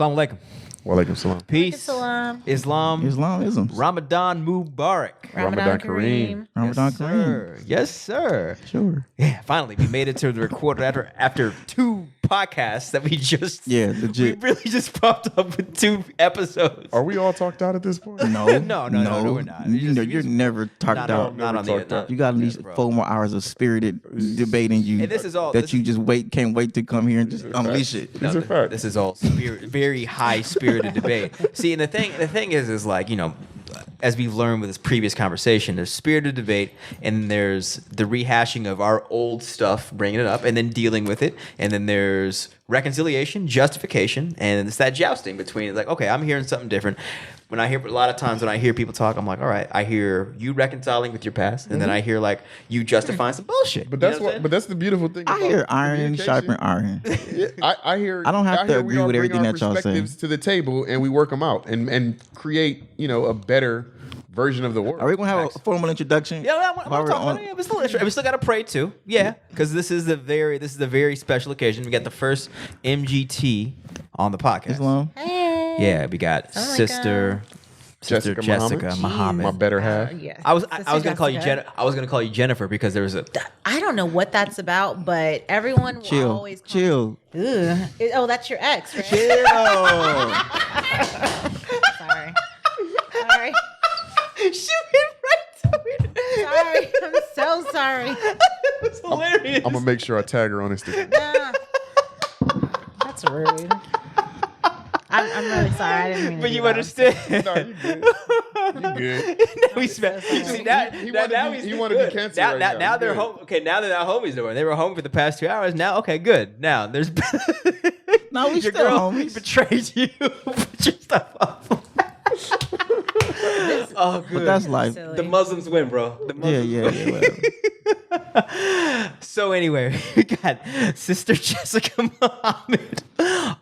Assalamu alaikum. Walaikum salam. Peace. Salam. Islamism. Ramadan Mubarak. Ramadan Kareem. Ramadan Kareem. Yes, sir. Sure. Yeah, finally, we made it to the recorder after 2 podcasts that we just... Yeah, legit. We really just popped up with 2 episodes. Are we all talked out at this point? No, we're not. You're never talked out. Not on the... You got at least 4 more hours of spirited debating you. And this is all... That you just can't wait to come here and just unleash it. These are facts. This is all very high-spirited debate. See, and the thing is like, you know, as we've learned with this previous conversation, there's spirited debate, and there's the rehashing of our old stuff, bringing it up, and then dealing with it, and then there's reconciliation, justification, and it's that jousting between, like, okay, I'm hearing something different. When I hear, a lot of times when I hear people talk, I'm like, all right, I hear you reconciling with your past, and then I hear like you justifying some bullshit. But that's but that's the beautiful thing. I hear iron sharpen iron. Yeah, I hear. I don't have to agree with everything that y'all say. Perspectives to the table, and we work them out and create, you know, a better version of the world. Are we gonna have a formal introduction? Yeah, I'm talking about it. We still got to pray too. Yeah, because this is a very special occasion. We got the first MGT on the podcast. Islam. Yeah, we got Sister Jessica Muhammad. My better half. Yeah. I was gonna call you I was gonna call you Jennifer because there was a. I don't know what that's about, but everyone will always chill. Oh, that's your ex, right? Chill. Sorry. She went right to it. Sorry. I'm so sorry. It was hilarious. I'm gonna make sure I tag her on Instagram. Nah. That's rude. I'm really sorry. I didn't mean to But do you that. understand. No, you good. You good. Now we spent. See, He wanted to be canceled now, right now. now they're home. Okay, now they're not homies no more. They were home for the past 2 hours. Now, okay, good. Now there's. No, we your still girl homies. betrayed you. Put your stuff up. Oh, good. But that's life. Silly. The Muslims win, bro. The Muslims Yeah. Whatever. So anyway, we got Sister Jessica Muhammad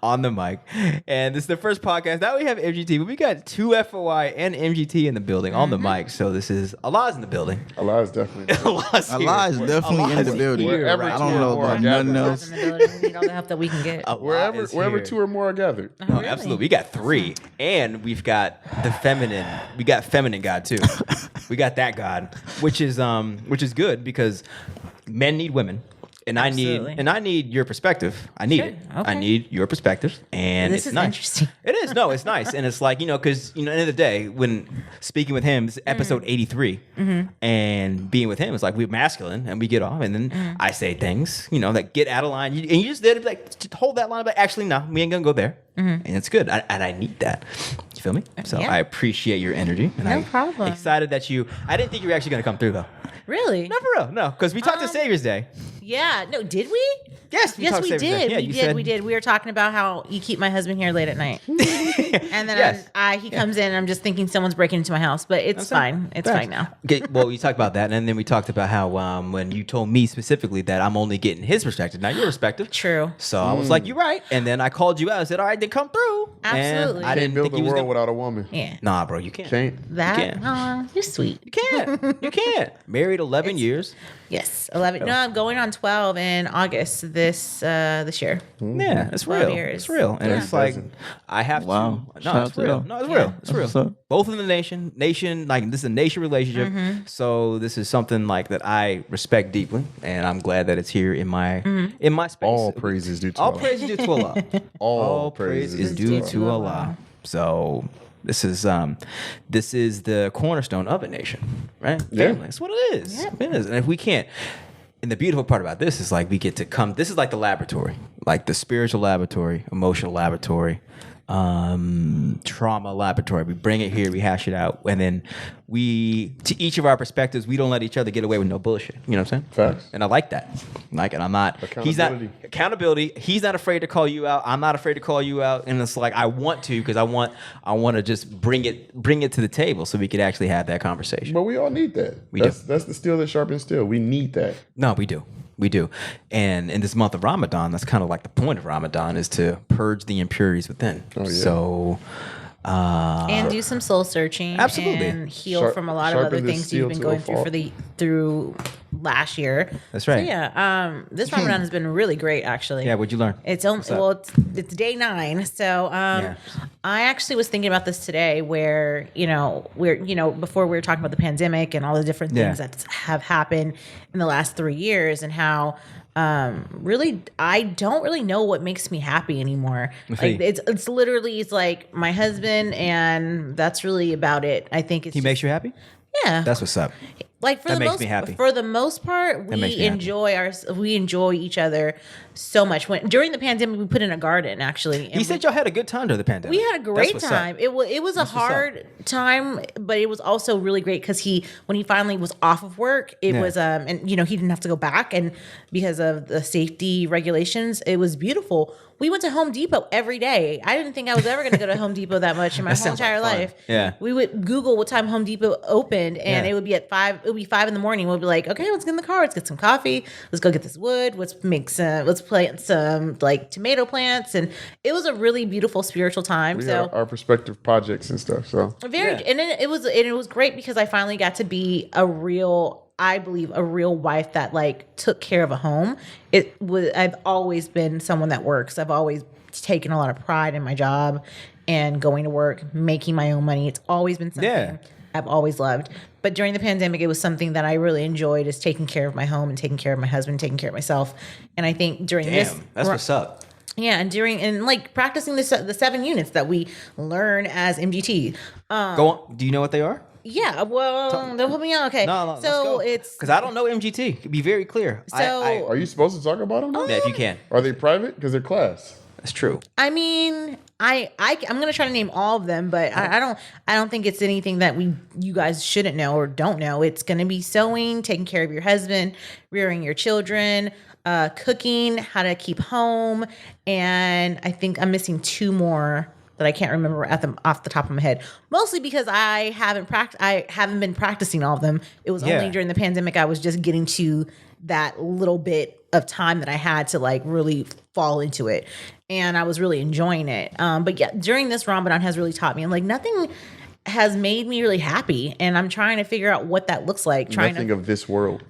on the mic, and this is the first podcast. Now we have MGT, but we got 2 FOI and MGT in the building on the mic. So this is Allah's in the building. Allah is definitely. Allah's here. Allah is definitely in the building. Wherever I two don't or know more about are nothing gathered. else. In the building. We need all the help that we can get. Allah Wherever is here. 2 or more are gathered. Oh, Really? absolutely. We got 3, and we've got the feminine. We got feminine God too. We got that God, which is good because men need women. And Absolutely. I need your perspective. I need it. Okay. I need your perspective, and This it's is nice. interesting. It is. No, it's nice, and it's like, you know, because, you know, at the end of the day, when speaking with him, this is episode 83, and being with him, it's like we're masculine, and we get off, and then I say things, you know, that get out of line, and you just did it, like, just hold that line, but actually, no, we ain't gonna go there, and it's good, and I need that. You feel me? So Yeah. I appreciate your energy. And No problem. Excited that I didn't think you were actually gonna come through though. Really? Not for real, no, because we talked to Savior's Day. Yeah. No, did we? Yes, Yes, talked we Savior's Day. did. Yeah, we you did. said- We did. We were talking about how you keep my husband here late at night. And then Yes. he comes in and I'm just thinking someone's breaking into my house, but it's fine. It's fine now. Okay, well, we talked about that, and then we talked about how when you told me specifically that I'm only getting his perspective, not your perspective. True. So I was like, "You're right," and then I called you out. I said, "All right, then come through." Absolutely. And I Can't didn't build think the he was world gonna. without a woman. Yeah. Nah, bro, you can't. Can't. That? can't. You're sweet. You can't. You can't. Married 11 years. Yes. 11. No, I'm going on 12 in August this year. Yeah, it's 12 real. years. It's real, and Yeah. it's like I have Wow. to. Shout No, out it's to real. them. No, it's Yeah. real. It's real. That's what's up. Both in the nation, like this is a nation relationship. So this is something like that I respect deeply, and I'm glad that it's here in my space. All praises due to All Allah. praise is due to Allah. All praise praises is due to Allah. So this is the cornerstone of a nation, right? Yeah. Family. That's what it is. It is. And if we can't, and the beautiful part about this is like we get to come. This is like the laboratory, like the spiritual laboratory, emotional laboratory, trauma laboratory. We bring it here, we hash it out, and then to each of our perspectives, we don't let each other get away with no bullshit. You know what I'm saying? Facts. And I like that. Like, and I'm not. Accountability. He's not afraid to call you out. I'm not afraid to call you out. And it's like I want to because I want to just bring it to the table so we could actually have that conversation. But we all need that. That's the steel that sharpens steel. We need that. No, we do. We do. And in this month of Ramadan, that's kind of like the point of Ramadan is to purge the impurities within. Oh, yeah. So and do some soul searching. Absolutely. And heal from a lot of other sharpen the things you've steel been to going a through fault. through last year. That's right. So yeah, this Ramadan has been really great actually. Yeah, what'd you learn? It's only What's up? well, it's day 9. So I actually was thinking about this today, where before we were talking about the pandemic and all the different things that have happened in the last 3 years, and how really I don't really know what makes me happy anymore. Like it's literally like my husband, and that's really about it. I think it's He makes you happy? yeah. That's what's up. Like That makes me happy. For the most part, makes me happy. we enjoy each other so much. During the pandemic, we put in a garden actually. And He said y'all had a good time during the pandemic. we had a great That's what's up. time. It was a hard time, but it was also really great because when he finally was off of work, it was and he didn't have to go back, and because of the safety regulations, it was beautiful. We went to Home Depot every day. I didn't think I was ever going to go to Home Depot that much in my whole sounds like entire fun. life. Yeah. We would Google what time Home Depot opened, and Yeah. it would be at 5. It would be 5 in the morning. We'll be like, okay, let's get in the car. Let's get some coffee. Let's go get this wood. Let's plant some like tomato plants, and it was a really beautiful spiritual time. We So had our prospective projects and stuff. So and it was great because I finally got to be a real wife that like took care of a home. I've always been someone that works. I've always taken a lot of pride in my job and going to work, making my own money. It's always been something I've always loved. But during the pandemic, it was something that I really enjoyed, is taking care of my home and taking care of my husband, taking care of myself. And I think during That's what's up. yeah, and like practicing the 7 units that we learn as MGT. Go on. Do you know what they are? Yeah, well, don't put me on. Okay, No, so it's because I don't know MGT. Be very clear. So- are you supposed to talk about them? yeah, if you can, Are they private? Because they're class. that's true. I mean, I'm gonna try to name all of them, but I don't think it's anything that you guys shouldn't know or don't know. It's gonna be sewing, taking care of your husband, rearing your children, cooking, how to keep home, and I think I'm missing 2 more that I can't remember off the top of my head. Mostly because I haven't been practicing all of them. It was only during the pandemic I was just getting to that little bit of time that I had to like really fall into it, and I was really enjoying it. But yeah, during this Ramadan has really taught me, and like nothing has made me really happy, and I'm trying to figure out what that looks like. Nothing of this world.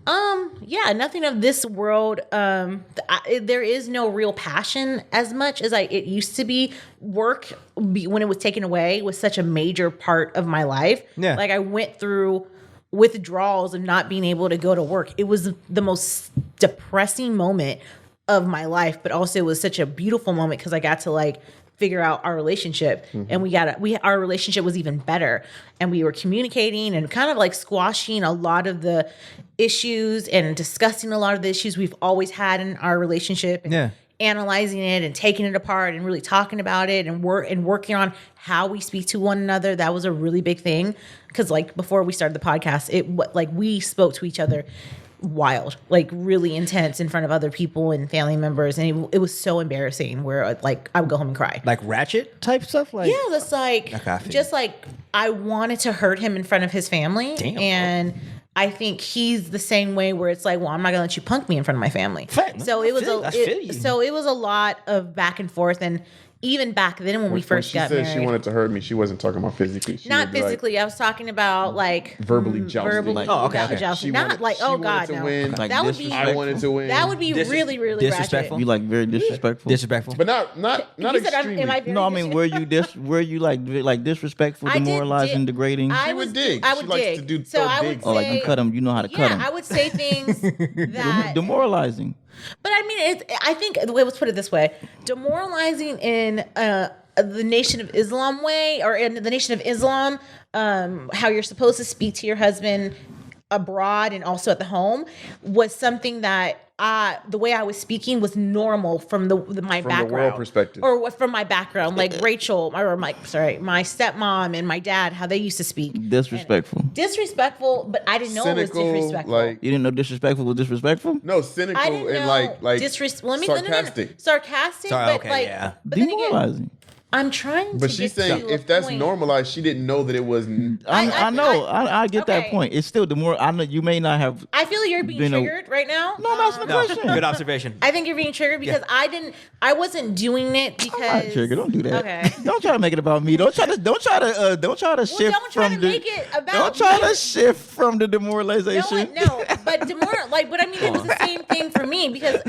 Yeah, nothing of this world. There is no real passion as much as it used to be. Work, when it was taken away, was such a major part of my life. Yeah. Like I went through withdrawals of not being able to go to work. It was the most depressing moment of my life, but also it was such a beautiful moment because I got to like figure out our relationship, and our relationship was even better, and we were communicating and kind of like squashing a lot of the issues and discussing a lot of the issues we've always had in our relationship, and analyzing it and taking it apart and really talking about it and working on how we speak to one another. That was a really big thing because like before we started the podcast, we spoke to each other wild, like really intense in front of other people and family members, and it was so embarrassing where like I would go home and cry. Like ratchet type stuff. Like That's like just like I wanted to hurt him in front of his family. Damn. And I think he's the same way where it's like, well, I'm not gonna let you punk me in front of my family. Fact. So it was I feel you. so it was a lot of back and forth, and even back then when we first got When she married, said she wanted to hurt me, she wasn't talking about physically. She not would be like, physically. I was talking about like verbally jousting. Oh, okay. jousting. She Not wanted- like, she oh wanted God, to no. win. Like That would be disrespectful. I wanted to win. that would be really disrespectful. ratchet. You like very disrespectful. Disrespectful. But not You said, extremely. am I very No, I mean, were you like disrespectful, I did demoralizing, dig- degrading? I She was would dig. I She would likes dig. to do so throw I would digs. Oh, like you say, cut them. You know how to cut yeah, them. I would say things that. Demoralizing. But I mean, I think let's put it this way: demoralizing in the Nation of Islam way, or in the Nation of Islam, how you're supposed to speak to your husband abroad and also at the home, was something that the way I was speaking was normal from my background, world perspective, or from my background, like Rachel or my stepmom and my dad, how they used to speak. Disrespectful. Disrespectful, but I didn't know cynical, it was disrespectful. like You didn't know disrespectful was disrespectful? no, cynical I didn't and know like sarcastic. sarcastic. Sarcastic, Sorry, but okay, like, yeah. but then again, Demoralizing. I'm trying to But she's get saying to a if that's point. normalized, she didn't know that it was. I know. I get that okay. point. It's still the more I know. You may not have. I feel you're being Been a- triggered right now. No, that's the No, question. good observation. I think you're being triggered because I wasn't doing it because. I'm not triggered. Don't do that. Okay. Don't try to make it about me. Don't try to shift Well, don't try to from the. make it about Don't try me. to shift from the No, demoralization. but but I mean, it was the same thing for me because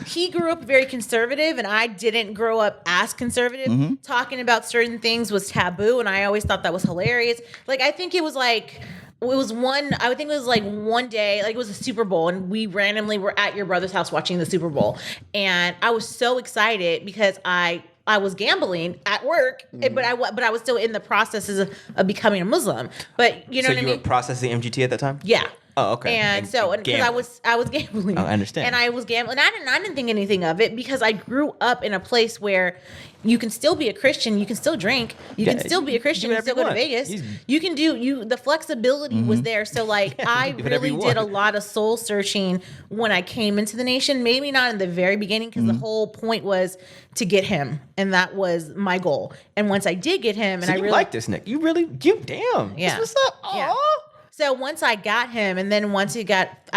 he grew up very conservative and I didn't grow up as conservative. Mm-hmm. Talking about certain things was taboo, and I always thought that was hilarious. Like, I think it was like. I think it was like one day, like it was a Super Bowl, and we randomly were at your brother's house watching the Super Bowl. And I was so excited because I was gambling at work, but I was still in the processes of becoming a Muslim. But you know what I you mean? were processing MGT at that time? Yeah. Oh, okay. And so, because gambling. I was gambling. Oh, I understand. And I was gambling. I didn't think anything of it because I grew up in a place where you can still be a Christian, you can still drink, you can still be a Christian, do and still whatever go to you want. Vegas. You can do the flexibility was there. So like I do whatever really you did a want. lot of soul searching when I came into the nation. Maybe not in the very beginning because the whole point was to get him, and that was my goal. And once I did get him, and So I you really like this, Nick. You damn. Yeah. What's up? Aw. Yeah. So once I got him, and then once I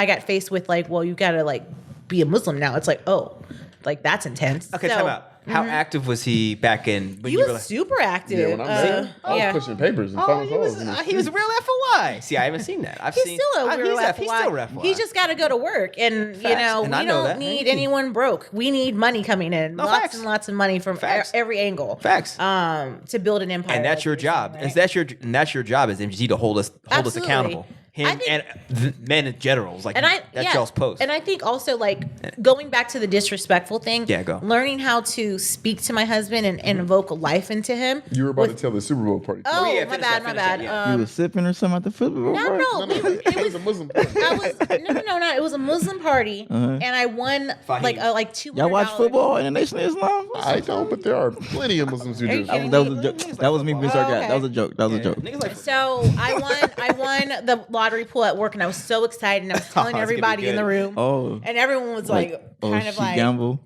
got faced with like, well, you gotta like be a Muslim now. It's like, oh, like that's intense. Okay, so, time out. How active was he back in when He you was were super active. Yeah, when I met him, I was yeah. pushing papers and Oh, following he was, calls. in the he was a street. real FOI. See, I haven't seen that. I've He's seen still a real he's FY. still FOI. He just got to go to work, and you Facts. know And I we know don't that. need anyone broke. We need money coming in, No, lots facts. and lots of money from Facts. every angle. Facts. To build an empire, And that's like your you're job. saying, And right? that's your job as MGT to hold us Absolutely. accountable. Him I think- and men in general. Like that's yeah. y'all's post. And I think also like going back to the disrespectful thing. Yeah, go. Learning how to speak to my husband and invoke life into him. You were about to tell the Super Bowl party. Oh, yeah, my finish bad, that, my finish that, bad. yeah. You was sipping or something at the football. No, No, it it was a Muslim party. no. It was a Muslim party, and I won Fahim. like $200. Y'all watch football in the Nation of Islam? I don't, but there are plenty of Muslims who Are you do. kidding That was a joke. That was me being sarcastic. okay. That was a joke. That was a joke. Niggas like So I won the lottery pool at work, and I was so excited, and I was telling It's gonna be everybody in good. the room, Oh. and everyone was like kind of she like, gamble.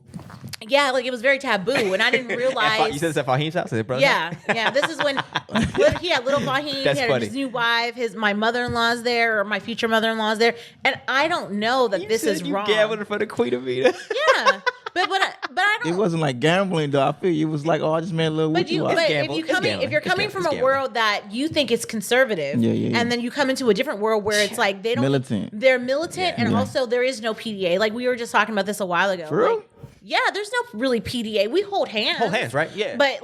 yeah, like it was very taboo, and I didn't you realize. said this at Fahim's house? Is it brother? Yeah. This is when he had little Fahim, That's he had funny. his new wife, my mother-in-law's there, or my future mother-in-law's there, and I don't know that this is wrong. Gambling for the Queen of Vita. Yeah, but I don't. It wasn't like gambling though. I feel it was like, oh, I just made a little. But you, woo-woo. but gamble. if It's gambling. if you're It's coming gambling. from It's a gambling. world that you think is conservative, Yeah. and then you come into a different world where it's like they don't Militant. they're militant, and Yeah. also there is no PDA. Like we were just talking about this a while ago. For real? Like, yeah, there's no really PDA. We hold hands. Hold hands, right? Yeah. But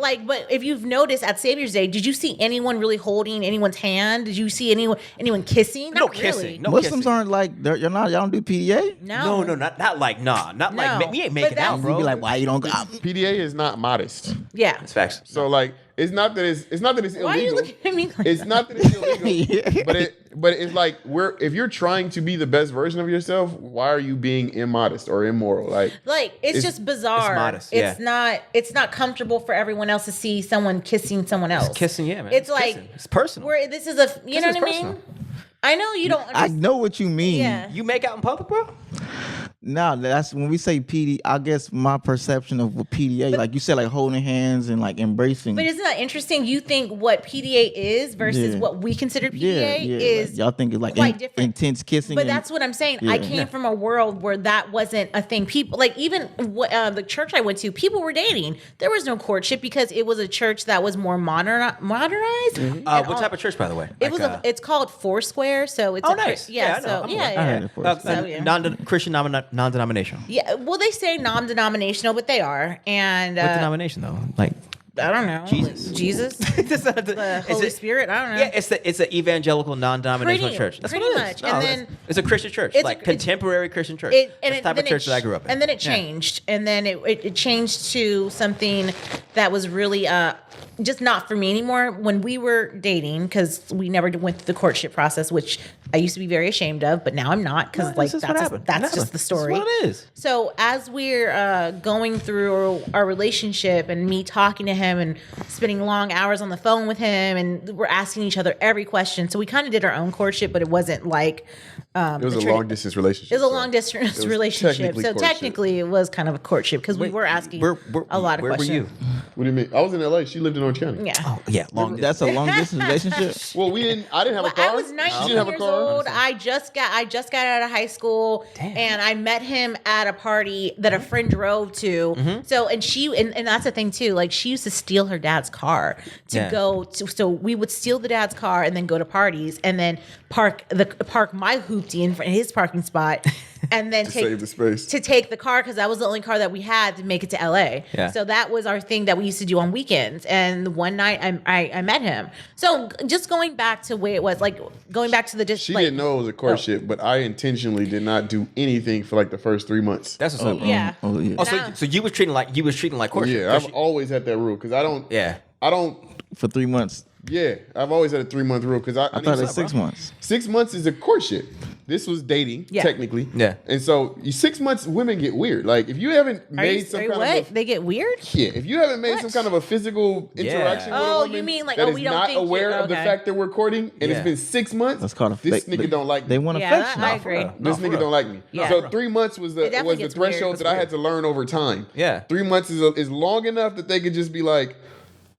if you've noticed at Savior's Day, did you see anyone really holding anyone's hand? Did you see anyone kissing? No Not kissing. Really. No Muslims kissing. aren't like y'all don't do PDA. No. No, not like not No. like we ain't But making that's- out, You bro. be like, why you don't go? PDA is not modest. Yeah. It's facts. So like, it's not that it's illegal. Why are you looking at me like It's that? not that it's illegal, Yeah. but it's like if you're trying to be the best version of yourself, why are you being immodest or immoral? Like It's just bizarre. modest, It's not comfortable for everyone else to see someone kissing someone else. Kissing, yeah, man. It's like kissing. It's personal. Where this is you know Kissing what is I mean? personal. I know you don't. I know what you mean. Yeah. You make out in public, bro? No, that's when we say PD. I guess my perception of what PDA, like you said, like holding hands and like embracing. But isn't that interesting? You think what PDA is versus Yeah. what we consider PDA like, y'all think it's like quite different. intense kissing. But and- that's what I'm saying. I Yeah. came from a world where that wasn't a thing. People like even the church I went to, people were dating. There was no courtship because it was a church that was more modernized. And What all- type of church, by the way? It was. It's called Foursquare. So it's Oh, a nice. Yeah, I know. So I'm yeah, aware. I yeah. heard it first. So, yeah. Christian non-denominational. Yeah, well, they say non-denominational, but they are, and What denomination though? Like I don't know, Jesus. Jesus, It's not the Holy Spirit. I don't know. Yeah, it's an evangelical non-denominational church. That's pretty what it is. much. And then it's a Christian church, it's- like it's- contemporary Christian church. And That's the type of church that I grew up in. And then it changed, and then it changed to something that was really just not for me anymore. When we were dating, because we never went through the courtship process, which I used to be very ashamed of, but now I'm not because No, this is what happened. that's just the story. That's what it is. So as we're going through our relationship and me talking to him and spending long hours on the phone with him, and we're asking each other every question. So we kind of did our own courtship, but it wasn't like it was a long distance relationship. it was a so long distance was relationship. technically So courtship. technically, it was kind of a courtship because we were asking a lot of where questions. were you? What do you mean? I was in LA. She lived in Orange County. Yeah. Oh yeah, long distance. That's a long distance relationship. Well, I didn't have a car. I was She 19 didn't have a years car. old. I just got out of high school, and I met him at a party that a friend drove to. So, and that's the thing too. Like, she used to steal her dad's car to go to. So we would steal the dad's car and then go to parties, and then park my hoopty in his parking spot, and then Save the space. to take the car, because that was the only car that we had to make it to LA. Yeah. So that was our thing that we used to do on weekends. And one night I met him. So just going back to where it was, like going back to the She didn't know it was a courtship, but I intentionally did not do anything for like the first 3 months. That's what's up, bro. Yeah. Oh yeah. Oh, so you was treating like courtship. Yeah, I've always had that rule because I don't. Yeah. I don't. For 3 months. Yeah, I've always had a 3-month rule because I thought it was 6 months. 6 months is a courtship. This was dating, technically. Yeah. And so 6 months, women get weird. Like if you haven't made some kind of they get weird? if you haven't made some What? kind of a physical interaction with a Oh, woman you mean like, that oh, is we don't not think aware you're- of the okay. fact that we're courting and it's Yeah. been 6 months, That's called a this fake. nigga don't like me. They want Yeah, affection. I agree. This for nigga real. don't like me. Yeah. So 3 months was It definitely the gets weird. threshold that I had to learn over time. Yeah. 3 months is long enough that they could just be like,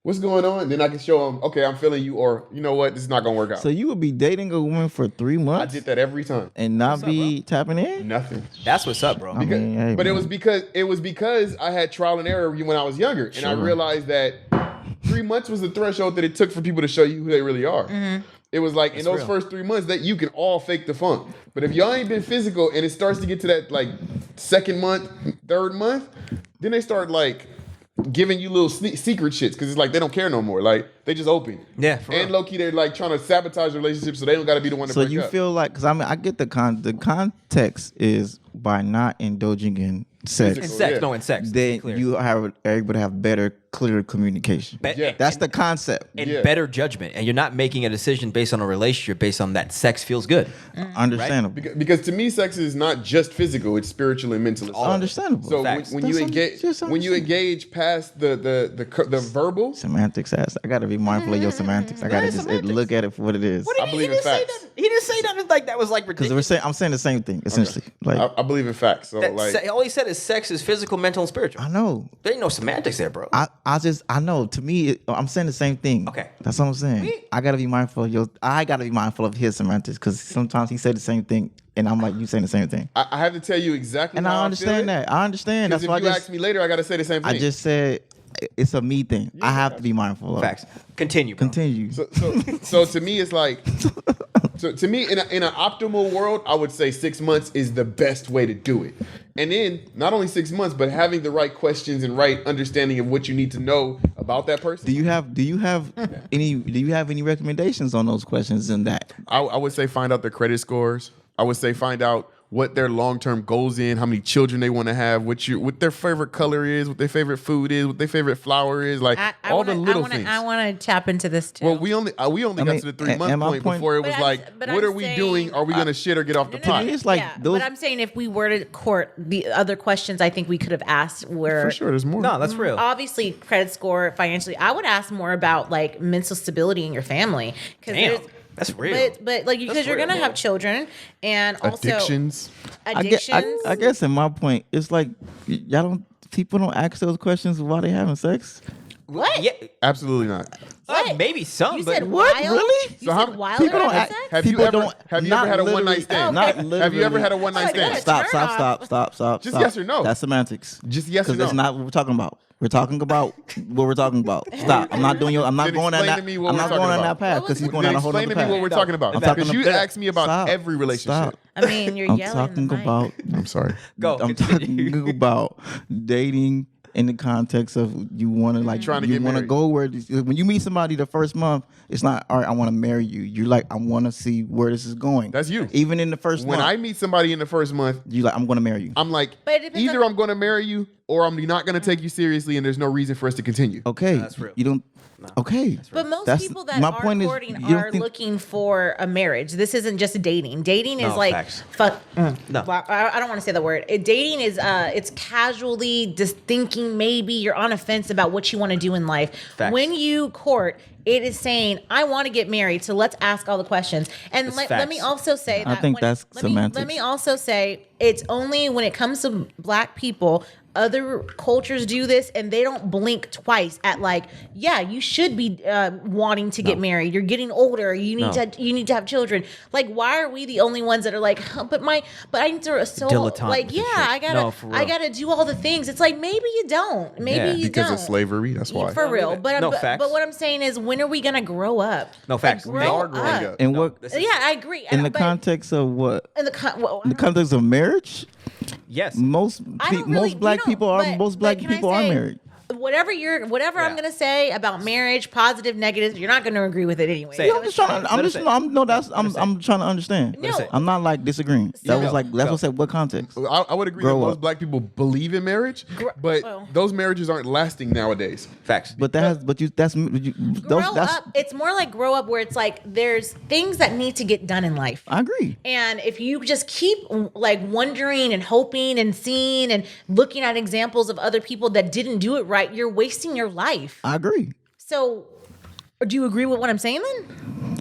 what's going on? Then I can show them, okay, I'm feeling you, or you know what, this is not gonna work out. So you would be dating a woman for 3 I months did that every time. and not be tapping in? Nothing. That's what's up, bro. I mean, hey, But it man. was because I had trial and error when I was younger, and I realized that 3 months was the threshold that it took for people to show you who they really are. It was like in those real. first 3 months that you can all fake the funk. But if y'all ain't been physical and it starts to get to that like second month, third month, then they start like giving you little secret shits because it's like they don't care no more. Like they just open. Yeah, for And real. low key they're like trying to sabotage the relationship so they don't got to be the one to So break you up. feel like, because I mean, I get the context is by not indulging in sex, In Physical. sex, Yeah. no, in sex. to be then clear. you are able to have better, clearer communication. Yeah. That's the concept. and Yeah. better judgment, and you're not making a decision based on a relationship based on that sex feels good. Understandable. because to me, sex is not just physical; it's spiritual and mental. as well. Understandable. So Facts. when That's you just engage past the verbal, Semantics ass. I gotta be mindful of your semantics. I gotta just semantics. look at it for what it is. I believe in facts. He didn't say nothing like that was like Because ridiculous. I'm saying the same thing essentially. Like I believe in facts. So All he said is sex is physical, mental, and spiritual. I know. There ain't no semantics there, bro. I know. To me, I'm saying the same thing. Okay. That's what I'm saying. I gotta be mindful of I gotta be mindful of his semantics because sometimes he said the same thing, and I'm like, you saying the same thing. I have to tell you exactly. And how I understand that. I understand. Because That's if why you ask me later, I got to say the same thing. I just said it's a me thing. I have to be mindful of. Facts. Continue, bro. Continue. So to me, it's like. So to me, in an optimal world, I would say 6 months is the best way to do it. And then not only 6 months, but having the right questions and right understanding of what you need to know about that person. Do you have any recommendations on those questions in that? I would say find out their credit scores. I would say find out what their long-term goals in, how many children they want to have, what their favorite color is, what their favorite food is, what their favorite flower is, like all the little things. I want to tap into this too. Well, we only got to the 3 month and my point point- before it was But like, but what I'm are we saying- doing? Are we gonna shit or get off the pot? me, it's like those. But I'm saying if we were to court, the other questions I think we could have asked were For sure, there's more. No, that's real. obviously credit score, financially. I would ask more about like mental stability in your family. Damn, that's real. But like because That's you're real, gonna bro. have children and also Addictions. addictions. I guess in my point, it's like people don't ask those questions while they having sex. What? Yeah, Absolutely not. What? maybe some, You but said What? wild? Really? You So how- said wild people don't having act- sex? Have you People ever don't- have you not ever had a one literally- night stand? Not Okay. literally. Have you ever had a one night Oh, stand? good. Stop! Turn Stop! off. Stop! Just stop. yes or no. That's semantics. Just yes or Because no. that's not what we're talking about. We're talking about what we're talking about. Stop! I'm not doing your. I'm not Then going down explain that. to me what I'm we're not going talking down that about. path because he's going Then down a whole explain other to me path. what we're talking about. I'm talking Because you about- asked me about Stop. every relationship. Stop. I mean, you're I'm yelling. in the talking mic. about. I'm sorry. go. I'm continue. talking about dating in the context of you want to like Trying to you get want to married. go where when you meet somebody the first month, it's not all right. I want to marry you. You're like I want to see where this is going. That's you. Even in the first When month, I meet somebody in the first month, you like I'm going to marry you. I'm like, But it depends either on- I'm going to marry you or I'm not going to take you seriously, and there's no reason for us to continue. Okay, that's real. You don't. Okay, But most That's- people that my are point is, courting you don't are think- looking for a marriage. This isn't just dating. Dating is No, like facts. fuck. No. Well, I don't want to say the word. Dating is it's casually just thinking maybe you're on a fence about what you want to do in life. Facts. When you court, it is saying I want to get married, so let's ask all the questions. And It's let me facts. also say that I think that's let me semantics. also say It's only when it comes to Black people. Other cultures do this and they don't blink twice at like, yeah, you should be wanting to get married. You're getting older. You need to have children. Like, why are we the only ones that are like, but I need to Dilettante like, yeah, shit. I gotta do all the things. It's like, maybe you don't. Maybe you because don't. of slavery. That's why. For real. But facts. but what I'm saying is, when are we gonna grow up? No, facts. Like, We grow are growing up. And what Yeah, I agree. in the But context of what? in the Context of marriage, Yes. most black people are married. Whatever I'm gonna say about marriage, positive, negative, you're not gonna agree with it anyway. Say Yeah, it. I'm just trying to. I'm trying to understand. No. I'm not like disagreeing. That was like that's what I said. What context? I would agree Grow that most up. Black people believe in marriage, but those marriages aren't lasting nowadays. Facts. But that's Grow up. It's more like grow up, where it's like there's things that need to get done in life. I agree. And if you just keep like wondering and hoping and seeing and looking at examples of other people that didn't do it right, you're wasting your life. I agree. So, do you agree with what I'm saying then?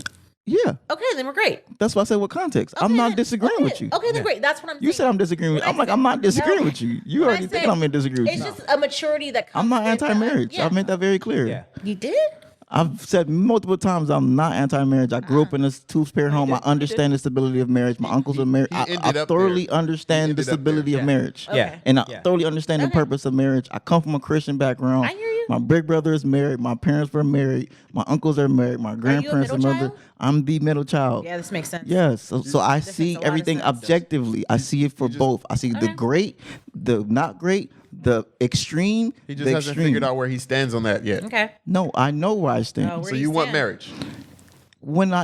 Yeah, Okay, then we're great. that's why I said what context. I'm Okay, not then- disagreeing okay, with you. Okay, then great. That's what I'm saying. You said I'm disagreeing with. When I'm I like said- I'm not disagreeing No. with you. You When I already said- thinking I'm in disagree with It's you. just a maturity that comes I'm not with- anti-marriage. Yeah. I made that very clear. Yeah. You did? I've said multiple times I'm not anti-marriage. I grew up in a two-parent home. I understand the stability of marriage. My uncles are married. I ended up thoroughly there. understand the ended up stability there. of marriage. Yeah. And I Yeah. thoroughly understand the purpose of marriage. I come from a Christian background. I hear you. My big brother is married. My parents were married. My uncles are married. My grandparents are middle mother. child? I'm the middle child. Yeah, this makes sense. Yes. So I makes see a lot of everything sense. objectively. I see it for both. I see the great, the not great, the extreme, He just the hasn't extreme. figured out where he stands on that yet. Okay. No, I know where I stand. Oh, where So you you want stand. marriage?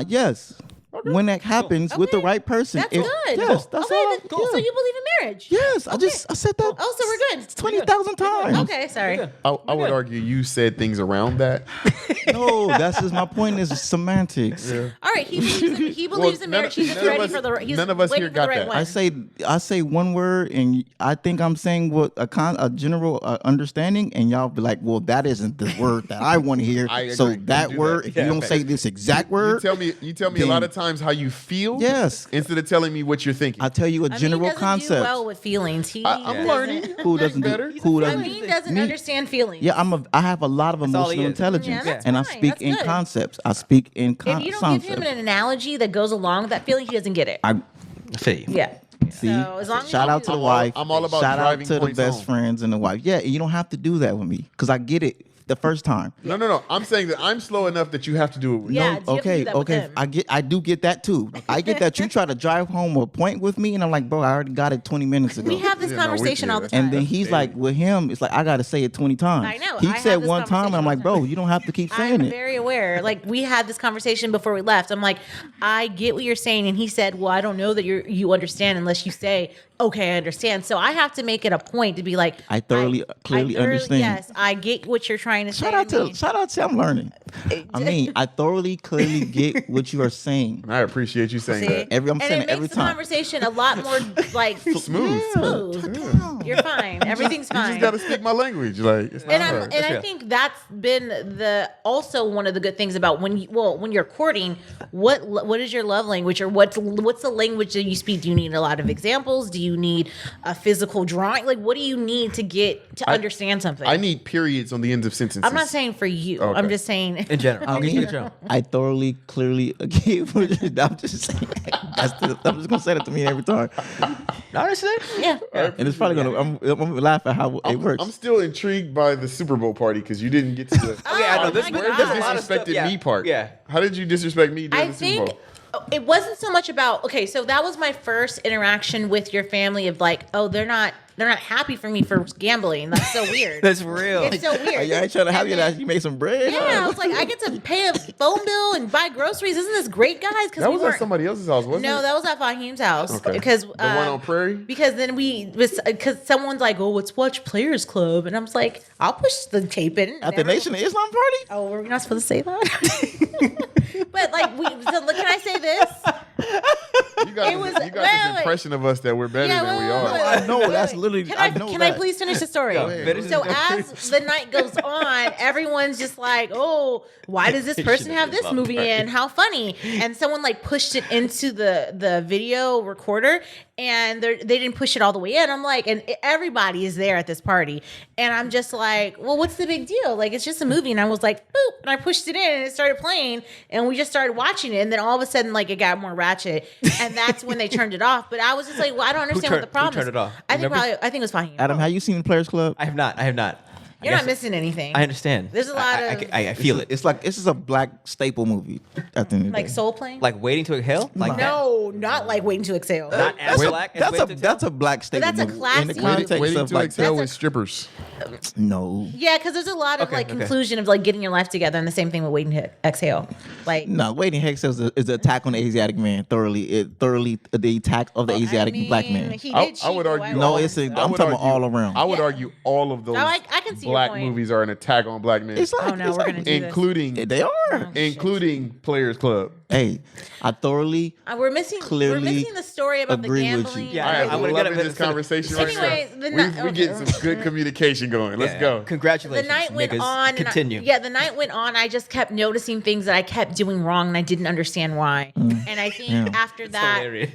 Yes. When that happens with the Okay. right person. That's good. Yes, that's okay, all. then, Yeah. So you believe in marriage? Yes, I said that. Oh, so we're good. 20,000 times. Okay, sorry. I would argue you said things around that. No, that's just my point is semantics. All right, he believes in marriage. He's just none of ready us- for the. He's none of us waiting here for got the right that. one. I say one word, and I think I'm saying what a general understanding, and y'all be like, well, that isn't the word that I want to hear. I agree. So You that do word, that. if you don't say this exact word, You tell me a lot of times how you feel. Yes. Instead of telling me what you're thinking. I tell you a I mean, general he doesn't concept. do well with feelings. I'm learning. Who doesn't do? better. Who doesn't? Amin doesn't Me- understand feelings. Yeah, I have a lot of all he emotional is. intelligence, Yeah, that's and I fine. speak That's in good. concepts. I speak in If you don't give concepts. him an analogy that goes along with that feeling, he doesn't get it. I See. Yeah. see. So as long as Shout you out to do- the wife. I'm all about Shout out driving to the points best home. friends and the wife. Yeah, and you don't have to do that with me because I get it the first time. No. I'm saying that I'm slow enough that you have to do it with me. Yeah. do you have to Okay, do that with okay. him? I do get that too. I get that you try to drive home a point with me, and I'm like, bro, I already got it 20 minutes ago. We have this Yeah, no, we- conversation yeah, all the that's- time. And then he's like, with him, it's like I gotta say it 20 times. I know. He I have said this one time, and I'm like, conversation all the bro, you don't have to keep I'm saying it. very aware. Like we had this conversation before we left. I'm like, I get what you're saying, and he said, well, I don't know that you understand unless you say, okay, I understand. So I have to make it a point to be like, I thoroughly, clearly understand. Yes, I get what you're trying to say. Shout out me. to I'm learning. I mean, I thoroughly, clearly get what you are saying. I appreciate you saying See? that. I'm saying and it it every makes the time. conversation a lot more like Smooth. You're fine. Everything's You fine. just got to speak my language. Like, it's not and hard. I think that's been the also one of the good things about when you're courting, what is your love language, or what's the language that you speak? Do you need a lot of examples? Do you need a physical drawing? Like, what do you need to get to understand something? I need periods on the ends of sentences. I'm not saying for you. Okay. I'm just saying In general. I mean, I thoroughly, clearly get what you. I'm just saying. I'm just gonna say that to me every time, Honestly. yeah. and it's probably gonna. I'm gonna laugh at how it works. I'm still intrigued by the Super Bowl party because you didn't get to the. Okay, I know. Oh There's my been God. there's a lot of stuff. disrespected Yeah. me part. Yeah. How did you disrespect me during I the Super think Bowl? it wasn't so much about so that was my first interaction with your family of like, oh, they're not happy for me for gambling. That's so weird. That's real. It's so weird. You ain't trying to have And you then- that you made some bread. Yeah, I was like, I get to pay a phone bill and buy groceries. Isn't this great, guys? Because That was at somebody else's house, wasn't No, it? that was at Fahim's house. Okay. Because The one on Prairie? Because then because someone's like, oh, let's watch Players Club, and I'm just like, I'll push the tape in. At the Nation of Islam party. Oh, we're not supposed to say that. But like, so can I say this? You got, It was- this, you got wait, this wait. impression of us that we're better Yeah, than we wait, are. wait, wait, I know, wait, that's wait. literally- Can I know Can I that. please finish the story? ahead. So as the night goes on, everyone's just like, "Oh, why does this person have this movie in? How funny!" And someone like pushed it into the video recorder, and they didn't push it all the way in. I'm like, and everybody is there at this party, and I'm just like, well, what's the big deal? Like, it's just a movie. And I was like, boop, and I pushed it in, and it started playing, and we just started watching it, and then all of a sudden, like, it got more ratchet, and that's when they turned it off. But I was just like, well, I don't understand what the problem turned is. it off? I think Remember? I think it was fine. Adam, have you seen the Players Club? I have not. You're not missing anything. I understand. There's a lot of I feel it. It's like this is a black staple movie at the end of the like day. soul playing. Like Waiting to Exhale. Like no, not like Waiting to Exhale. Not as black. As Waiting to Exhale? That's a black staple that's a movie. In classy the movie. context Waiting of to like exhale That's with a- strippers. no. Yeah, because there's a lot of like okay. conclusion of like getting your life together, and the same thing with Waiting to Exhale. Like, No, Waiting Hex is an attack on the Asiatic man. Thoroughly the attack of the Asiatic black man. He I did would cheat, argue. though. No, all- it's a- I I'm would talking about argue- all around. I would Yeah. argue all of those No, I can see your black point. movies are an attack on black men, It's like, Oh, no, it's we're like- gonna do this. including they are. including Players Club. Hey, I thoroughly We're missing Clearly the story about the agree with gambling. you. Yeah, I am I'm gonna loving get this for the- conversation right Anyway, now. the We night- getting some good communication going. Let's go. The Congratulations. night went niggas. on. and Continue. the night went on. I just kept noticing things that I kept doing wrong, and I didn't understand why. And I think after that, hilarious.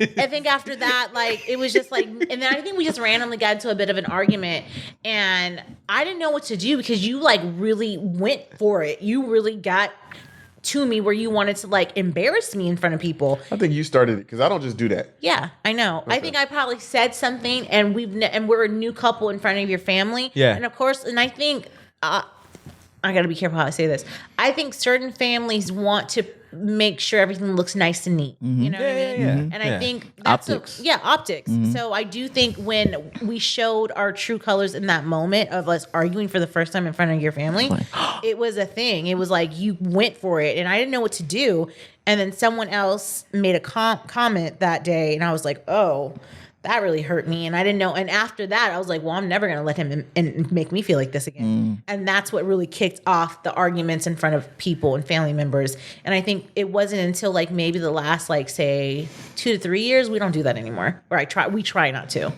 like it was just like, and then I think we just randomly got into a bit of an argument, and I didn't know what to do because you like really went for it. You really got to me where you wanted to like embarrass me in front of people. I think you started it because I don't just do that. Yeah, I know. I think I probably said something, and we're a new couple in front of your family. Yeah. And of course, and I think I got to be careful how I say this. I think certain families want to make sure everything looks nice and neat. You know what I mean? yeah. And I Yeah. think that's Optics. optics. So I do think when we showed our true colors in that moment of us arguing for the first time in front of your family, it was a thing. It was like you went for it, and I didn't know what to do. And then someone else made a comment that day, and I was like, oh, that really hurt me. And I didn't know. And after that, I was like, well, I'm never going to let him and make me feel like this again. And that's what really kicked off the arguments in front of people and family members. And I think it wasn't until like maybe the last, like, say 2 to 3 years, we don't do that anymore. Or we try not to.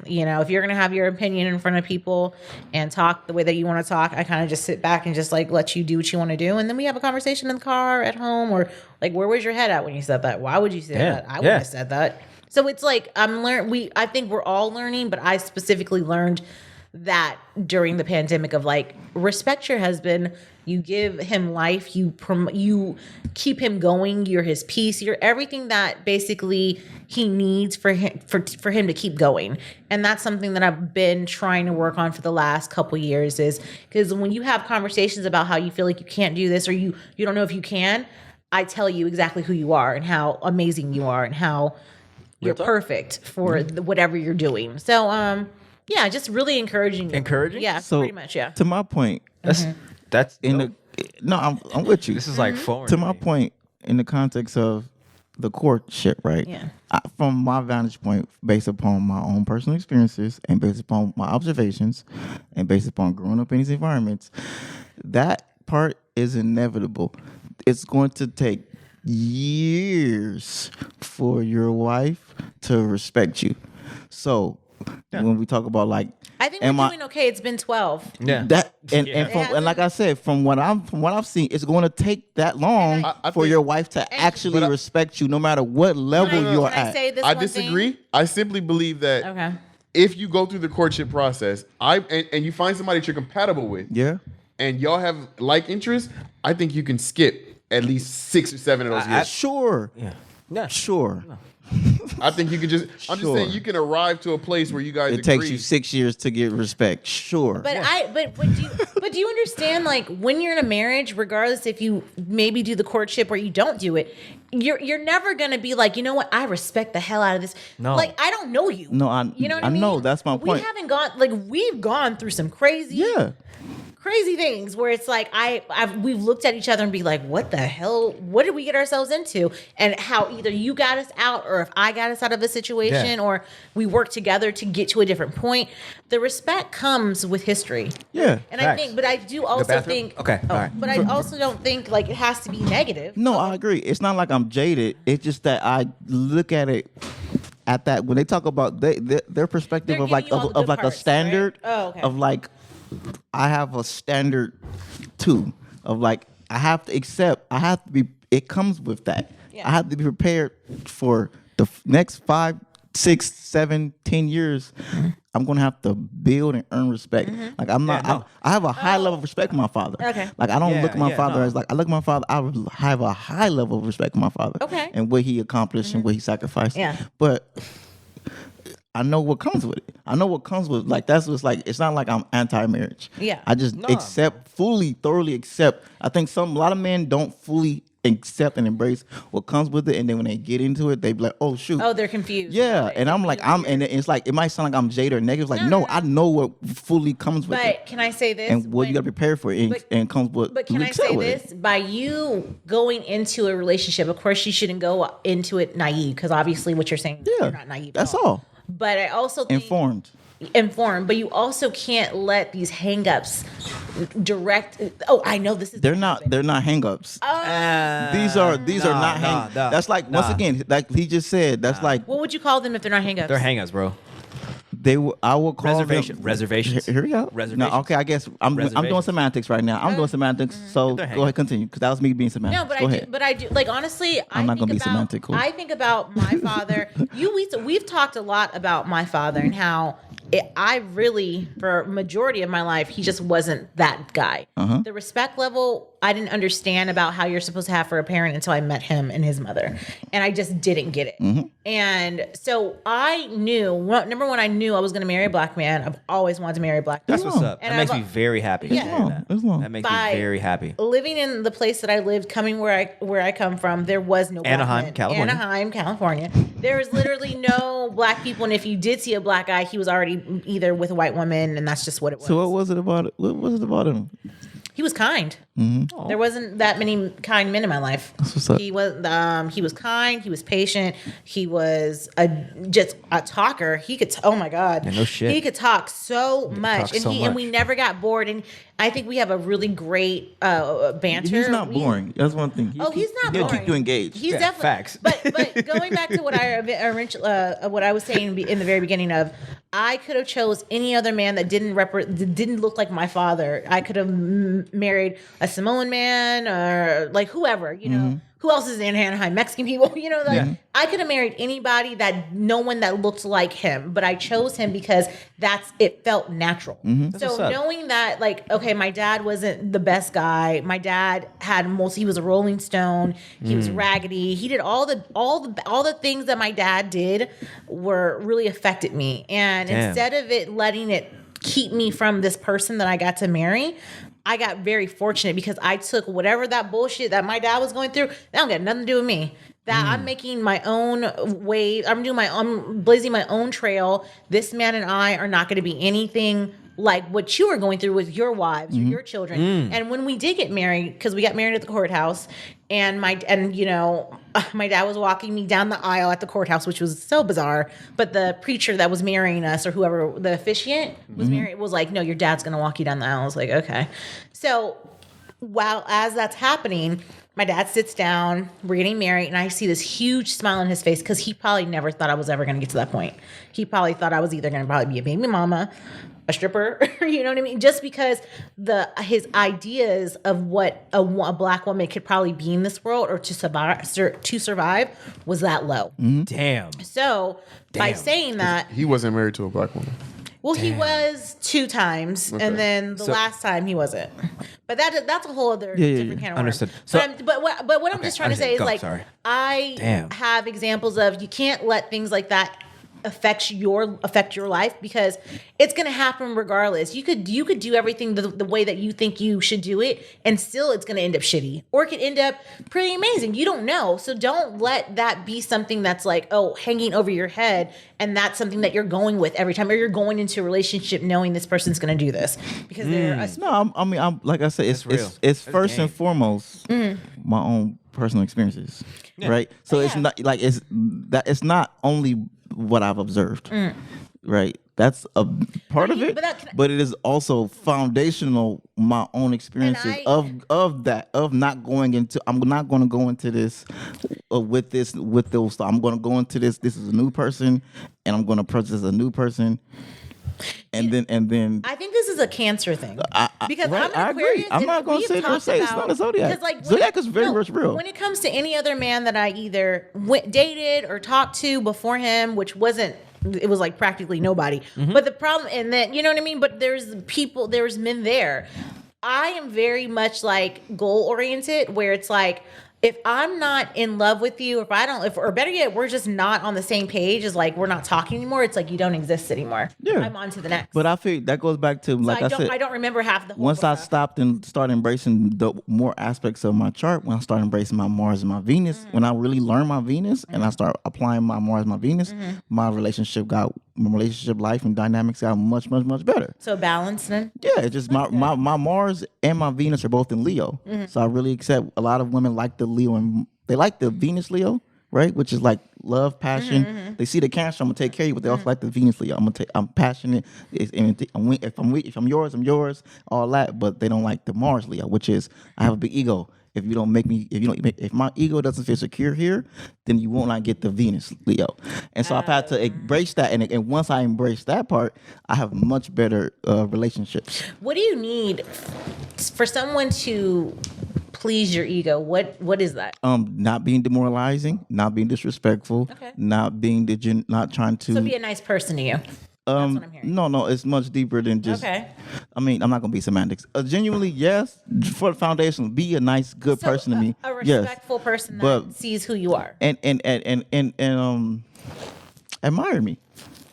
You know, if you're going to have your opinion in front of people and talk the way that you want to talk, I kind of just sit back and just like let you do what you want to do. And then we have a conversation in the car, at home, or like, where was your head at when you said that? Why would you say that? I wouldn't have said that. So it's like I think we're all learning, but I specifically learned that during the pandemic of like, respect your husband, you give him life, you keep him going, you're his peace, you're everything that basically he needs for him to keep going. And that's something that I've been trying to work on for the last couple years, is because when you have conversations about how you feel like you can't do this or you don't know if you can, I tell you exactly who you are and how amazing you are and how you're perfect for whatever you're doing. So, yeah, just really encouraging. Encouraging? Yeah, So pretty much, yeah. to my point, That's in dope. I'm with you. This is like foreign to my me. point, in the context of the courtship, right? Yeah. From my vantage point, based upon my own personal experiences and based upon my observations and based upon growing up in these environments, that part is inevitable. It's going to take years for your wife to respect you. So when we talk about like, I think we're doing okay. It's been 12. Yeah. that and Yeah. and like I said, from what I've seen, it's going to take that long I for think- your wife to actually But I- respect you, no matter what level you're Can I at. say this I one disagree. thing? I simply believe that Okay. if you go through the courtship process, and you find somebody that you're compatible with, Yeah. and y'all have like interests, I think you can skip at least 6 or 7 of those years. Sure. Yeah. Sure. I think you can just. I'm just Sure. saying you can arrive to a place where you guys It agree. takes you 6 years to get respect. Sure. But do you understand, like, when you're in a marriage, regardless if you maybe do the courtship or you don't do it, you're never gonna be like, you know what, I respect the hell out of this. No. Like, I don't know you. No, you know what I I mean? know, that's my point. We haven't gone, like, we've gone through some crazy things where it's like we've looked at each other and be like, what the hell? What did we get ourselves into? And how either you got us out or if I got us out of a situation or we worked together to get to a different point. The respect comes with history. Yeah. And Facts. I think, but I do also bathroom? think, Okay, all right. but I also don't think like it has to be negative. No, I agree. It's not like I'm jaded. It's just that I look at it at that when they talk about their perspective They're of like giving you all the of good like a parts, standard right? Oh, okay. of like I have a standard too of like I have to accept. I have to be. It comes with that. Yeah. I have to be prepared for the next 5 6, 7, 10 years, I'm gonna have to build and earn respect. Like I'm not. I have a high level of respect for my father. Okay. Like I don't Yeah, look at my yeah, father no. as like I look at my father. I would have a high level of respect for my father. Okay. And what he accomplished and what he sacrificed. Yeah. But I know what comes with it. I know what comes with like that's what's like. It's not like I'm anti-marriage. Yeah. I just thoroughly accept. I think a lot of men don't fully accept and embrace what comes with it, and then when they get into it, they be like, "Oh shoot." Oh, they're confused. Yeah, about it. and I'm like, and it's like it might sound like I'm jaded or negative. Like, no, I know what fully comes with it, But can I say this? and what you got to prepare for, and comes with. But can you I excel say with it. this? By you going into a relationship, of course, you shouldn't go into it naive because obviously what you're saying, Yeah, you're not naive. at that's all. But I also think Informed. but you also can't let these hangups direct. Oh, I know this is. They're not hangups. These are not hang. That's like once again, like he just said. That's like What would you call them if they're not hangups? They're hangups, bro. I will call Reservations. Here we go. Reservations. No, okay. I guess I'm doing Reservations. semantics right now. I'm doing semantics. So They're go ahead, continue, because that was me being semantic. No, but go I do. ahead. But I do. Like honestly, I'm not gonna be about, semantic, cool. I think about my father. We've talked a lot about my father and how I really, for a majority of my life, he just wasn't that guy. The respect level I didn't understand about how you're supposed to have for a parent until I met him and his mother, and I just didn't get it. And so I knew. Number one, I knew I was going to marry a black man. I've always wanted to marry a black man. That's what's up. And That makes I've- me very happy. Yeah. to hear that. That's long. That makes me By very happy. Living in the place that I lived, coming where I come from, there was no black Anaheim, men. California. Anaheim, California. There was literally no black people, and if you did see a black guy, he was already either with a white woman, and that's just what it was. So what was it about it? What was it about him? He was kind. There wasn't that many kind men in my life. what's up. He was kind. He was patient. He was just a talker. He could. Oh my God. Yeah, no shit. He could talk so much, talk so and we much. never got bored. And I think we have a really great banter. He's not boring. That's one thing. Oh, he's not He'll boring. keep you engaged. He's Yeah, definitely facts. But going back to what I was saying in the very beginning of, I could have chose any other man that didn't look like my father. I could have married a Samoan man or like whoever, you know. Who else is in Anaheim? Mexican people, you know. Like, I could have married anybody no one that looked like him, but I chose him because it felt natural. what's So up. knowing that, like, okay, my dad wasn't the best guy. My dad he was a Rolling Stone. He was raggedy. He did all the things that my dad did really affected me. And Damn. instead of it letting it keep me from this person that I got to marry, I got very fortunate because I took whatever that bullshit that my dad was going through. That don't got nothing to do with me. That I'm making my own way. I'm blazing my own trail. This man and I are not going to be anything like what you were going through with your wives or your children. And when we did get married, because we got married at the courthouse, and my dad was walking me down the aisle at the courthouse, which was so bizarre. But the preacher that was marrying us, or whoever the officiant was like, "No, your dad's gonna walk you down the aisle." I was like, "Okay." So while as that's happening, my dad sits down, we're getting married, and I see this huge smile on his face because he probably never thought I was ever going to get to that point. He probably thought I was either going to probably be a baby mama, a stripper, you know what I mean? Just because his ideas of what a black woman could probably be in this world or to survive was that low. Damn. So by saying that, He wasn't married to a black woman. well, he was 2 times, and then the last time he wasn't. But that's a whole other different can of worms. Understood. But what I'm just trying to say is, Go, like, sorry. I Damn. have examples of you can't let things like that affect your life because it's going to happen regardless. You could do everything the way that you think you should do it, and still it's going to end up shitty, or it could end up pretty amazing. You don't know, so don't let that be something that's like hanging over your head, and that's something that you're going with every time, or you're going into a relationship knowing this person's going to do this because they're a No, I'm like I said, it's real. it's That's first game. and foremost my own personal experiences, right? So it's not like it's not only what I've observed, right? That's a part of it, but it is also foundational. My own experiences of not going into. I'm not going to go into this with those. I'm going to go into this. This is a new person, and I'm going to approach this as a new person. And then I think this is a Cancer thing. Because right, I'm an I agree. Aquarius. I'm and not going to we've sit there and talked say it's about- not a zodiac. 'cause, like, Zodiac is very much real. When it comes to any other man that I either dated or talked to before him, which wasn't, it was like practically nobody. But the problem, and then, you know what I mean? But there's men there. I am very much like goal oriented, where it's like, if I'm not in love with you, or better yet, we're just not on the same page, is like, we're not talking anymore. It's like, you don't exist anymore. Yeah. I'm on to the next. But I feel that goes back to, like I said, I don't remember half the whole once I stuff. stopped and started embracing the more aspects of my chart, when I started embracing my Mars and my Venus, when I really learned my Venus and I start applying my Mars and my Venus, my relationship life and dynamics got much, much, much better. So balanced then? Yeah, it's just my Mars and my Venus are both in Leo. So I really accept a lot of women like the Leo, and they like the Venus Leo, right? Which is like love, passion. They see the Cancer, I'm gonna take care of you, but they also like the Venus Leo. I'm passionate. If I'm yours, I'm yours. All that, but they don't like the Mars Leo, which is I have a big ego. If my ego doesn't feel secure here, then you will not get the Venus Leo. And so I've had to embrace that. And once I embrace that part, I have much better relationships. What do you need for someone to please your ego? What is that? Not being demoralizing, not being disrespectful, Okay. not being not trying to. So be a nice person to you. That's what I'm hearing. No, it's much deeper than just. Okay. I mean, I'm not gonna be semantics. Genuinely, yes. For the foundation, be a nice, good person to me. A Yes. respectful person that But- sees who you are. And admire me.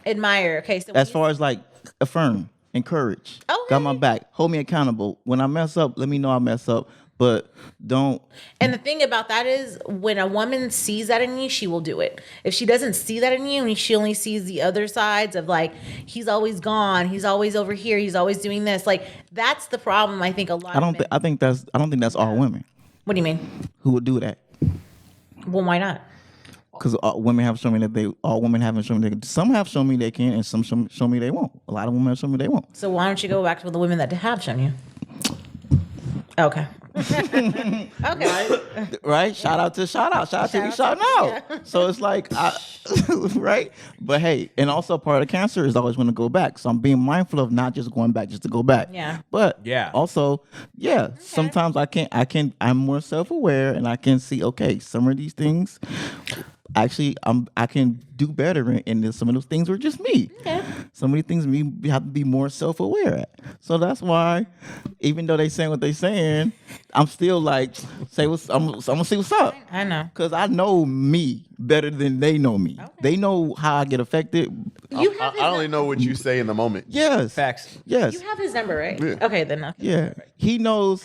Admire. Okay. So As far as like affirm, encourage, got my Okay. back, hold me accountable. When I mess up, let me know I mess up, but don't. And the thing about that is, when a woman sees that in you, she will do it. If she doesn't see that in you, and she only sees the other sides of like, he's always gone, he's always over here, he's always doing this, like, that's the problem. I think a lot. I don't of men, think that's all women What do you mean? who would do that. Well, why not? Because women have shown me that all women haven't shown me. Some have shown me they can, and some show me they won't. A lot of women have shown me they won't. So why don't you go back to the women that have shown you? Okay. Okay. Right? Shout out to you, shout out. Yeah. So it's like, right? But hey, and also part of the Cancer is always want to go back. So I'm being mindful of not just going back just to go back. Yeah. But Yeah. also, sometimes I'm more self-aware and I can see, okay, some of these things, actually, I can do better in some of those things are just me. Okay. Some of these things we have to be more self-aware at. So that's why, even though they saying what they saying, I'm still like, I'm gonna see what's up. I know. Because I know me better than they know me. Okay. They know how I get affected. You I have his only know what you say in the moment. Yes. Facts. Yes. You have his number, right? Yeah. Okay, then. Okay. Yeah. He knows,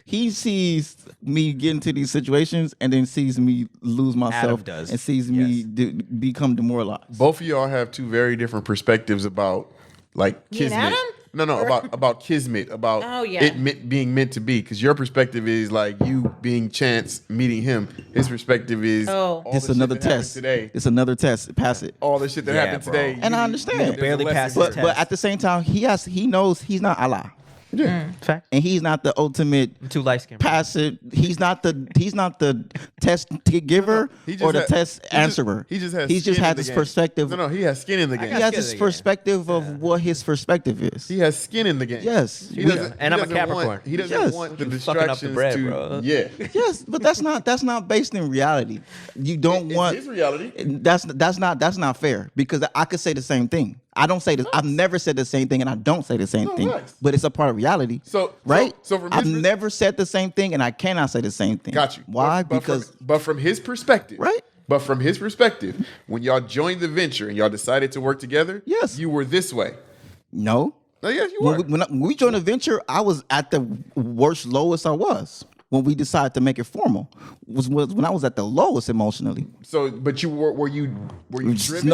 he sees me get into these situations and then sees me lose myself does. and sees me Yes. become demoralized. Both of y'all have two very different perspectives about like Me and kismet. Adam? No, about kismet, about Oh, yeah. it being meant to be. Because your perspective is like you being chance meeting him. His perspective is Oh. all It's the shit another that happened test. today. It's another test. Pass it. All the shit that Yeah, happened bro. today. And I understand. there's a Barely lesson passed there. the But at the same time, he knows he's not Allah. Yeah. Fact. And he's not the ultimate I'm too light skinned. passive. He's not the test giver He or the had- test he just- answer. He just has. He's just skin in had the this game. perspective. No, he has skin in the game. He has skin this in the game. perspective of what his perspective is. He has skin in the game. Yes. He We- doesn't, And he I'm a doesn't Capricorn. Want, he doesn't Yes. want the You fucking up the distractions bread, to. bro. Yeah. Yes, but that's not based in reality. You don't want. It's his reality. That's not fair because I could say the same thing. I don't say this. I've never said the same thing, and I don't say the same No, thing. facts. But it's a part of reality. So- right. so from I've his never said the same thing, and I cannot say the same thing. Got you. Why? But Because from his perspective, Right. But from his perspective, when y'all joined the venture and y'all decided to work together, Yes. you were this way. no. No, yes, you were. When we joined the venture, I was at the worst, lowest I was. When we decided to make it formal, was when I was at the lowest emotionally. So, but you were you driven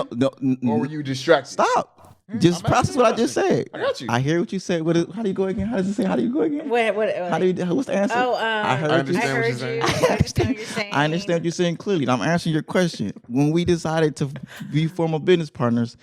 or were you distracted? Stop. Just I'm process asking what you I just a question. said. I got you. I hear what you said. How do you go again? How does it say? How do you go again? What? How do you? What's the answer? Oh, I I heard you. understand I what heard you're you. saying. I understand what you're saying. I understand what you're saying clearly. I'm answering your question. When we decided to be formal business partners,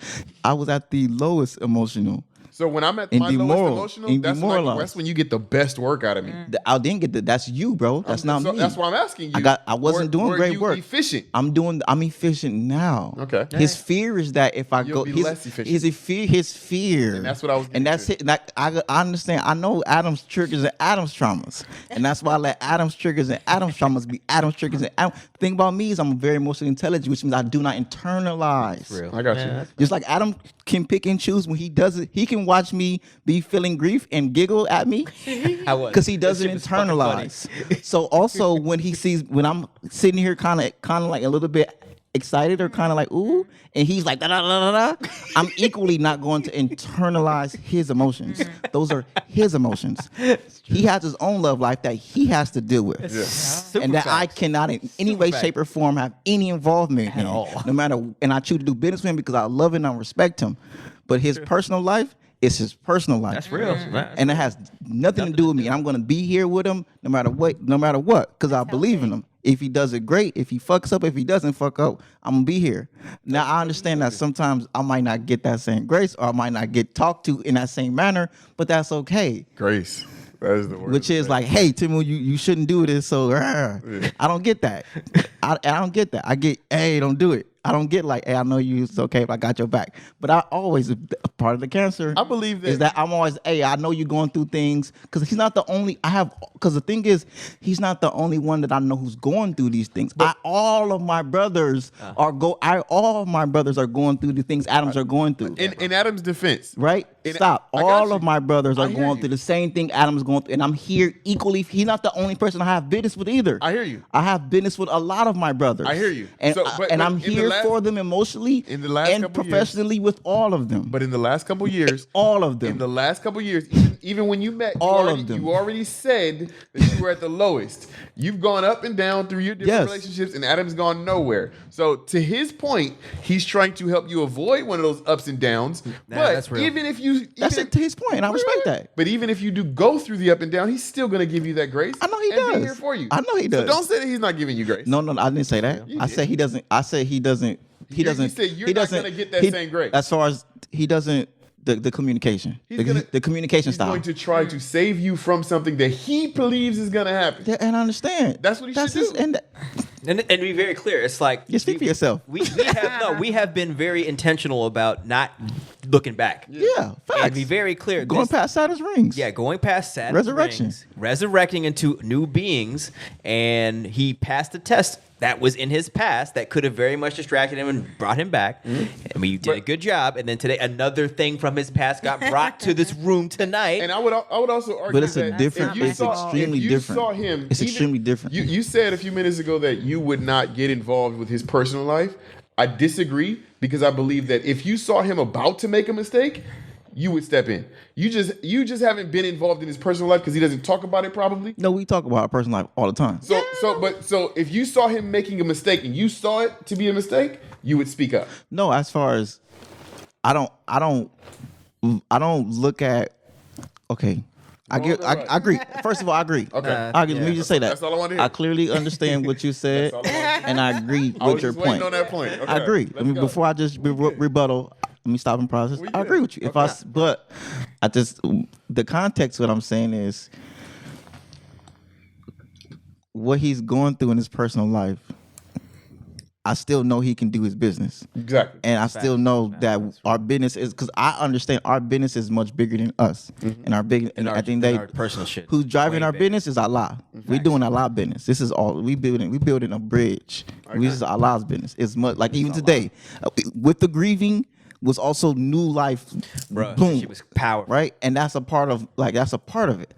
I was at the lowest emotional. So when I'm at And my lowest demoral- emotional, and that's demoralized. when you get the best work out of me. I didn't get that. That's you, bro. That's not So me. that's why I'm asking you. I wasn't doing were great you work. Efficient. I'm efficient now. Okay. His fear is that if I You'll go, be less efficient. his fear. And that's what I was And getting that's to. it. Like, I understand. I know Adam's triggers and Adam's traumas, and that's why I let Adam's triggers and Adam's traumas be Adam's triggers. And Adam. The thing about me is I'm very emotionally intelligent, which means I do not internalize. Real. I got you. Just like Adam can pick and choose when he does it, he can watch me be feeling grief and giggle at me because he doesn't That shit was fucking internalize. So also when I'm sitting here kind of like a little bit excited or kind of like ooh, and he's like da da da da da, I'm equally not going to internalize his emotions. Those are his emotions. He has his own love life that he has to deal with. Super And that I facts. cannot in any Super way, fact. shape, or form have any involvement in. all. No matter, and I choose to do business with him because I love him and I respect him. But his personal life is his personal life. That's real. And it has nothing to do with me. And I'm going to be here with him no matter what, because I believe in him. If he does it, great. If he fucks up, if he doesn't fuck up, I'm going to be here. Now, I understand that sometimes I might not get that same grace or I might not get talked to in that same manner, but that's okay. Grace. That is the word. Which is like, hey, Temu, you shouldn't do this. So I don't get that. I don't get that. I get, hey, don't do it. I don't get like, hey, I know you. It's okay if I got your back. But I always, a part of the cancer. I believe that- is that I'm always, hey, I know you're going through things because he's not the only. Because the thing is, he's not the only one that I know who's going through these things. All of my brothers are going through the things Adams are going through. In Adam's defense, Right? And Stop. I got All you. of my brothers I are hear going you. through the same thing Adam's going through. And I'm here equally. He's not the only person I have business with either. I hear you. I have business with a lot of my brothers. I hear you. And, So, but I'm in the here last- for them emotionally in the last and couple years- professionally with all of them. But in the last couple years, all of them. in the last couple years, even when you met, All of them. you already said that you were at the lowest. You've gone up and down through your different Yes. relationships, and Adam's gone nowhere. So to his point, he's trying to help you avoid one of those ups and downs. But that's real. even if you, That's it to his point. I respect that. But even if you do go through the up and down, he's still going to give you that grace. I know he and does. Be here for you. I know he So does. don't say that he's not giving you grace. No, I didn't say that. I did. said he doesn't. I said he doesn't. He You doesn't. said you're he not doesn't gonna get that same grace. As far as he doesn't. The communication. The communication He's style. going to try to save you from something that he believes is going to happen. Yeah, and I understand. That's what he should his- do. And to be very clear, it's like You speak for yourself. We have been very intentional about not looking back. Yeah, facts. And be very clear. Going this- past Saturn's rings. Yeah, going past Saturn's Resurrection. rings, resurrecting into new beings, and he passed the test that was in his past that could have very much distracted him and brought him back. I mean, you did a good job, and then today another thing from his past got brought to this room tonight. And I would also argue But it's a that different- if you it's saw- extremely if you different. Saw him, It's extremely different. You said a few minutes ago that you would not get involved with his personal life. I disagree because I believe that if you saw him about to make a mistake, you would step in. You just haven't been involved in his personal life because he doesn't talk about it probably. No, we talk about our personal life all the time. So if you saw him making a mistake and you saw it to be a mistake, you would speak up. No, as far as I don't look at. Okay, I agree. First of all, I agree. Okay. I agree. Let me just say that. That's all I wanna hear. I clearly understand what you said, That's all I wanna hear. and I agree I was with your just waiting point. on that point. Okay, I agree. let's go. Before I just rebuttal, let me stop and process. Well, you I agree good. with you. Okay. But I just the context. What I'm saying is what he's going through in his personal life. I still know he can do his business. Exactly. And I still know that our business is because I understand our business is much bigger than us. And our big and I think than they our personal shit. who's driving Way our bigger. business is Allah. We doing Allah business. This is all we building a bridge. This is Allah's business. It's much like even today with the grieving was also new life. Bruh, boom, she was powerful. right? And that's a part of it.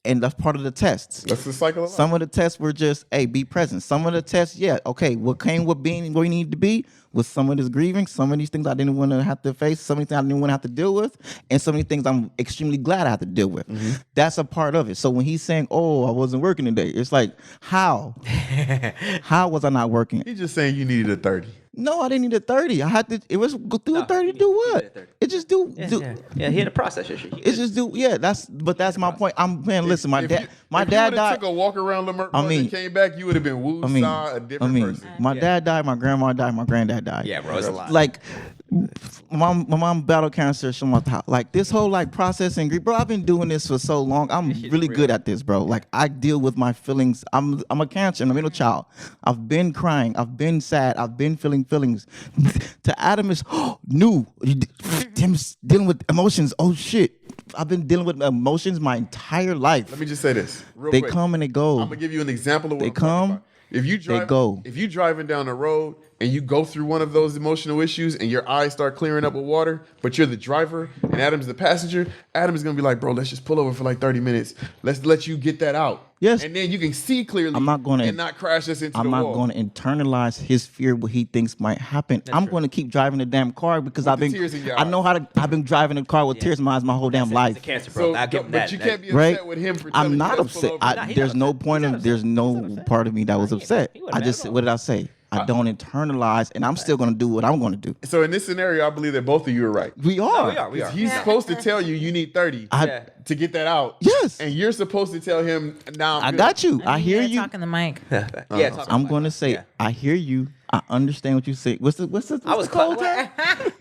And that's part of the tests. That's the cycle of life. Some of the tests were just, hey, be present. Some of the tests, yeah, okay, what came with being where you need to be was some of this grieving, some of these things I didn't want to have to face, some of these things I didn't want to have to deal with, and some of these things I'm extremely glad I have to deal with. That's a part of it. So when he's saying, oh, I wasn't working today, it's like, how? How was I not working? He's just saying you needed a 30. No, I didn't need a 30. I had to, it was go through a 30 to do needed a what? 30. It just do, Yeah, he had a process issue. It's just do, yeah, that's my point. Listen, my If dad you died. took a walk around Lamert I Park mean- and came back, you would have been woo-saw, a different person. My dad died, my grandma died, my granddad died. Yeah, bro, it's a lot. Like My mom battled cancer. Like this whole like process and grief, bro. I've been doing this for so long. I'm really good at this, bro. Like I deal with my feelings. I'm a cancer and a middle child. I've been crying. I've been sad. I've been feeling feelings. To Adam is new. Tim's dealing with emotions. Oh shit. I've been dealing with emotions my entire life. Let me just say this. Real They quick. come and they go. I'm gonna give you an example of what They I'm talking come, about. If you drive, they go. If you driving down the road and you go through one of those emotional issues and your eyes start clearing up with water, but you're the driver and Adam's the passenger, Adam is gonna be like, bro, let's just pull over for like 30 minutes. Let's let you get that out. Yes. And then you can see clearly. I'm not gonna- and not crash us into I'm the not wall. going to internalize his fear, what he thinks might happen. I'm going to keep driving the damn car because I've the been. tears in your I know how to. I've been driving the car with tears in my eyes my whole damn It's a life. cancer, bro. So, I'll give him but that. you can't be Right? upset with him for telling I'm you not let's pull upset. over. Nah, he's There's not no upset. point He's of. not There's upset. no He's not upset. part of me that was upset. he wasn't I mad just. at all. What did I say? I don't internalize, and I'm still going to do what I'm going to do. So in this scenario, I believe that both of you are right. We are. We are. He's supposed to tell you need 30 Yeah. to get that out. Yes. And you're supposed to tell him, nah, I got you. I mean, hear yeah, you. Talking the mic. Yeah, talk I'm about going to it. say, Yeah. I hear you. I understand what you say. What's the I was quote? close.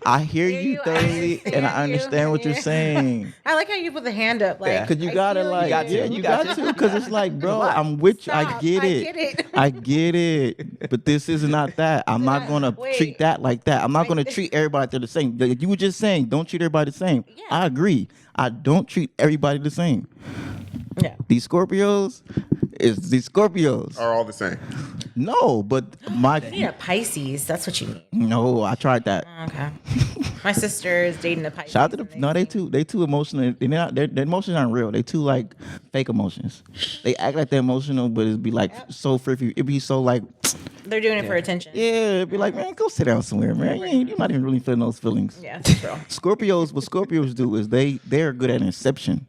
I hear Hear you you, I thoroughly, and I understand you. understand what you're saying. I like how you put the hand up. Like, Yeah. Cause you I gotta feel like, got to. yeah, You you got got to. to. Cause it's like, bro, Relax. I'm with you. I Stop. get I it. get it. I get it. But this is not that. I'm not gonna Wait. treat that like that. I'm not gonna Wait. treat everybody the same. Like you were just saying, don't treat everybody the same. Yeah. I agree. I don't treat everybody the same. Yeah. These Scorpios these Scorpios. are all the same. No, but You need a Pisces. That's what you need. no, I tried that. Okay. My sister is dating a Pisces. Shout out to the and no, they too emotional. They're not, their emotions aren't real. They too like fake emotions. They act like they're emotional, but it'd be like so free. It'd be so like, They're doing it for attention. yeah, it'd be like, man, go sit down somewhere, man. You're not even really feeling those feelings. Yeah, that's true. Scorpios, what Scorpios do is they're good at inception,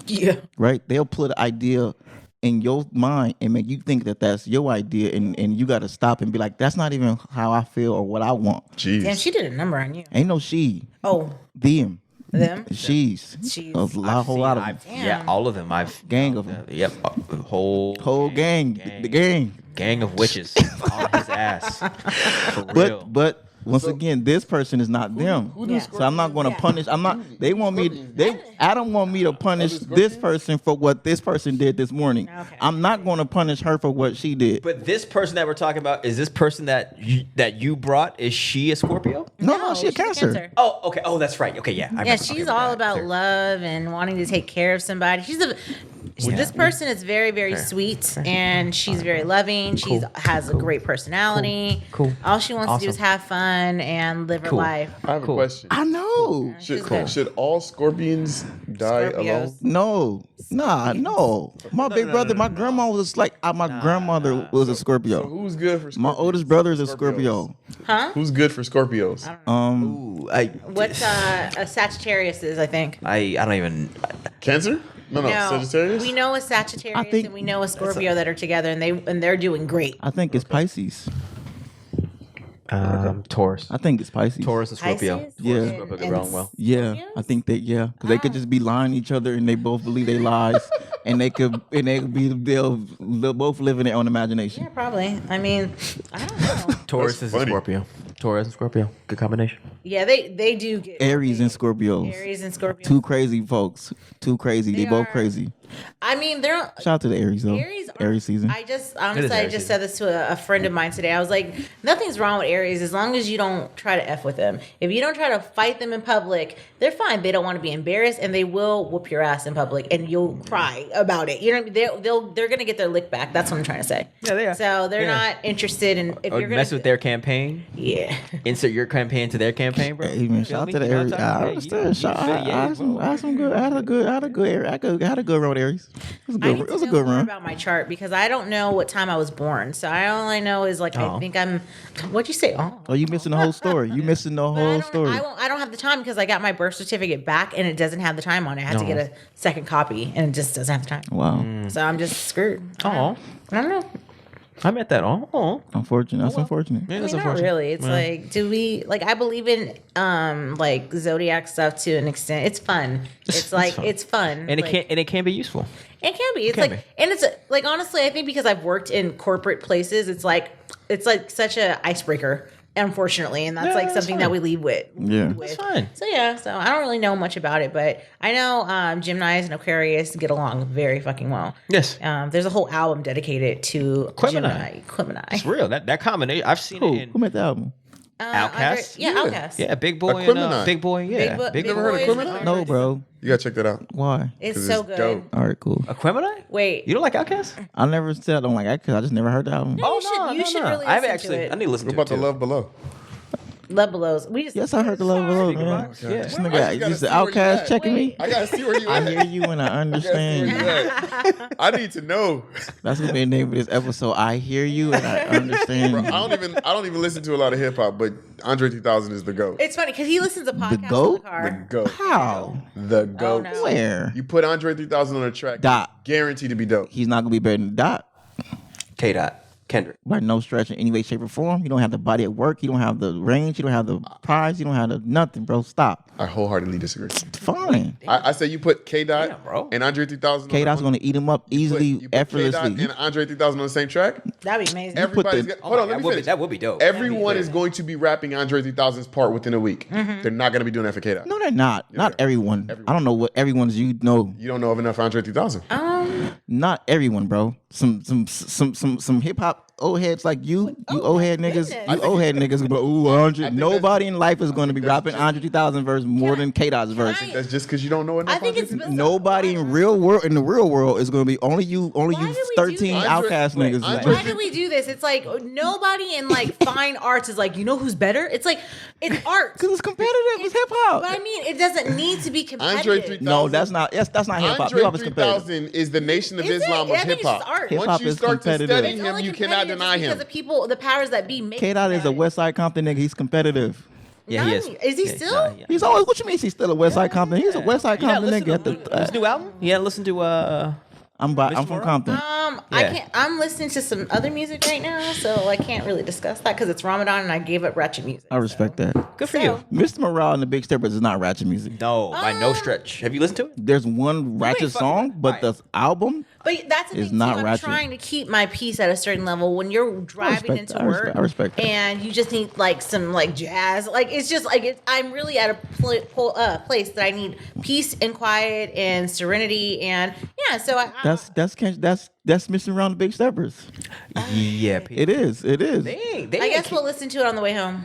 Yeah. right? They'll put an idea in your mind and make you think that that's your idea, and you got to stop and be like, that's not even how I feel or what I want. Jeez. Damn, she did a number on you. Ain't no she, Oh, them, them? she's, She's. a whole lot of them. Yeah, all of them. I've Gang of them. Yep, whole gang, the gang. of witches on his ass. For real. But once again, this person is not them. do So I'm not going to Yeah. punish. I'm not. They want me. Adam want me to punish this person for what this person did this morning. Okay. I'm not going to punish her for what she did. But this person that we're talking about, is this person that you brought? Is she a Scorpio? No, she's a Cancer. Oh, okay. Oh, that's right. Okay, yeah. I Yeah, remember. she's Okay, all okay, about clear. love and wanting to take care of somebody. This person is very, very sweet, and she's very loving. She has a great personality. Cool. All she wants to do is Awesome. have fun and live her Cool. life. I have Cool. a question. I know. Should all scorpions die alone? No, no. My big brother, my grandma was like, my grandmother was a So Scorpio. who's good for Scorpios? My oldest brother is a Scorpios. Scorpio. Huh? Who's good for Scorpios? Ooh, What's a Sagittarius is, I think. I don't even. Cancer? No, Sagittarius? We know a Sagittarius I think- and we know a Scorpio that are together, and they're doing great. I think it's Pisces. Taurus. I think it's Pisces. Taurus and Scorpio. Pisces? Yeah. Taurus and Scorpio get along well. Yeah, Scorpios? I think that because they could just be lying to each other and they both believe they lies, and they'll both live in their own imagination. Yeah, probably. I mean, I don't know. Taurus That's is a funny. Scorpio. Taurus and Scorpio. Good combination. Yeah, they do get Aries and Scorpios, Aries and Scorpio. two crazy folks, too crazy. They both are. crazy. I mean, they're Shout out to the Aries though. Aries. Aries season. I just It honestly, is I Aries just season. said this to a friend of mine today. I was like, nothing's wrong with Aries as long as you don't try to f with them. If you don't try to fight them in public, they're fine. They don't want to be embarrassed, and they will whoop your ass in public, and you'll cry about it. You know, what I mean? They're gonna get their lick back. That's what I'm trying to say. Yeah, they are. So they're Yeah. not interested in if Or you're gonna mess with their campaign. Yeah. Insert your campaign to their campaign, bro. Hey, man, You shout out feel to the me? You know Aries. what I'm I talking about? understand. Yeah, you Shout feel- out. yeah, I had some good. I had a good run with Aries. It I need was to a know good more run. about my chart because I don't know what time I was born. So all I know is like I Oh. think I'm. What'd you say? Oh. Oh, you missing the whole story. You missing the But whole story. I don't have the time because I got my birth certificate back and it doesn't have the time on it. I had to get a second copy and it just doesn't have the time. Wow. So I'm just screwed. Aw. I don't know. I meant that. Oh, Unfortunate. That's unfortunate. yeah, I that's mean, not unfortunate. really. It's like, do we like? I believe in like zodiac stuff to an extent. It's fun. It's like fun. it's fun, And like, it can be useful. It can be. It's can like, be. and it's like honestly, I think because I've worked in corporate places, it's like such a icebreaker unfortunately, and that's like that's something fine. that we lead with. Yeah. That's fine. So yeah, so I don't really know much about it, but I know Gemini's and Aquarius get along very fucking well. Yes. There's a whole album dedicated to Gemini. Gemini. It's real. That combination. I've seen Who? it in Who made the album? Outcast. Yeah, Outcast. Yeah, Big Boy and Aquemini. Big Boy. Yeah, Big Never heard of Boys Aquemini? are- No, bro. You gotta check that out. Why? It's 'Cause so it's good. dope. All right, cool. Aquemini? Wait, You don't like Outcast? I never said I don't like that because I just never heard the album. No, you should really I've listen actually. to it. I need to listen What to about it the too. Love Below? Love Belows. We just Yes, I heard the love below, Speaking man. about- yeah. This I nigga, just gotta you see the where you Outcast at. checking Wait. me. I gotta see where you I at. hear you and I I gotta see where you understand. at. I need to know. That's gonna be the name of this episode. I hear you and I understand. Bro, I don't even listen to a lot of hip hop, but Andre 3000 is the GOAT. It's funny because he listens to podcasts in the goat? The car. GOAT. How? The GOAT. no. Where? You put Andre 3000 on a track, Dot. guaranteed to be dope. He's not gonna be better than Dot K. Dot Kendrick. by no stretch in any way, shape, or form. You don't have the body at work. You don't have the range. You don't have the prize. You don't have the nothing, bro. Stop. I wholeheartedly disagree. Fine. I say you put K Dot Damn, bro. and Andre 3000. K Dot's gonna eat him up easily, you put K effortlessly. Dot and Andre 3000 on the same track. That'd be amazing. Everybody's the- got, hold on, let me finish. That would be dope. Everyone is going to be rapping Andre 3000's part within a week. Mm-hmm. They're not going to be doing that for K Dot. No, they're not. Not everyone. I don't know what everyone's you know. You don't know of enough Andre 3000. Not everyone, bro. Some hip hop old heads like you old head niggas, goodness. you old head niggas. But ooh, Andre. think Nobody in life is going to be rapping Andre 3000 verse more than K Dot's verse. That's just because you don't know enough. I think it's Andre 3000. Nobody in the real world is going to be only you Why did we do 13 that? outcast Wait, niggas. Andre- Why did we do this? It's like nobody in like fine arts is like, you know who's better? It's like it's art. Because it's competitive. It's hip hop. But I mean, it doesn't need to be Andre competitive. 3000. No, that's not hip hop. Hip Andre hop is competitive. 3000 is the Nation of Is it? Islam of I think hip it's just hop. art. Hip-hop Once you is start to competitive. study It's him, only you cannot competitive deny just because him. the people, the powers that be, make K Dot is a it. West Side Compton nigga. He's competitive. Yeah, he is. Is he Yeah, still? yeah. He's always. What you mean? He's still a West Side Compton? He's a West Side You gotta Compton listen nigga. to his new album. You gotta listen to I'm from Mora? Compton. I Yeah. can't. I'm listening to some other music right now, so I can't really discuss that because it's Ramadan and I gave up ratchet music. I respect that. Good for So- you. Mr. Morale and the Big Steppers is not ratchet music. No, by no stretch. Have you listened to it? There's one ratchet fucking song, right. but the album, But that's the It's thing. not Too. I'm ratchet. trying to keep my peace at a certain level. When you're driving into work, I respect that. and you just need like some like jazz. Like it's just like I'm really at a place that I need peace and quiet and serenity and yeah. So that's Mr. Morale and the Big Steppers. Yeah, Pete. It is. It is. They I guess we'll listen to it on the way home.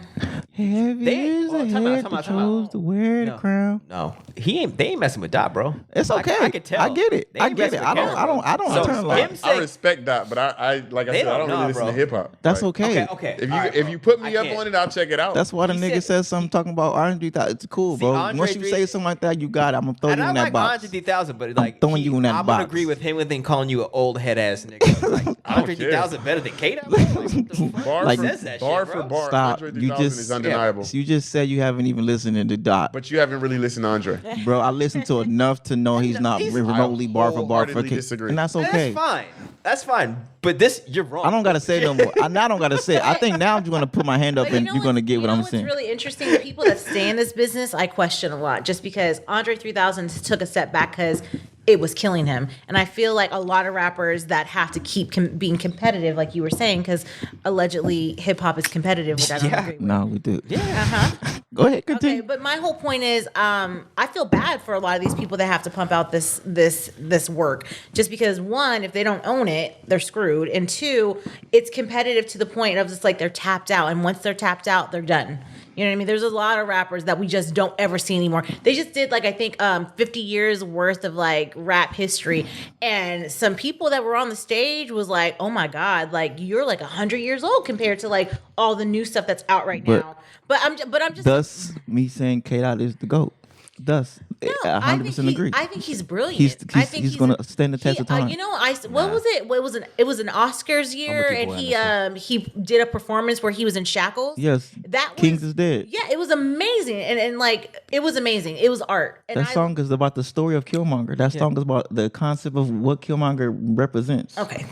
Heavy They- is oh, the time out, head time that out, time out. chose to wear the No. crown. No, they ain't messing with Dot, bro. It's okay. I can tell. I get it. They I ain't get messing it. with Kendrick, bro. I don't So, internalize. him I saying- respect that, but I like I They said, I don't don't know, really listen bro. to hip hop. That's Like, okay. Okay. If all right, you bro. put me I up can't. on it, I'll check it out. That's why the He nigga said- says something talking about Andre 3000. It's cool, bro. Andre Once you 3 say something like that, you got it. I'm gonna throw And you I in that like box. Andre 3000, but like throwing you in that I'm box. gonna agree with him with him calling you an old head ass nigga. Like Andre care. 3000 better than K Dot. Like, bar Like- for says that bar, shit, for bro. bar, Stop. Andre You 3000 just- is undeniable. You just said you haven't even listened to Dot. But you haven't really listened to Andre. Bro, I listened to enough to know he's not remotely bar for bar for wholeheartedly K. disagree. And that's okay. That's fine. That's fine. But this, you're wrong. I don't gotta say no more. I don't gotta say it. I think now I'm just gonna put my hand up But and you're gonna get what I'm what's saying. really interesting? The people that stay in this business, I question a lot, just because Andre 3000 took a step back because it was killing him, and I feel like a lot of rappers that have to keep being competitive, like you were saying, because allegedly hip hop is competitive, which I don't agree with. No, we do. Yeah. Go ahead, continue. Okay, but my whole point is, I feel bad for a lot of these people that have to pump out this work, just because one, if they don't own it, they're screwed, and two, it's competitive to the point of just like they're tapped out, and once they're tapped out, they're done. You know what I mean? There's a lot of rappers that we just don't ever see anymore. They just did like I think 50 years worth of like rap history, and some people that were on the stage was like, "Oh my god, like you're like 100 years old compared to like all the new stuff that's out right But- now." But I'm just Thus, me saying K Dot is the GOAT. Thus, No, 100% agree. I think he's brilliant. He's- I he's- think he's gonna stand the test of time. You know, what was it? It was an Oscars year, with you, and boy, he did a performance where he was in shackles. Yes, that Kings was, is dead. Yeah, it was amazing, and like it was amazing. It was art. And That song is about the story of Killmonger. That song is about the concept of what Killmonger represents. Okay,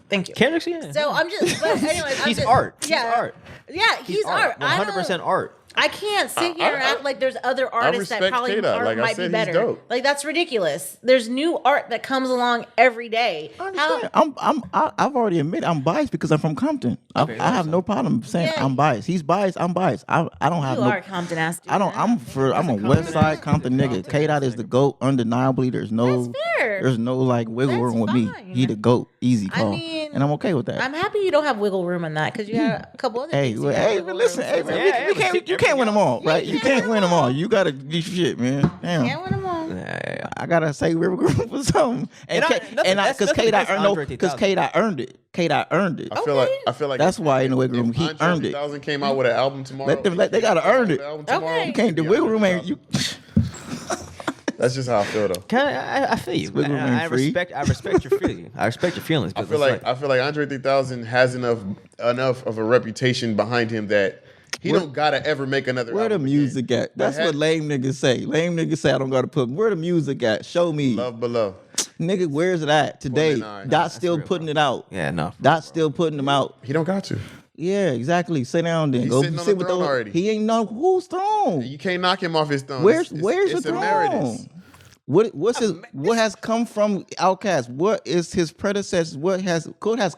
thank you. Kendrick's, yeah. So I'm just, but anyways, He's art. He's Yeah, art. Yeah, he's art. 100% art. I can't sit here and act like there's other artists that respect probably K-Dot. Like I might said, be he's better. dope. Like that's ridiculous. There's new art that comes along every day. I understand. I've already admitted I'm biased because I'm from Compton. I have no problem saying Yeah. I'm biased. He's biased. I'm biased. I don't have You no. are Compton ass. Dude. I don't. I'm a West Side Compton nigga. K-Dot is the GOAT, undeniably. There's no. That's fair. There's no like wiggle That's room with me. fine. He the GOAT. Easy call. mean, and I'm okay with that. I'm happy you don't have wiggle room in that because you got a couple other. Hey, things well, you got hey, wiggle but room listen, for. hey, man, Yeah, you but can't, you can't win them all, right? You can't win them all. You gotta do shit, man. Damn. Can't win them all. Yeah. I gotta say River Group for something, and That's because nothing K-Dot against Andre 3000. K-Dot earned it. K-Dot earned it. I feel like That's why in the wiggle room if he Andre earned it. 3000 came out with an album tomorrow. They gotta earn it. Okay. You can't. The wiggle room ain't you. That's just how I feel though. I feel you. Wiggle room I free. respect your feelings. I respect your feelings. I But feel like Andre 3000 has enough of a reputation behind him that he don't gotta ever make another. Where the album music again. at? That's But what lame niggas say. Lame niggas say I don't gotta put. Where the music at? Show me, Love Below. nigga. Where's it at today? 29. Dot's still putting it out. yeah, no. Dot's still putting them out. He don't got to. Yeah, exactly. Sit down then. He's Go sitting on sit the with throne those. already. He ain't know whose throne. You can't knock him off his throne. Where's It's the throne? emeritus. What's his? What has come from Outkast? What is his predecessor? What has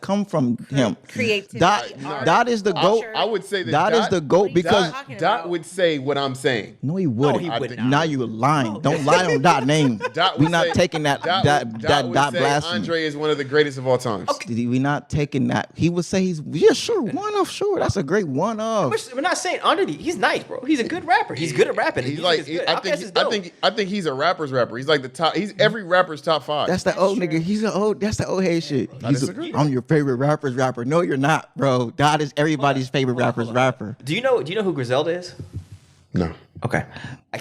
come from him? Creativity, art, Dot is the GOAT. culture. I would say that Dot is the GOAT because talking Dot about? would say what I'm saying. no, he wouldn't. he would not. Now you lying. Don't lie on Dot name. Dot We would not say- taking that Dot would Dot say blasphemy. Andre is one of the greatest of all time. We not taking that. He would say he's one of sure. That's a great one of. We're not saying Andre. He's nice, bro. He's a good rapper. He's good at rapping. He's His like, music's good. I Outkast is dope. think he's a rapper's rapper. He's like the top. He's every rapper's top 5. That's the old nigga. He's the old. That's the old head shit. disagree. I'm your favorite rapper's rapper. No, you're not, bro. Dot is everybody's favorite rapper's rapper. Do you know who Griselda is? no. Okay,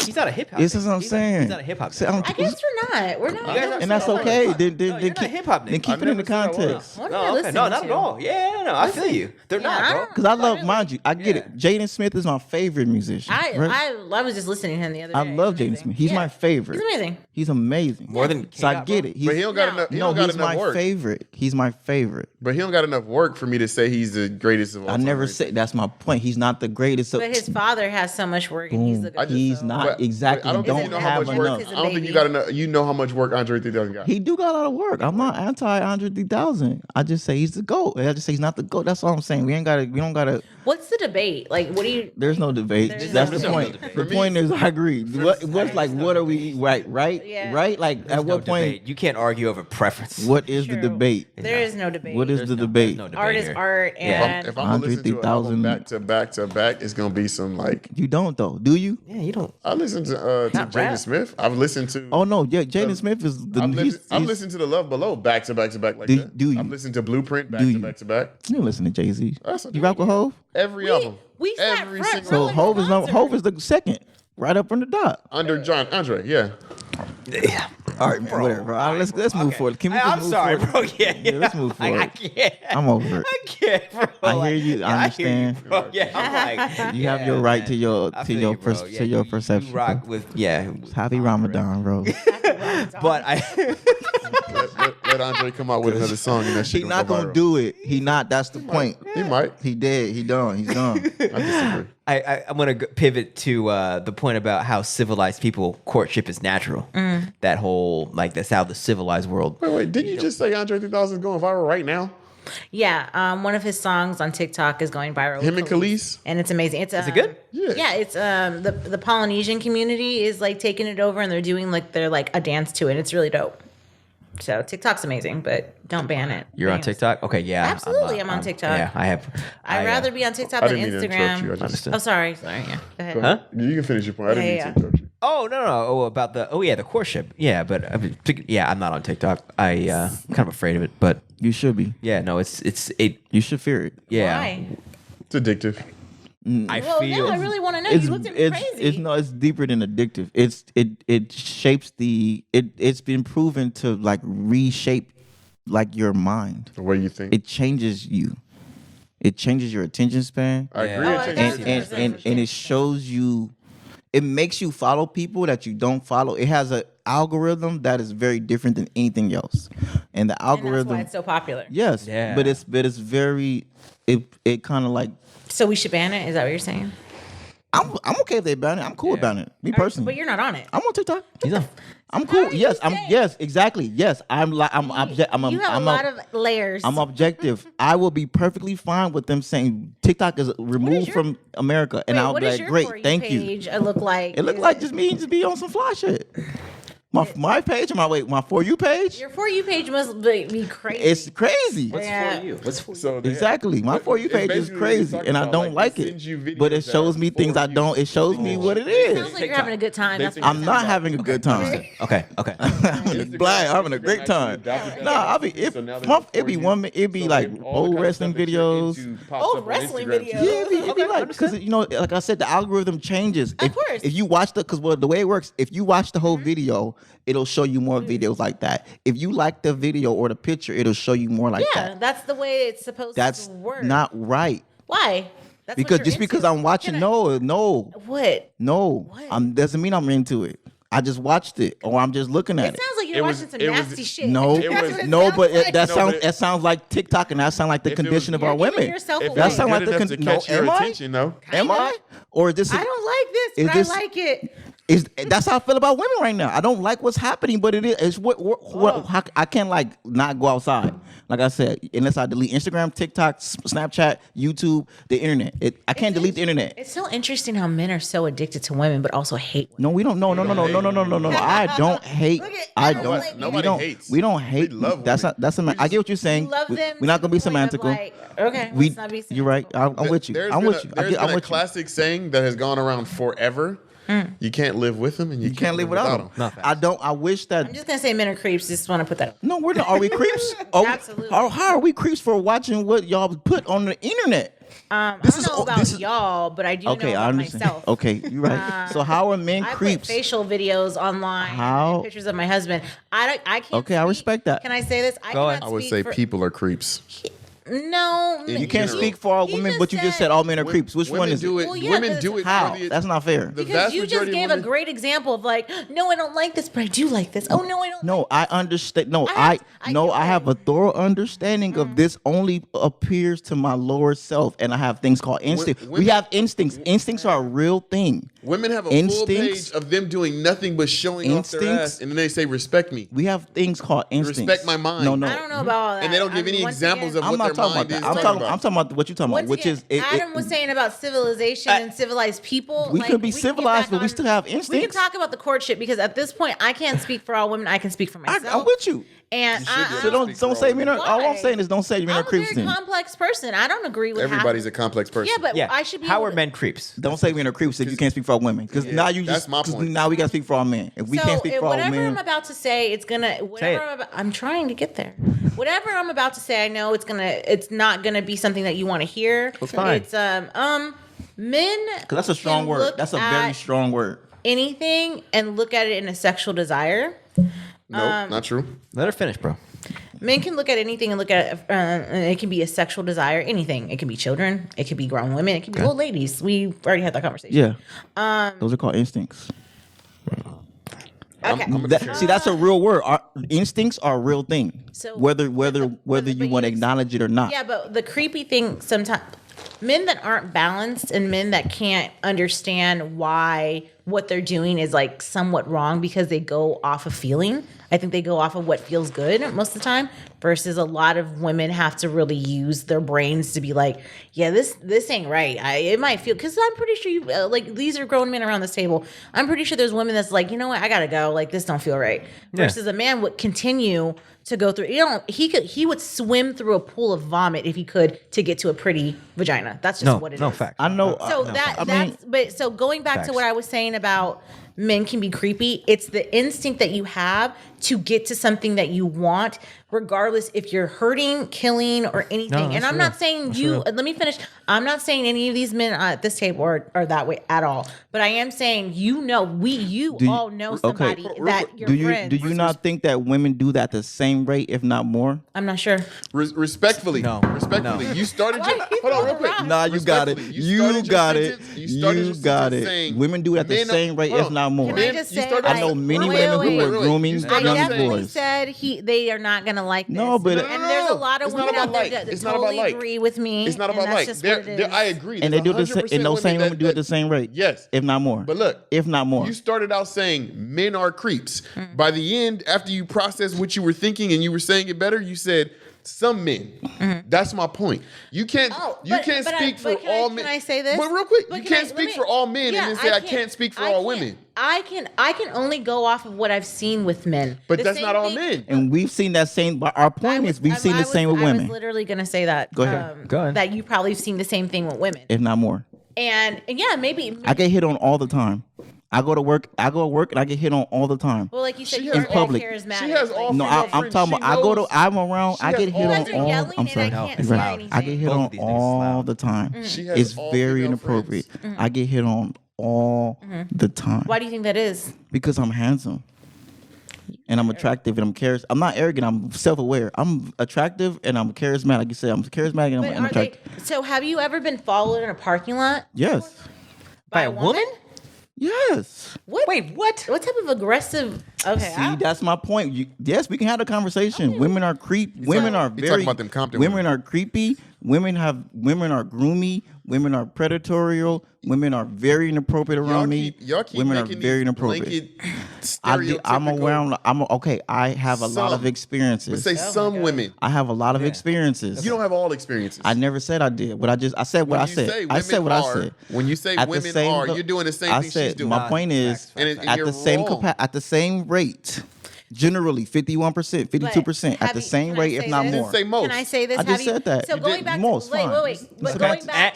he's not a hip hop. This is what I'm saying. He's not a hip hop. See, I'm- I guess we're not. We're not. You guys are- and that's okay. Then you're not keep hip-hop nigga. Then keep I've it in the never said I was. context. What are No, you okay. listening No, not to? at all. Yeah, no, I feel you. They're not, Yeah, bro. Because I love, mind you, I get it. Jaden Smith is my favorite musician. right? I was just listening to him the other day. I love Jaden Smith. He's my favorite. He's amazing. He's amazing. More than So I K-Dot, get bro. it. He's, But he don't got No. enough. He no, don't got he's enough my work. favorite. He's my favorite. But he don't got enough work for me to say he's the greatest of all I time. never said that's my point. He's not the greatest. But his father has so much work, and he's the. He's not But exactly. I don't think you Isn't know that how have much work work. is a I don't think baby? you got enough. You know how much work Andre 3000 got. He do got a lot of work. I'm not anti Andre 3000. I just say he's the GOAT. I just say he's not the GOAT. That's all I'm saying. We don't gotta. What's the debate? Like, what do you? There's no debate. There's That's no the debate. point. The point is, I agree. What's like? What are we? Right? Yeah. Right? Like There's at no what point? debate. You can't argue over preference. What is the True. debate? There is no debate. What is There's the no- debate? there's no debate art is here. art, Yeah. and If I'm gonna listen to an 150,000 album back to back to back, it's gonna be some like. You don't though, do you? Yeah, you don't. I listen to Not Jaden rap. Smith. I've listened to. Oh no, yeah. Jaden Smith is the. I've listened to the Love Below back to back to back like Do- that. do you? I've listened to Blueprint back Do to you? back to back. You don't listen to Jay Z. That's You rock with Hove. Every album. we sat Every front single row So at Hove the is no. concert. Hove is the second, right up on the dot. under John Andre. Yeah. Yeah. All right, man, whatever. Bro. All right, let's move forward. Can we just I'm move sorry, forward? bro. Yeah, let's move Like, I forward. can't. I'm over it. I can't, bro. I hear you. I yeah, hear understand. you, bro. Yeah, I'm like, You have yeah, your right man. to your I to feel your you, bro. to Yeah, your you perception. rock with Happy Ramadan, bro. but I. Let Andre come out with another song and that shit He not go gonna viral. do it. He not. That's the point. He might. He did. He done. He's done. I disagree. I'm gonna pivot to the point about how civilized people courtship is natural. That whole that's how the civilized world. Wait, didn't you just say Andre 3000 is going viral right now? Yeah, one of his songs on TikTok is going viral. Him and Khalees? and it's amazing. It's Is it good? Yeah. It's the Polynesian community is like taking it over, and they're doing a dance to it. It's really dope. So TikTok's amazing, but don't ban it. You're on Anyways. TikTok? Okay, yeah. Absolutely, I'm on TikTok. Yeah, I have. I'd rather be on TikTok I than didn't mean to interrupt Instagram. you. I just, Understood. Oh, sorry. Yeah. Go ahead. Huh? you can finish your point. I didn't mean Yeah, to interrupt you. Oh no. Oh, about the the courtship. Yeah, but I'm not on TikTok. I'm kind of afraid of it, but You should be. yeah, no, it's it. You should fear it. Yeah, Why? It's addictive. I Well, feel. now I really want to know. You looked at me crazy. It's deeper than addictive. It shapes it's been proven to reshape your mind. The way you think. It changes you. It changes your attention span. I agree. Yeah. it Oh, changes it your does. perspective. And it shows you, it makes you follow people that you don't follow. It has an algorithm that is very different than anything else, and the And that's algorithm, why it's so popular. yes, Yeah. but it's very, it kind of So we should ban it? Is that what you're saying? I'm okay if they ban it. I'm cool with banning it. Me personally. But you're not on it. I'm on TikTok. He's on. I'm cool. are you Yes, saying? yes, exactly. Yes, I'm You have a lot of layers. I'm objective. I will be perfectly fine with them saying TikTok is removed your- from America, and Wait, I'll what be does like, your great, For You thank you. page look like? It looked like just be on some fly shit. My page or my For You page? Your For You page must be crazy. It's crazy. What's Yeah. for you? What's for you? So they- Exactly. My But For You it's page is basically what he's crazy, talking and I about, don't like it it. sends you videos But it that shows me are things for I you. don't. It shows me what it Sounds is. like you're having a good time. They That's think what I'm not having a good time. Okay. Black, I'm having a great time. Nah, I'll be it be one. It be like old wrestling videos. Old wrestling videos. Yeah, it be like because like I said, the algorithm changes. Of course. If you watch the the way it works, if you watch the whole video, it'll show you more videos like that. If you like the video or the picture, it'll show you more like Yeah, that. that's the way it's supposed That's to work. not right. Why? That's what Because you're just because into. I'm watching, no, What? What? doesn't mean I'm into it. I just watched it, or I'm just looking at It sounds like you're watching some nasty shit. No, That's what it no, sounds but like. that sounds like TikTok, and that sounds like the If it was- condition of You're our giving women. yourself If away. it That was sound like good the enough to catch your attention, though. Am I? Or is this? I don't like this, Is but this- I like it. That's how I feel about women right now. I don't like what's happening, but it is. It's how, I can't like not go outside. Like I said, unless I delete Instagram, TikTok, Snapchat, YouTube, the internet. I can't delete the internet. It's so interesting how men are so addicted to women, but also hate women. No, we don't. No. I don't hate. Look at- I I don't don't. like Nobody we don't. hates. We don't hate. We love that's women. not. That's a. I get what you're saying. You love them. We're not to gonna be the point of semantical. like, okay, We. let's not be You're right. semantical. I'm with you. There's I'm been with you. There's I'm been a with you. classic saying that has gone around forever. You can't live with them, and you You can't live without them. No, facts. I don't. I wish that. I'm just gonna say men are creeps. Just want to put that. No, we're not. Are we creeps? Oh, Absolutely. How are we creeps for watching what y'all put on the internet? I This don't is- know about this is- y'all, but I do know Okay, I about understand. myself. Okay, you're right. So how are men I creeps? put facial videos online. How? And pictures of my husband. I can't. Okay, I speak- respect that. Can I say this? Go ahead. cannot I would speak say for- people are creeps. No, You You can't general. speak for all He women, just but you just said all men are creeps. Which one Women is do it? it? Well, yeah, Women but do it. How? For the, That's not fair. the because vast you just majority of gave a women- great example of like, no, I don't like this, but I do like this. Oh no, I don't. No, I understand. No, I I have a thorough understanding of this. Only appears to my lower self, and I have things called instincts. women- We have instincts. Instincts are a real thing. Women have a Instincts. full page of them doing nothing but showing off their Instincts. ass, and then they say, "Respect me." We have things called instincts. Respect my mind. No, no. I don't know about all that. And they don't give any once examples again- of I'm what not their talking about mind that. is I'm talking talking. about. I'm talking about what you're talking about, Once which again, is Adam was saying about civilization and civilized people. we like, could be can get civilized, back but we on- still have We can instincts. talk about the courtship because at this point, I can't speak for all women. I can speak for myself. I'm with you. And You should be I, able So to don't speak for all say men are. Why? All I'm saying is don't say men I'm are a creeps. very Then complex person. I don't agree with Everybody's a complex person. Yeah, but Yeah. I should be. How able are to- men creeps? don't say men are creeps if you can't speak for all women. Because Yeah, now you that's just. my 'cause point. Now we gotta speak for all men. If we can't speak for all whatever men, I'm about to say, it's gonna. Whatever it. I'm trying to get there. Whatever I'm about to say, I know it's gonna. It's not gonna be something that you want to hear. That's fine. It's men. because that's a strong can word. look That's a very at strong word. anything and look at it in a sexual desire. No, not true. Let her finish, bro. Men can look at anything and look at it. It can be a sexual desire. Anything. It can be children. It can be grown women. It can be old ladies. We already had that conversation. Yeah. Those are called instincts. Okay. See, that's a real word. Our instincts are a real thing. So- whether you but want to you- acknowledge it or not. Yeah, but the creepy thing sometimes men that aren't balanced and men that can't understand why what they're doing is like somewhat wrong because they go off of feeling. I think they go off of what feels good most of the time versus a lot of women have to really use their brains to be like, yeah, this ain't right. It might feel, because I'm pretty sure you like these are grown men around this table. I'm pretty sure there's women that's like, you know what, I gotta go. Like this don't feel right. Yeah. Versus a man would continue to go through. He would swim through a pool of vomit if he could to get to a pretty vagina. That's just what it is. No fact. I know. So but going back Facts. to what I was saying about men can be creepy, it's the instinct that you have to get to something that you want, regardless if you're hurting, killing, or anything. No, And that's I'm real. not saying That's you. real. Let me finish. I'm not saying any of these men at this table are that way at all. But I am saying you all know somebody that you're do you friends. do you not think that women do that the same rate, if not more? I'm not sure. Respectfully, No. respectfully, No. you started. Why you Hold on, real throwing quick. rocks? Nah, you got it. Respectfully, You started your got it. sentence- You started You your got sentence it. saying Women do it at the men- same rate, hold if on. not more. Can I just say? started- I know many wait, women wait, who wait. are grooming You I started young definitely boys. said there's No, a, but- and there's a lot of It's not women about out there like. that It's not about totally like. agree with me. It's not and about that's like. just what it is. I agree. And they do the There's same. 100% And those same women do it that- the same rate. Yes, if not more. But look, if not more. you started out saying men are creeps. By the end, after you processed what you were thinking and you were saying it better, you said some men. That's my point. You can't. You can't speak for all men. Can I say this? But real quick, But you can can't I- speak let for me- all men Yeah, and then say I can't speak for all women. I can only go off of what I've seen with men. But The that's same not all thing- men. And we've seen that same. But our point is, we've seen the same with I women, was literally going to say that. Go ahead. Go ahead. That you probably have seen the same thing with women. if not more. And yeah, maybe. I get hit on all the time. I go to work, and I get hit on all the time. Well, like you said, She you're has very public. charismatic. She has all No, female I'm friends. talking She about. I go to. knows- I'm around. she I has get hit all- You on guys are all. yelling I'm and sorry. I can't It's say loud. anything. I get hit Both on of these niggas all loud. the time. She has It's all very female inappropriate. friends. I get hit on all the time Why do you think that is? because I'm handsome. And I'm attractive and I'm charismatic. I'm not arrogant. I'm self-aware. I'm attractive and I'm charismatic. Like you said, I'm charismatic and But I'm are they, attractive. so have you ever been followed in a parking lot Yes. by a woman? Yes. What? Wait, what? What type of aggressive? Okay, See, that's my point. Yes, we can have a conversation. Women are Women are He very. talking about them Compton women women. are creepy. Women are groomy. Women are predatorial. Women are very inappropriate around me. Y'all keep women are making very these inappropriate. blanket I'm stereotypical- around. Okay. I have a lot of Some. experiences. But say some women. I have a lot of experiences. You don't have all experiences. I never said I did. I said what When I you said. say I said women what are, I said. when you say At the women same are, go- you're doing the same I thing said, she's doing. My point is, Facts, And at you're the same wrong. at the same rate, generally 51%, 52%, at the same rate, if not more. Say most. Can I say this? I just said that. So You going did back most, to wait, fine. wait. But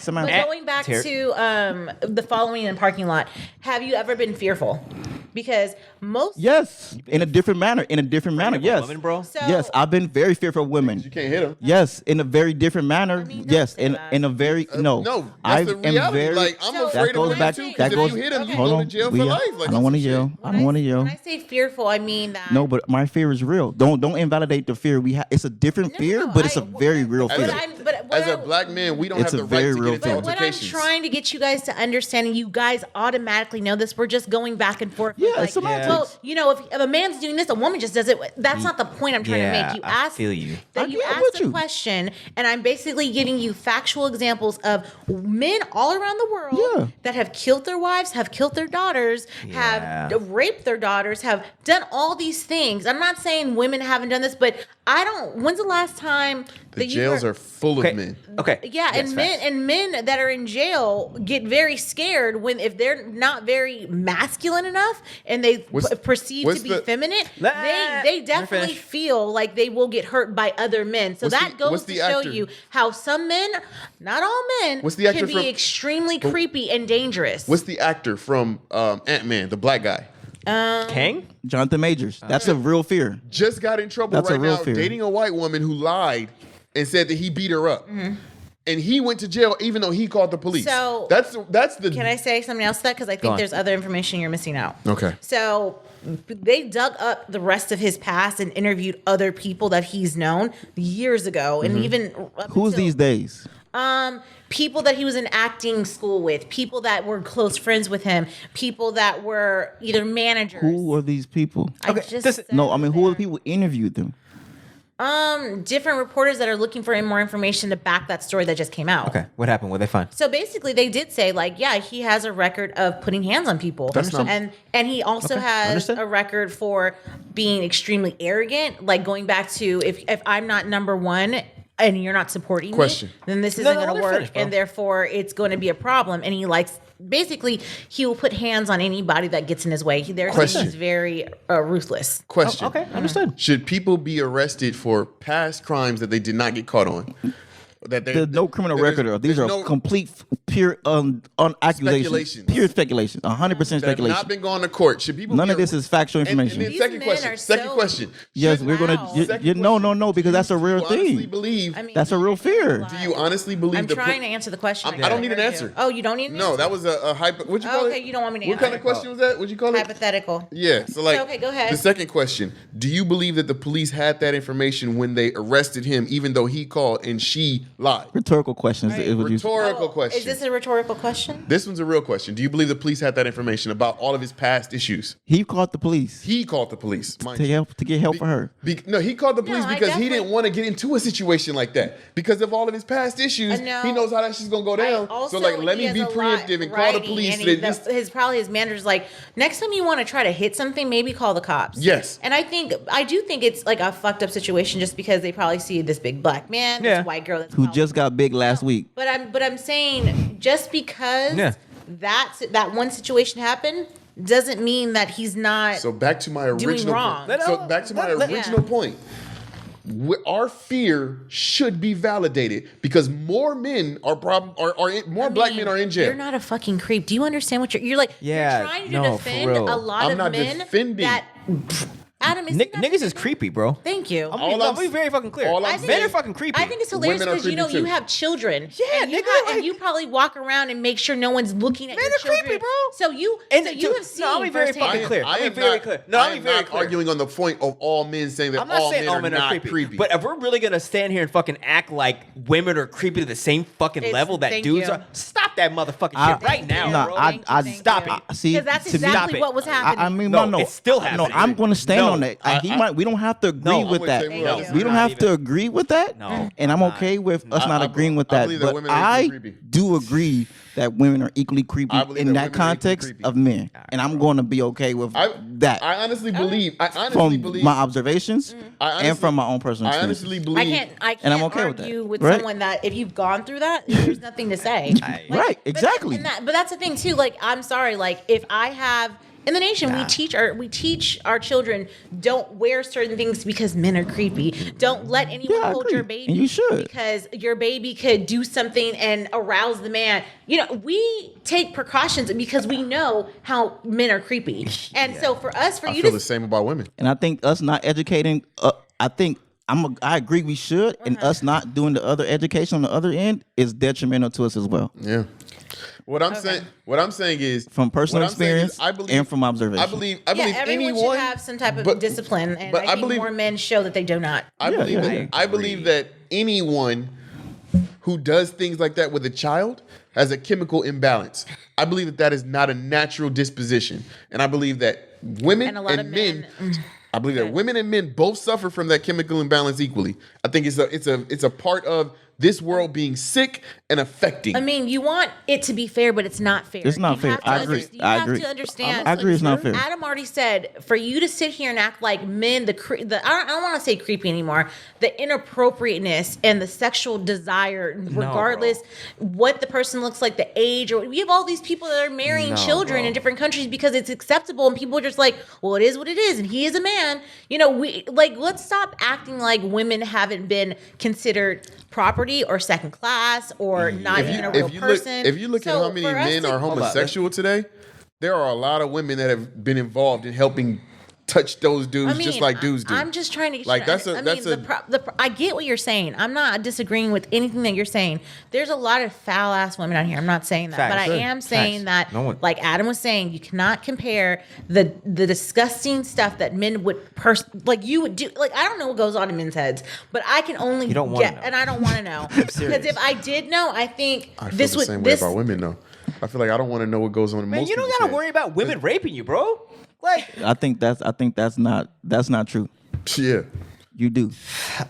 Samantha- going back Terry. to the following in the parking lot. Have you ever been fearful? Because most Yes, in a different manner. In a different manner, yes. Woman, bro. So- Yes, I've been very fearful of women. You can't hit them. Yes, in a very different manner. mean, don't Yes, say that. in a very no. No, I that's the am reality. very. Like, I'm So- afraid that goes of back. women too. That Because goes. if you hit them, you hold go on, to jail we- for life. I don't want to yell. I don't want to yell. When I say fearful, I mean that. No, but my fear is real. Don't invalidate the fear we have. It's a different No, fear, no, but it's I- a very real As fear. But a black man, we don't It's have a the right very to real get into fear. But what I'm altercations. trying to get you guys to understand, and you guys automatically know this, we're just going back and forth. with, Yeah, like, it's semantics. well, you know, if a man's doing this, a woman just does it. That's not the point I'm trying to make. You I ask, feel you. that you Yeah, I'm asked with a you. question, and I'm basically giving you factual examples of men all around the world Yeah. that have killed their wives, have killed their daughters, Yeah. have raped their daughters, have done all these things. I'm not saying women haven't done this, but I don't. When's the last time The that you jails were- are full of Okay. men. Okay. Yeah, Yes, and facts. men that are in jail get very scared when if they're not very masculine enough and they What's- perceive what's to be the- feminine, Let they me definitely finish. feel like they will get hurt by other men. So What's that the- goes what's to the show actor? you how some men, not all men, What's the actor can be from- extremely creepy and dangerous. What's the actor from Ant-Man, the black guy? Kang? Jonathan Majors. That's a real fear. Just got in trouble That's a right real now fear. dating a white woman who lied and said that he beat her up. And he went to jail even though he called the police. So- that's the Can I say something else to that? Because I think on. there's other information you're missing out. Okay. So they dug up the rest of his past and interviewed other people that he's known years ago, and even up Who's until- these days? people that he was in acting school with, people that were close friends with him, people that were either managers. Who are these people? I Okay, just this- said No, I mean, who are the that. people who interviewed them? Different reporters that are looking for more information to back that story that just came out. Okay. What happened? What they find? So basically, they did say like, yeah, he has a record of putting hands on people, That's not- and he also has Understood. a record for being extremely arrogant. Like going back to if I'm not number one and you're not supporting Question. me, then this isn't no, going let to her work, finish, bro. and therefore it's going to be a problem. And he likes. Basically, he will put hands on anybody that gets in his way. They're saying Question. he's very ruthless. question. Okay. Understood. Should people be arrested for past crimes that they did not get caught on? That There's no criminal that there's- record. These there's are no- complete, pure, accusations. Speculations. Pure speculations. 100% that have speculation. not been going to court. Should people? None be of this is factual information. And then These second men question. are Second so- question. Yes, Should- we're gonna. Wow. Second No, question. no, because that's a real Do you honestly thing. believe? I mean, That's a real fear. Do you honestly believe I'm the trying to answer the question. I don't need an heard answer. you. Oh, you don't need an No, answer? that was a hyper. What'd you Oh, call okay, it? you don't want me to What kind answer. of question was that? What'd you call it? Hypothetical. Yeah. So like, Okay, go ahead. The second question: do you believe that the police had that information when they arrested him, even though he called and she Lied. Rhetorical questions is what you said. Rhetorical question. Is this a rhetorical question? This one's a real question. Do you believe the police had that information about all of his past issues? He called the police He called the police. mind to you. get help for her. No, he called the police I because he definitely- didn't want to get into a situation like that. Because of all of his past issues, No. he knows how that shit's gonna go down. Also, So like, let he me has be a lot preemptive and call the writing, police. and So that this, probably his manager's like, next time you want to try to hit something, maybe call the cops. Yes. And I do think it's like a fucked up situation just because they probably see this big black man, Yeah. this white girl that's Who probably- just got big last week. But I'm saying just because Yeah. that one situation happened doesn't mean that he's not. so back to my Doing original wrong. point. So back to my original point. Our fear should be validated because more men are more black men are in jail. You're not a fucking creep. Do you understand what you're like? Yeah, You're trying to no, for defend real. a lot I'm of not men defending. that. Adam is Niggas is creepy, bro. Thank you. I'm be very fucking clear. all I'm Men saying- are fucking creepy. I think it's hilarious Women are because creepy you too. have children. Yeah, and you, nigga, and like- you probably walk around and make sure no one's looking at Men your are children. creepy, bro. So you And have seen. no, I'll be very firsthand. fucking clear. I I'll be am very not, clear. No, I I'll be am very not clear. arguing on the point of all men saying that I'm not all saying men all are men are not creepy, creepy. but if we're really gonna stand here and fucking act like women are creepy to the same fucking level that thank dudes you. are, stop that motherfucking I- shit right now, No, bro. I stop it. See, Because that's to me- exactly it. what was happening. I mean, No, no, it's still No, happening. I'm going to stand No, on that. We don't have to agree No, with I'm that. gonna say we're No, on this We don't not have even. to agree with that. No, and I'm I'm not. okay with us not I- agreeing with I that. believe that But women are equally I creepy. do agree that women are equally creepy I believe in that that women are equally context creepy. of men, and I'm going to be okay with that I honestly believe. I honestly from believe. my observations I honestly- and from my own personal I experience. honestly I believe. can't And I'm okay with argue that, with right? someone that if you've gone through that, there's nothing to say. Right, exactly. But that's the thing too. Like, I'm sorry. Like, if I have in the nation, we teach our children don't wear certain things because men are creepy. Don't let anyone Yeah, I hold agree. your baby. And you should. because your baby could do something and arouse the man. You know, we take precautions because we know how men are creepy. And so for us, for I you feel to the same about women. And I think us not educating, I think I agree we should, and us not doing the other education on the other end is detrimental to us as well. Yeah. What I'm saying is From personal what I'm saying is experience I believe, and from observation. I believe everyone anyone should have some type of but- discipline, and but I think more men show that they do not. I believe yeah, that I I believe that anyone who does things like that with a child has a chemical imbalance. I believe that is not a natural disposition, and I believe that women And a lot and of men. men- I believe that women and men both suffer from that chemical imbalance equally. I think it's a part of this world being sick and affecting. I mean, you want it to be fair, but it's not fair. It's not You fair. have to I agree. You I have agree. to understand. I agree it's not fair. Adam already said for you to sit here and act like men, I don't want to say creepy anymore. The inappropriateness and the sexual desire, regardless what the person looks like, the age, or we have all these people that are marrying children in different countries because it's acceptable, and people are just like, well, it is what it is, and he is a man. You know, let's stop acting like women haven't been considered property or second class or not even a real person. If you look at So how many for us men to- are homosexual today, there are a lot of women that have been involved in helping touch those dudes just like dudes do. I'm just trying to get Like, you I get what you're saying. I'm not disagreeing with anything that you're saying. There's a lot of foul ass women out here. I'm not saying that, Facts. but I Sure. am saying Facts. that, No one- like Adam was saying, you cannot compare the disgusting stuff that men would like you would do. Like, I don't know what goes on in men's heads, but I can only don't wanna know. and I don't want to know because if I did know, I think I feel this the would same way about women though. I feel like I don't want to know what goes on in Man, most you don't people's gotta heads. worry about women raping you, bro. Like, I think that's not true. Yeah. You do.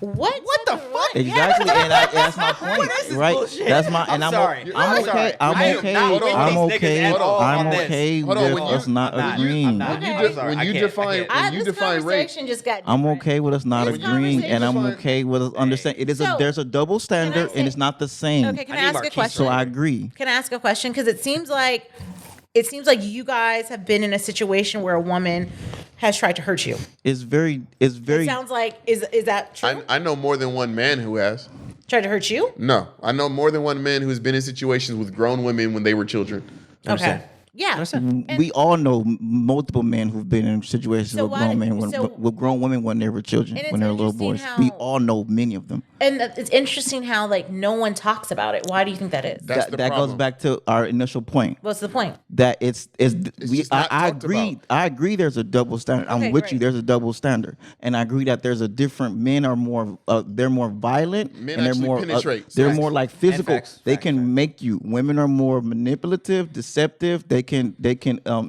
what the fuck? Exactly, and that's my point, What is this right? bullshit? That's my, I'm and I'm sorry. I'm I'm okay. sorry. I'm I am okay. not with I'm these niggas okay. at all I'm on this. okay Hold on, with when you- us not I'm not. agreeing. I'm not. When you Okay. de- Sorry, when I you can't. define I, when you this define rape, conversation just got I'm different. okay with us not This agreeing, and I'm conversation- okay with us understanding. It is So, there's a double standard, say- and it's not the same. Okay, can I I need ask a Marquise question? So I agree. Can I ask a question? Because it seems like you guys have been in a situation where a woman has tried to hurt you. It's very. It sounds like is that true? I know more than one man who has. Tried to hurt you? No, I know more than one man who's been in situations with grown women when they were children. Okay. Yeah. And- We all know multiple men who've been in situations So with why- grown men, so- with grown women when they were children, And it's when they were little interesting boys. how- We all know many of them. And it's interesting how like no one talks about it. Why do you think that is? That's the that goes problem. back to our initial point. What's the point? That it's just not I talked agree. about. I agree. There's a double standard. Okay, I'm with great. you. There's a double standard, and I agree that there's a different. Men are more. They're more violent. Men and they're actually more. penetrate. They're Facts. more like physical. Facts. They Facts. can make you. Women are more manipulative, deceptive. They can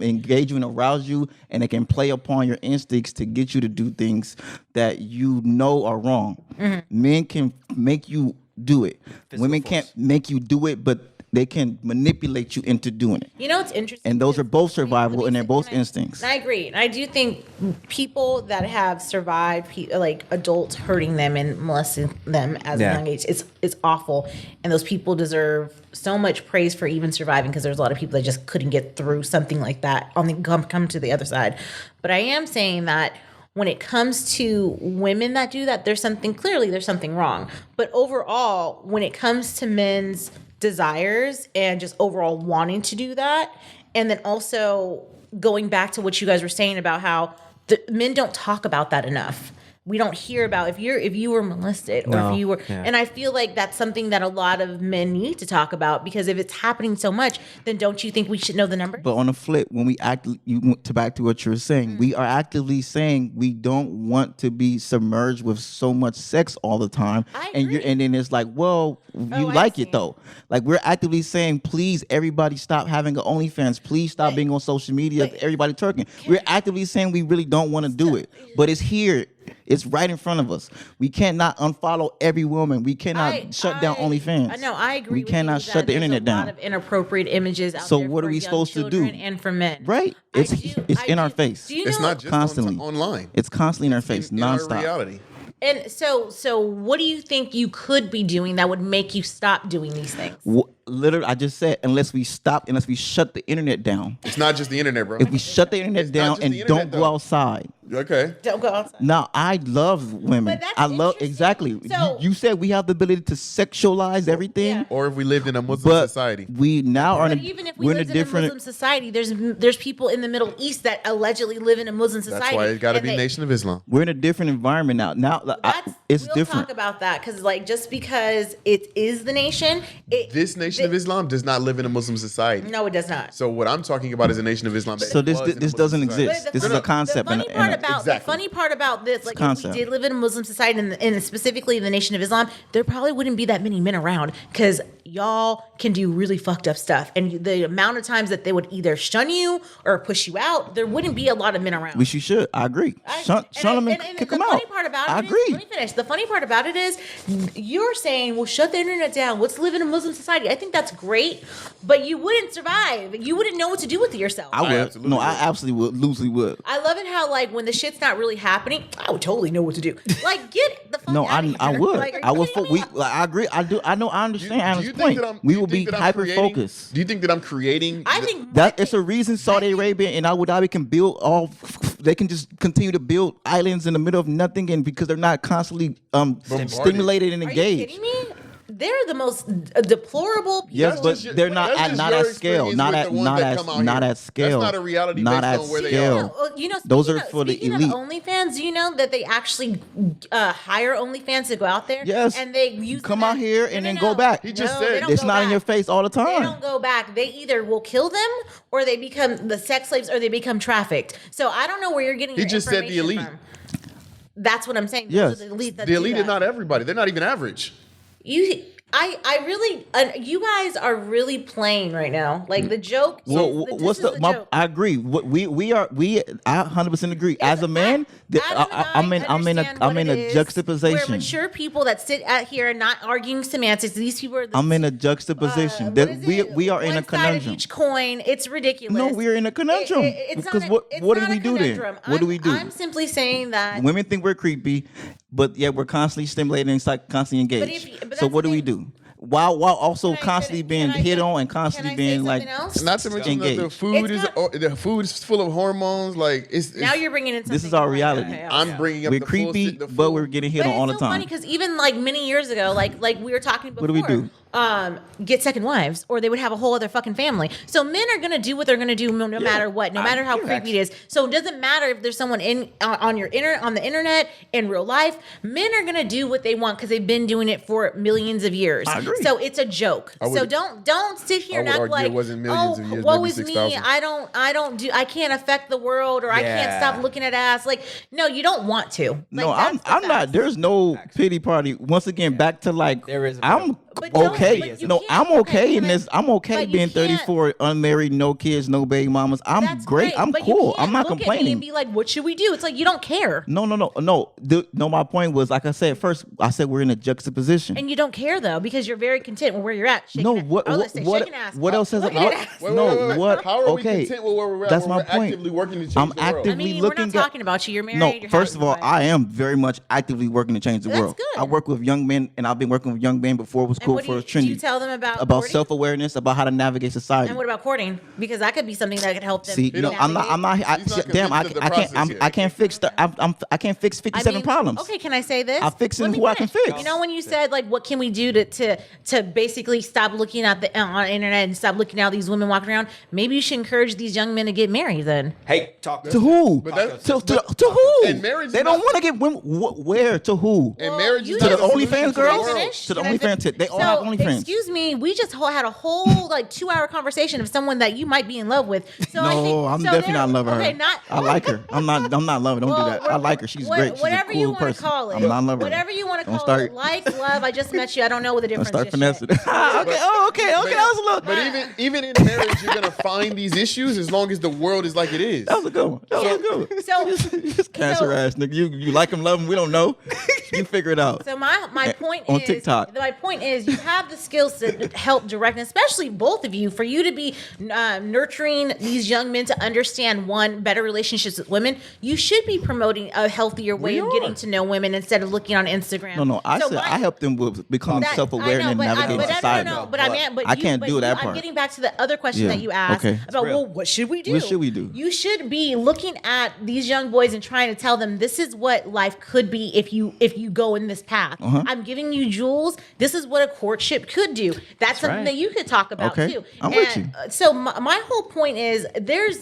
engage you and arouse you, and they can play upon your instincts to get you to do things that you know are wrong. Men can make you do it. Women can't make you do it, but they can manipulate you into doing it. You know what's interesting? And those are both survival, Let me and they're say- both and I- instincts. And I agree. And I do think people that have survived, like adults hurting them and molesting them as a young age, it's awful. And those people deserve so much praise for even surviving, because there's a lot of people that just couldn't get through something like that on the come to the other side. But I am saying that when it comes to women that do that, there's something wrong. But overall, when it comes to men's desires and just overall wanting to do that, and then also going back to what you guys were saying about how the men don't talk about that enough. We don't hear about if you were molested, or No, if you were, yeah. and I feel like that's something that a lot of men need to talk about, because if it's happening so much, then don't you think we should know the numbers? But on the flip, when we you went back to what you were saying, we are actively saying we don't want to be submerged with so much sex all the time. I And agree. and then it's like, well, you I like see. it though. Like, we're actively saying, please, everybody stop having an OnlyFans. Please stop being on social media. Everybody twerking. We're actively saying we really don't want to do it, but it's here. It's right in front of us. We cannot unfollow every woman. We cannot shut down OnlyFans. I know. I agree. We with cannot you shut that the there's internet a down. lot of inappropriate images out So there what are for we young supposed to do? children and for men. Right. I It's do- it's I in our do- face. Do you It's know? not just Constantly. online. It's constantly in our face, in our nonstop. reality. And so what do you think you could be doing that would make you stop doing these things? Literally, I just said, unless we shut the internet down. It's not just the internet, bro. If we shut the internet It's not down just and the internet, don't go though. outside. Okay. Don't go outside. Now, I love women. But that's I love interesting. exactly. So- you said we have the ability to sexualize everything, Yeah. Or if we lived in a Muslim but society. we now are But in even if we we're in a lived in a different. Muslim society, there's people in the Middle East that allegedly live in a Muslim society. That's why it got to and be they- Nation of Islam. We're in a different environment now. It's we'll different. talk about that, because like just because it is the nation, This Nation of Islam does not live in a Muslim society. No, it does not. So what I'm talking about is a Nation of Islam. That So this was in a this Muslim doesn't society. exist. But This is a concept. The funny part about Exactly. the funny part about this, like if concept. we did live in a Muslim society, and specifically the Nation of Islam, there probably wouldn't be that many men around, because y'all can do really fucked up stuff, and the amount of times that they would either shun you or push you out, there wouldn't be a lot of men around. We should. I agree. Shun them and kick them the out. funny part about I it is- agree. let me finish. The funny part about it is, you're saying, "Well, shut the internet down. Let's live in a Muslim society." I think that's great, but you wouldn't survive. You wouldn't know what to do with yourself. I would. absolutely No, would. I absolutely would. Loosely would. I love it how like when the shit's not really happening, I would totally know what to do. Like get the fuck No, out of I here. would. Like, are you I would. kidding me? I agree. I do. I know. I understand Anna's think point. that I'm- We do you will be think that I'm hyper creating- focused. Do you think that I'm creating? I think That it's a reason Saudi Arabia and Abu Dhabi can build all. They can just continue to build islands in the middle of nothing, and because they're not constantly stimulated and Are you engaged. kidding me? They're the most deplorable people. Yes, That's but just your- they're not that's at just not your at scale. experience Not with at the ones not that at come out not here. at scale. That's not a reality Not based at on where they scale. are. Those speaking are for the speaking elite. Of OnlyFans, do you know that they actually hire OnlyFans to go out there? Yes. And they use Come them out as- here and then go back. He just No, said they don't It's go not in back. your face all the They time. don't go back. They either will kill them, or they become the sex slaves, or they become trafficked. So I don't know where you're getting. He your just said the information elite. from. That's what I'm saying. Those Yes. are the elite. That The do elite that. is not everybody. They're not even average. I really, you guys are really playing right now. Like the joke. Well, this what's is the? joke. I agree. I 100% agree. As a man, Adam and I'm in understand a what it is, juxtaposition. Where mature people that sit out here and not arguing semantics. These people are. I'm in a juxtaposition. what That is we it? we are in One a side of conundrum. each coin. It's ridiculous. No, we're in a conundrum. It's Because not what it's do not we a do then? conundrum. What do we do? I'm simply saying that. Women think we're creepy, but yet we're constantly stimulated and constantly engaged. but So that's what do the we thing. do? While also Can I- constantly can being I hit say- on and can constantly I say being like something else? Not to mention that the Engaged. food It's the food is full of hormones. Like it's Now you're bringing in something. This is our like- reality. okay, I'm bringing up we're the creepy, full, the but full- we're getting hit But on all it's the so funny time. because even like many years ago, like we were talking before. What do we do? get second wives, or they would have a whole other fucking family. So men are gonna do what they're gonna do no matter what, no matter how creepy it is. So it doesn't matter if there's someone on the internet in real life. Men are gonna do what they want because they've been doing it for millions of years. I agree. So it's a joke. So don't sit here and act like, it wasn't millions of years, woe maybe is me. 6,000. I can't affect the world, or I can't stop looking at ass. Like, no, you don't want to. Like, No, I'm not. There's no pity party. Once again, back to like, There is. I'm But don't- okay. but you No, can't- I'm okay okay, in this. I'm okay but you being can't- 34, unmarried, no kids, no baby mamas. I'm That's great. I'm but you cool. can't I'm not look at me complaining. and be like, what should we do? It's like, you don't care. No. My point was, like I said first, I said we're in a juxtaposition. And you don't care though, because you're very content with where you're at. Shaking No, ass. what I was gonna say, what shaking ass. what else has Looking what? at ass. Wait. What? How are we Okay, content with where we're at? that's when my we're point. actively working to change I'm the world? I actively mean, we're looking not at. talking about you. You're married. No, you're first of happy, all, but- I am very much actively working to change the That's world. good. I work with young men, and I've been working with young men before it was And cool what for a do trendy. you tell them about courting? self-awareness, about how to navigate society. And what about courting? Because that could be something that could help them. See, no, I'm not. He's not Damn, convinced of the process yet. I can't fix the. I can't fix 57 problems. Okay, can I say this? I'm fixing Let me who I can finish. fix. You know, when you said like, what can we do to basically stop looking at the on the internet and stop looking at all these women walking around? Maybe you should encourage these young men to get married. Then Hey, talk To who? But that's- To who? And marriage They is don't not- want to get women. Where? To who? And marriage you is To not the a solution OnlyFans to the girls? world. Finish? To the Can I OnlyFans. fin- They all have OnlyFans. Excuse me, we just had a whole like 2-hour conversation of someone that you might be in love with. So I think, No, I'm so definitely there- not loving her. Okay, not. I like her. I'm not loving. Don't do that. I like her. She's great. She's Whatever a you cool want person. to call it. I'm not loving her. Whatever you want to Don't call start- it. Like, love. I just met you. I don't know what the Don't difference start is. finessing. yet. Okay. Oh, okay. That was a little. But even in marriage, you're gonna find these issues as long as the world is like it is. That was a good one. That was a good one. So, Just cancer ass nigga. You like him, love him. We don't know. You figure it out. So my point On is TikTok. My point is you have the skills to help direct, and especially both of you, for you to be nurturing these young men to understand better relationships with women. You should be promoting a healthier way of getting to know women instead of looking on Instagram. No. I So said my- I helped them with becoming that- self-aware I know, and but navigating but society. No, but I I can't do that I'm part. getting back to the other question Yeah, that you asked okay. about, real. well, what should we do? What should we do? You should be looking at these young boys and trying to tell them this is what life could be if you go in this path. Uh-huh. I'm giving you jewels. This is what a courtship could do. That's something right. that you could talk about Okay, too. I'm with you. So my whole point is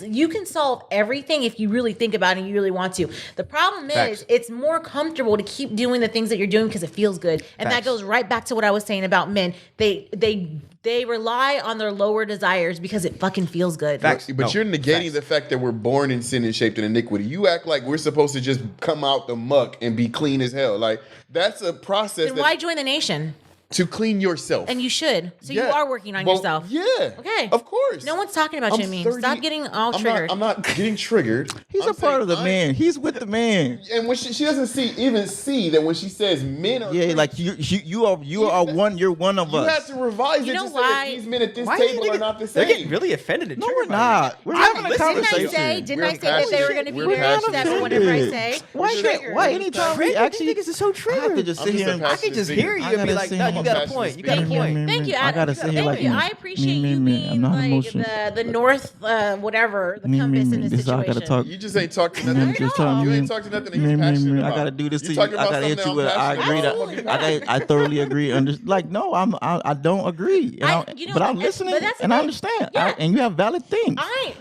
you can solve everything if you really think about it and you really want to. The problem Facts. is it's more comfortable to keep doing the things that you're doing because it feels good. And that Facts. goes right back to what I was saying about men. They rely on their lower desires because it fucking feels good. Facts. But No, you're negating facts. the fact that we're born in sin and shaped in iniquity. You act like we're supposed to just come out the muck and be clean as hell. Like that's a process Then why join the nation? to clean yourself. And you should. So you Yeah. are working on Well, yourself. Yeah. Okay. Of course. No one's talking about you and me. Stop getting all triggered. I'm not getting triggered. He's I'm a part of the saying man. He's with the man. And when she doesn't see that when she says men are Yeah, like you are one. You're one of you us. have to revise You it know to say that why? these men at this Why do you table think are not the They're same. getting really offended and No, triggered we're by that. not. We're I'm having a listening. conversation. Didn't We're I say that they were going to be passionate. very We're upset passionate. with whatever I say? Why? Triggered. Why? Anytime we Triggered? actually, You think it's so I have to triggered? just I'm sit just here a and I could just Speaker. hear you I and be gotta like, say no, I'm you a got a passionate point. You got a speaker. point. Thank you. I gotta sit here like Thank you. me. I appreciate you I'm being not like emotional. the north, whatever, the compass in this This is how I situation. gotta talk. You just ain't talked to nothing. Not at all. You ain't talked to nothing that he's passionate about. I gotta do this to You you. talking I about gotta hit something you with. I'm I agree. passionate about. I thoroughly agree. Like no, I don't agree. And You know, but I'm but listening that's the and I thing. understand. Yeah. And you have valid things. I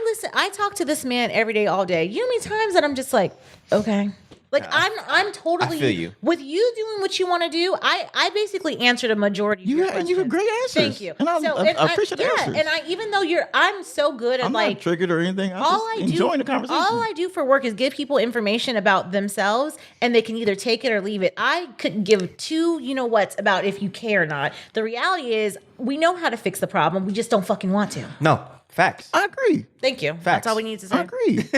listen. I talk to this man every day, all day. You know how many times that I'm just like, okay. Like I'm totally I feel you. with you doing what you want to do. I basically answered a majority. Of You your have- and you have questions. great answers. Thank you. And I appreciate the answers. And even though I'm so good at I'm like not triggered or anything. I'm all just I do, enjoying the conversation. all I do for work is give people information about themselves, and they can either take it or leave it. I couldn't give two, you know what's about if you care or not. The reality is, we know how to fix the problem. We just don't fucking want to. No, facts. I agree. Thank you. Facts. That's all we need to say. I agree.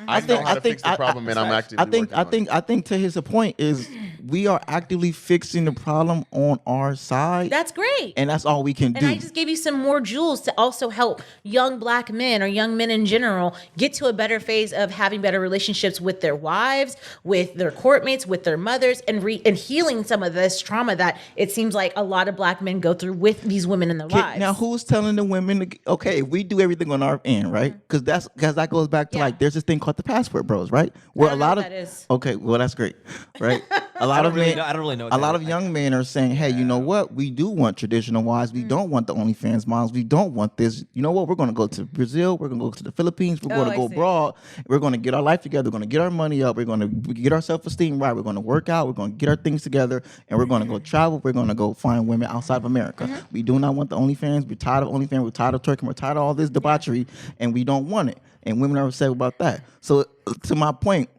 I know how to fix the problem, and I'm actively working on it. I think to his point is we are actively fixing the problem on our side, That's great. and that's all we can And do. I just gave you some more jewels to also help young black men or young men in general get to a better phase of having better relationships with their wives, with their courtmates, with their mothers, and healing some of this trauma that it seems like a lot of black men go through with these women in their lives. Now, who's telling the women? Okay, we do everything on our end, right? Because that goes back to Yeah. like there's this thing called the passport bros, right? Where I a don't know lot what of that is. okay, well that's great, right? A lot lot of men, I don't really know. a lot of young men are saying, "Hey, you know what? We do want traditional wives. We don't want the OnlyFans moms. We don't want this. You know what? We're going to go to Brazil. We're going to go to the Philippines. We're going to go abroad. We're going to get our life together. We're going to get our money up. We're going to get our self-esteem right. We're going to work out. We're going to get our things together, and we're going to go travel. We're going to go find women outside of America. We do not want the OnlyFans. We're tired of OnlyFans. We're tired of twerking. We're tired of all this debauchery, and we don't want it. And women are upset about that. So to my point,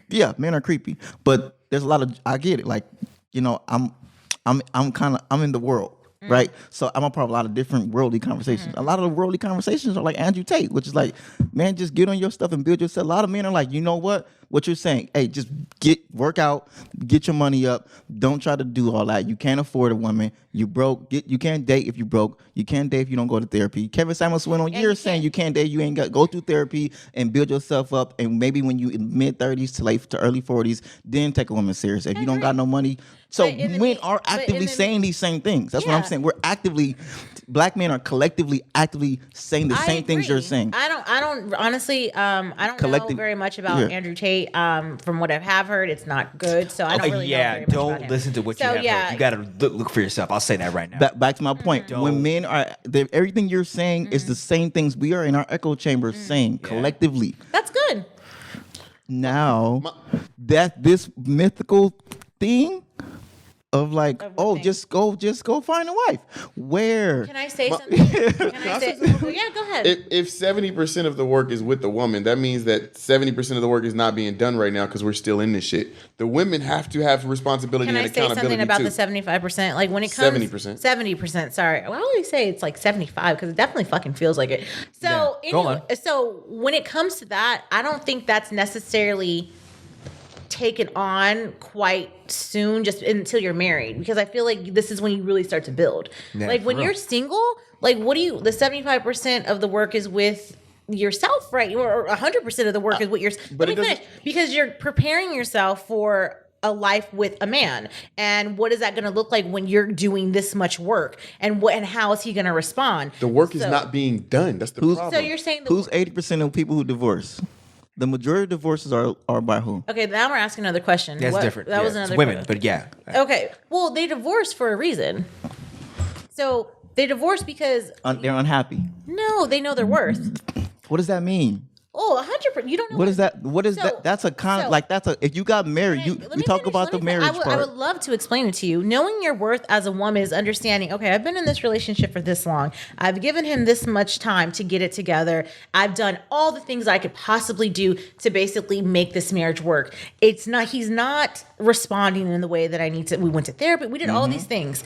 yeah, men are creepy, but there's a lot of, I get it. Like, you know, I'm in the world. Right, so I'm a part of a lot of different worldly conversations. A lot of the worldly conversations are like Andrew Tate, which is like, man, just get on your stuff and build yourself. A lot of men are like, you know what you're saying? Hey, just work out, get your money up. Don't try to do all that. You can't afford a woman. You broke. You can't date if you broke. You can't date if you don't go to therapy. Kevin Samuels went on years saying you can't date. You ain't got to go through therapy and build yourself up. And maybe when you in mid 30s to early 40s, then take a woman serious. If you don't got no money. So men are actively saying these same things. That's what I'm saying. Black men are collectively actively saying the same things you're saying. I don't honestly, I don't know very much about Andrew Tate. From what I have heard, it's not good. So I don't really know very much about him. Listen to what you have heard. You got to look for yourself. I'll say that right now. Back to my point. When men are, everything you're saying is the same things we are in our echo chamber saying collectively. That's good. Now, that this mythical thing of like, just go find a wife. Where? Can I say something? Yeah, go ahead. If 70% of the work is with the woman, that means that 70% of the work is not being done right now because we're still in this shit. The women have to have responsibility and accountability. Can I say something about the 75%? Like when it comes 70%. 70%. Sorry, well, I always say it's like 75 because it definitely fucking feels like it. So anyway, so when it comes to that, I don't think that's necessarily taken on quite soon, just until you're married, because I feel like this is when you really start to build. Like when you're single, like the 75% of the work is with yourself, right? Or 100% of the work is with yourself. Let me finish, because you're preparing yourself for a life with a man, and what is that going to look like when you're doing this much work, and how is he going to respond? The work is not being done. That's the problem. So you're saying who's 80% of people who divorce? The majority of divorces are by who? Okay, now we're asking another question. That's different. That was another women, question. but yeah. Okay, well, they divorce for a reason. So they divorce because they're unhappy. No, they know their worth. What does that mean? Oh, 100%. You don't know. What is that? What is that? That's a if you got married, we talk about the marriage part. I would love to explain it to you. Knowing your worth as a woman is understanding, okay, I've been in this relationship for this long. I've given him this much time to get it together. I've done all the things I could possibly do to basically make this marriage work. He's not responding in the way that I need to. We went to therapy. We did all these things.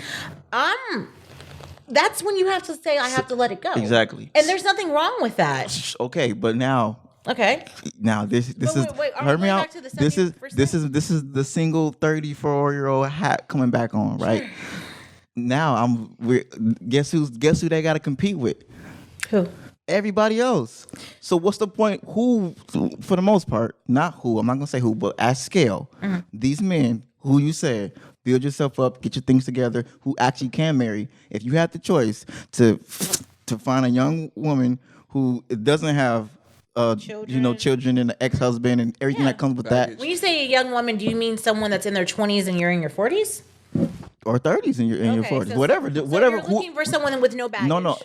That's when you have to say, I have to let it go. Exactly. And there's nothing wrong with that. Okay, but now. Okay. Now this is heard me out. This is the single 34-year-old hat coming back on, right? Now guess who they got to compete with? Who? Everybody else. So what's the point? Who, for the most part, not who, I'm not gonna say who, but at scale, these men who you said build yourself up, get your things together, who actually can marry. If you have the choice to find a young woman who doesn't have children and an ex-husband and everything that comes with that. When you say a young woman, do you mean someone that's in their 20s and you're in your 40s? Or 30s in your 40s, so whatever. You're looking for someone with no baggage. No,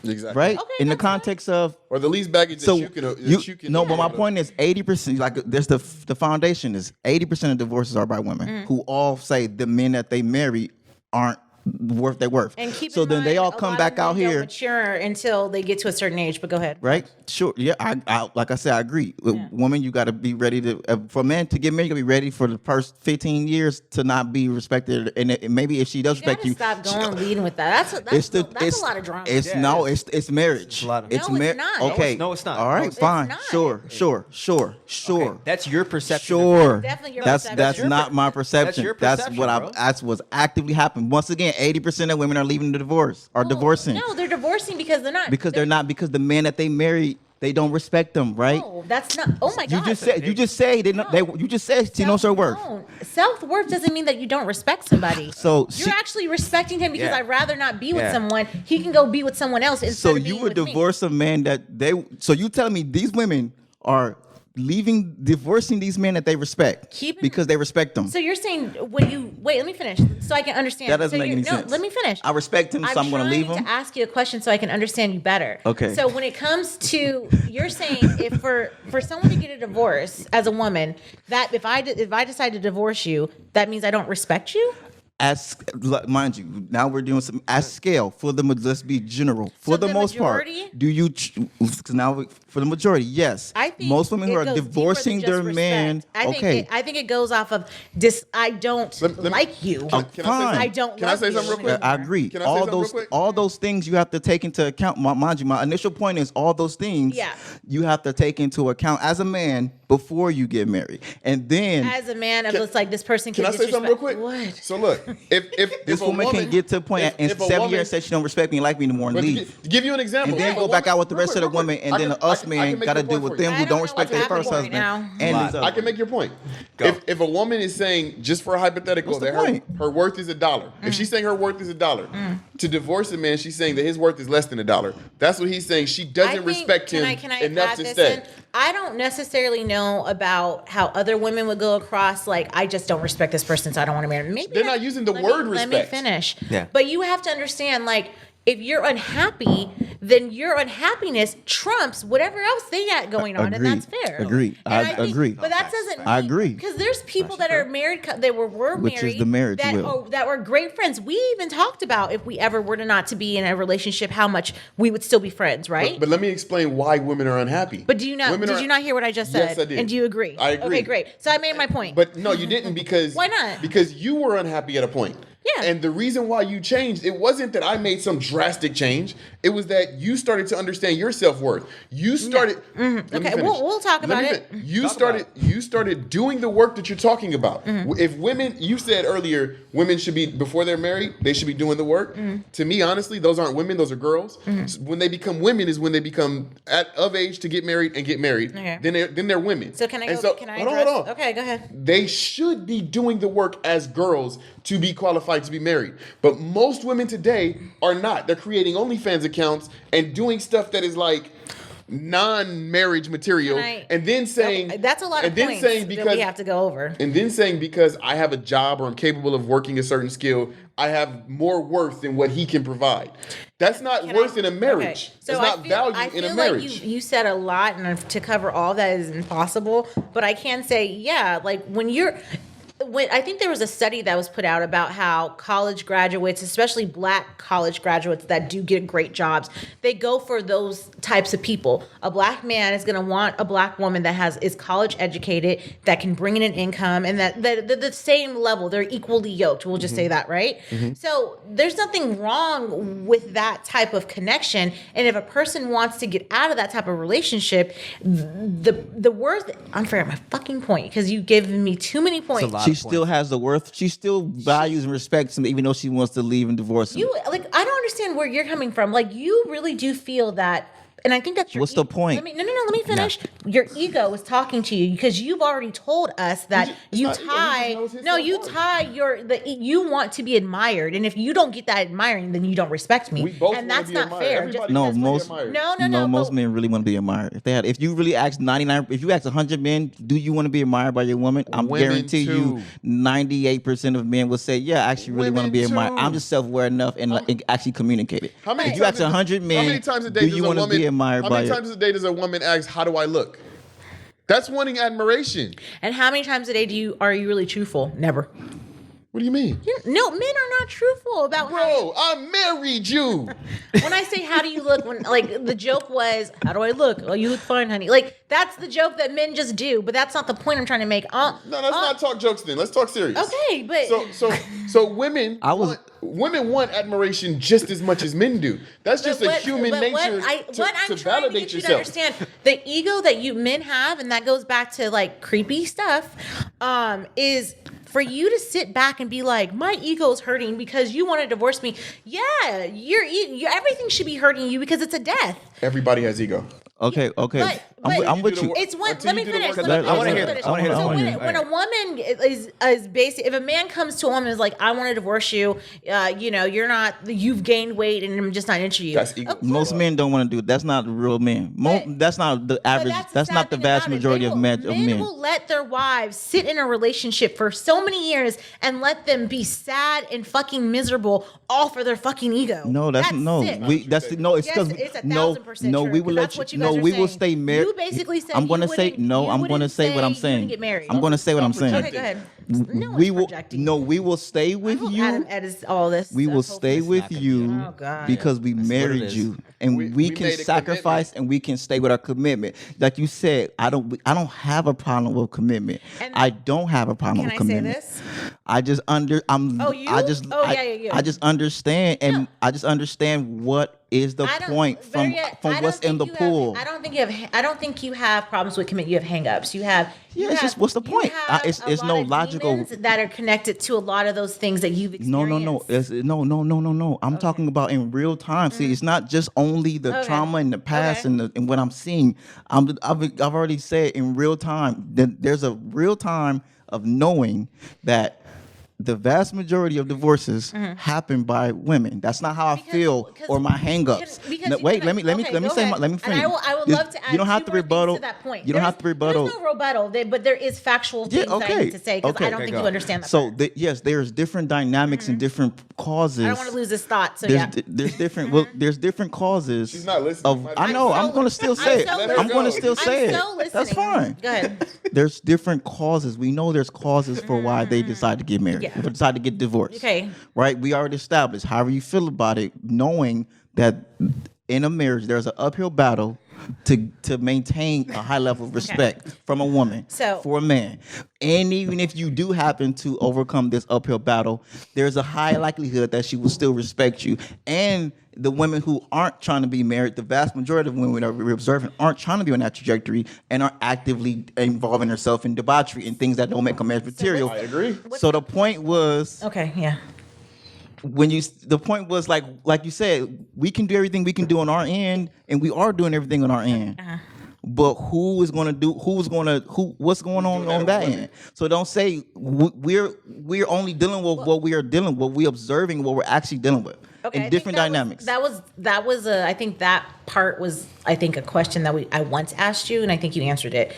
exactly. Right? Okay, in the context of, or the least baggage that you can. No, but my point is 80%. Like there's the foundation is 80% of divorces are by women who all say the men that they marry aren't worth their worth. And keep so in then mind, they all come back out here. Don't mature until they get to a certain age. But go ahead. Right? Sure. Yeah. I like I said, I agree. Woman, you got to be ready to. For men to get married, you got to be ready for the first 15 years to not be respected. And maybe if she does respect you, stop going leading with that. That's a lot of drama. It's marriage. It's not. Okay. No, it's not. All right. Fine. Sure. Okay. That's your perception. Sure. Definitely your perception. That's not my perception. That's your perception, That's what's actively happened. Once again, 80% of women are leaving the divorce, are divorcing. No, they're divorcing because they're not. Because they're not, because the men that they marry, they don't respect them, right? No, that's not. Oh my God. You just say she knows her worth. No. Self-worth doesn't mean that you don't respect somebody. So you're actually respecting him because I'd rather not be with someone. He can go be with someone else instead of being with me. So you would divorce a man so you telling me these women are divorcing these men that they respect because they respect them. So you're saying when you wait, let me finish so I can understand. That doesn't so make any sense. Let me finish. I respect him, so I'm going to leave him. I'm trying to ask you a question so I can understand you better. Okay. So when it comes to, you're saying if for someone to get a divorce as a woman, that if I decide to divorce you, that means I don't respect you? As mind you, now we're doing some as scale for the let's be general for the most majority? part. Do you? Because now for the majority, yes. I think most women who are goes divorcing deeper than their just man. respect. I think it goes off of I don't like you. I don't. Can I say something real quick? I agree. Can I say something real quick? All those things you have to take into account. Mind you, my initial point is all those things. Yeah. You have to take into account as a man before you get married, and then as a man, it's like this person Can can I say something real quick? What? So look, if this woman can get to a point in 7 years said she don't respect me, like me anymore, and leave. To give you an example, And then go back out with the rest of the women, and then us men got to deal with them who don't respect their first husband. And I can make your point. Go. If a woman is saying, just for a hypothetical, What's the that point? her worth is $1, if she's saying her worth is $1, to divorce a man, she's saying that his worth is less than $1. That's what he's saying. She doesn't respect him enough to say. I don't necessarily know about how other women would go across, like, I just don't respect this person, so I don't want to marry him. Maybe they're not using the word respect. Let me finish. Yeah. But you have to understand, like, if you're unhappy, then your unhappiness trumps whatever else they got going on, and that's fair. Agreed. I agree. But that doesn't. I agree. Because there's people that are married, they were Which married, is the marriage that, will. that were great friends. We even talked about if we ever were to not to be in a relationship, how much we would still be friends, right? But let me explain why women are unhappy. But do you not? Did you not hear what I just said? Yes, I did. And do you agree? I agree. Okay, great. So I made my point. But no, you didn't because Why not? Because you were unhappy at a point. Yeah. And the reason why you changed, it wasn't that I made some drastic change. It was that you started to understand your self-worth. You started. Let me Okay, finish. we'll talk about it. You started doing the work that you're talking about. If women, you said earlier, women should be, before they're married, they should be doing the work. To me, honestly, those aren't women, those are girls. When they become women is when they become of age to get married and get married. Okay. Then they're women. So can I And go? Can I hold address? on. Okay, go ahead. They should be doing the work as girls to be qualified to be married. But most women today are not. They're creating OnlyFans accounts and doing stuff that is like non-marriage material, and then saying that's a lot of points that we have to go over. And then saying because I have a job or I'm capable of working a certain skill, I have more worth than what he can provide. That's not worth in a marriage. Okay. So it's not value in a marriage. Like you said a lot, and to cover all that is impossible. But I can say, yeah, like when I think there was a study that was put out about how college graduates, especially black college graduates that do get great jobs, they go for those types of people. A black man is going to want a black woman that is college educated, that can bring in an income, and that the same level, they're equally yoked. We'll just say that, right? So there's nothing wrong with that type of connection. And if a person wants to get out of that type of relationship, the worth, I'm forgetting my fucking point because you gave me too many points. She still has the worth. She still values and respects him, even though she wants to leave and divorce him. I don't understand where you're coming from. Like, you really do feel that, and I think that's your. What's the point? Let me finish. Nah. Your ego is talking to you because you've already told us that you want to be admired, and if you don't get that admiring, then you don't respect me, and that's not fair. Most men really want to be admired. If you really ask 99, if you ask 100 men, do you want to be admired by your woman? I'm guarantee you 98% of men will say, yeah, I actually really want to be admired. I'm just self-aware enough and actually communicate it. If you ask 100 men, how many times a day do you want to be admired by? How many times a day does a woman ask, "How do I look?" That's wanting admiration. And how many times a day are you really truthful? Never. What do you mean? No, men are not truthful about. Bro, I married you. When I say how do you look, when like the joke was, how do I look? Oh, you look fine, honey. Like that's the joke that men just do, but that's not the point I'm trying to make. No, let's not talk jokes then. Let's talk serious. Okay, but so women want admiration just as much as men do. That's just a human nature to validate yourself. Understand the ego that you men have, and that goes back to like creepy stuff. Is for you to sit back and be like, my ego's hurting because you want to divorce me. Yeah, your everything should be hurting you because it's a death. Everybody has ego. Okay. I'm with you. It's when. Until Let me you do the finish. work Let me I wanna finish. hear Finish. this. I wanna hear this. So I wanna when, hear this. when a woman is basically, if a man comes to a woman and is like, "I want to divorce you," you're not. You've gained weight and I'm just not into you. That's ego. Of course. Most men don't want to do it. That's not real men. That's not the But average. That's sad not the thing vast about it. majority of men. Men will let their wives sit in a relationship for so many years and let them be sad and fucking miserable all for their fucking ego. No, that's no. sick. That's no. It's Yes, because it's 1000% no. true, We will 'cause let that's you. what you No, guys are we will saying. stay married. You basically said I'm going to you say wouldn't- no. you I'm going to wouldn't say what I'm say you saying. wouldn't get married. I'm going to say what I'm saying. Okay, go ahead. No We one's will. projecting. No, we will stay I with hope you. Adam edits all this. We will stuff, stay hopefully. with you Oh, God. because we what it married is. you, and we can made a sacrifice commitment. and we can stay with our commitment. Like you said, I don't have a problem with commitment. And- I don't have a problem Can with I say commitment. this? I just Oh, you? I just Oh, I, yeah. I just understand, and No. I just understand what is the I don't- point better from yet, from I what's don't in the think you have- pool. I don't think you have problems with commitment. You have hangups. You have. Yeah, you it's just, have- what's the you point? have It's a lot no of logical- demons that are connected to a lot of those things that you've experienced. No. No. I'm talking about in real time. See, it's not just only the Okay. trauma in the past Okay. and what I'm seeing. I've already said in real time that there's a real time of knowing that the vast majority of divorces happen by women. That's not how I feel or my hangups. Because No, you wait, can- let me okay, let me go say ahead. let me finish. And I would This- love to add you don't have two to more things rebuttal to that point. You don't have to rebuttal. There's no rebuttal, but there is factual things that I need to say because I don't think you understand that. So part. yes, there's different dynamics and different causes. I don't want to lose this thought. So There's yeah. there's different well there's different causes. She's not listening. Of, I know. I'm going to still say it. so Let her I'm going to go. still say I'm it. so listening. That's fine. Go ahead. There's different causes. We know there's causes for why they decide to get married. Yeah. Or decide to get divorced. Okay. Right? We already established. However you feel about it, knowing that in a marriage there's an uphill battle to maintain a high level of respect from a woman So- for a man. And even if you do happen to overcome this uphill battle, there's a high likelihood that she will still respect you. And the women who aren't trying to be married, the vast majority of women that we're observing aren't trying to be on that trajectory and are actively involving herself in debauchery and things that don't make a marriage material. I agree. So the point was Okay. Yeah. the point was like you said, we can do everything we can do on our end, and we are doing everything on our end. But what's going on that end? So don't say we're only dealing with what we are dealing with, we're observing what we're actually dealing with Okay, I in think different that dynamics. That was I think that part was a question that I once asked you, and I think you answered it.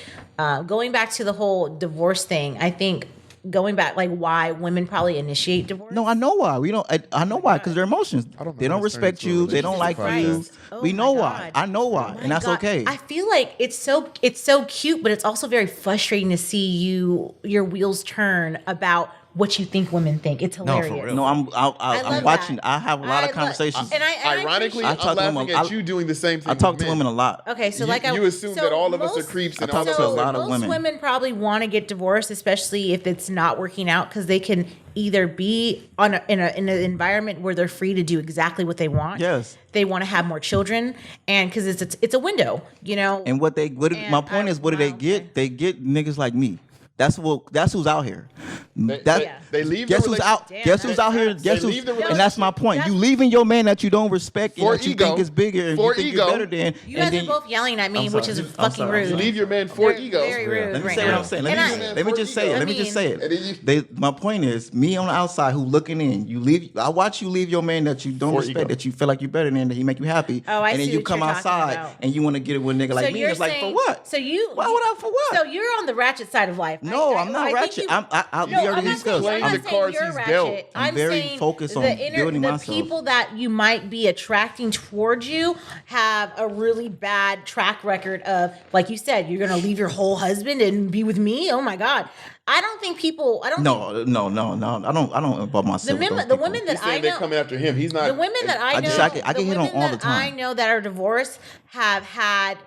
Going back to the whole divorce thing, I think going back like why women probably initiate divorce. No, I know why. We don't. I know why because their emotions. don't They know don't how this turned respect into a you. They don't like relationship you. Christ. Oh We my know why. God. I know why, My and that's God. okay. I feel like it's so cute, but it's also very frustrating to see your wheels turn about what you think women think. It's for hilarious. real. No, I'm love watching. that. I have a lot of conversations. And I Ironically, I I'm talk to them laughing a- at you doing the same thing. I talk with to men. women a lot. Okay, so You assume that all of us are creeps and all of us to a are lot of most women. probably want to get divorced, especially if it's not working out, because they can either be in an environment where they're free to do exactly what they want. Yes. They want to have more children, and because it's a window, And my point is, what do they get? They get niggas like me. That's who's out here. They leave the Guess who's out? Damn, Guess who's that out here? sucks. Guess They who's? leave the And that's my point. You That's- leaving your man that you don't respect and For that you ego. think is bigger and For you think ego. you're better than. You guys and are then- both yelling at me, I'm which sorry. is I'm fucking sorry. rude. You leave your man for Very- ego. very rude Let me right say what now. I'm saying. And Let me just say it. I Let me just say mean- And then it. My point is, me on the outside who looking in, I watch you leave your man that you don't For respect, ego. that you feel like you're better than, that he make you happy. Oh, I and then see you what come you're talking outside about. and you want to get it with a nigga like me. you're It's like, saying- for what? So you Why would I for what? So you're on the ratchet side of life. No, I'm not think ratchet. you- we already not discussed. saying- I'm Playing not the saying cards you're he's ratchet. dealt. I'm very saying focused on the building the myself. people that you might be attracting towards you have a really bad track record of, like you said, you're gonna leave your whole husband and be with me. Oh my God, I don't think people. I don't. think, No. I don't involve myself. with those the people. women that He's saying I they're know. coming after him. He's not. The women that I know, I get the hit on women all the that I time. know that are divorced have had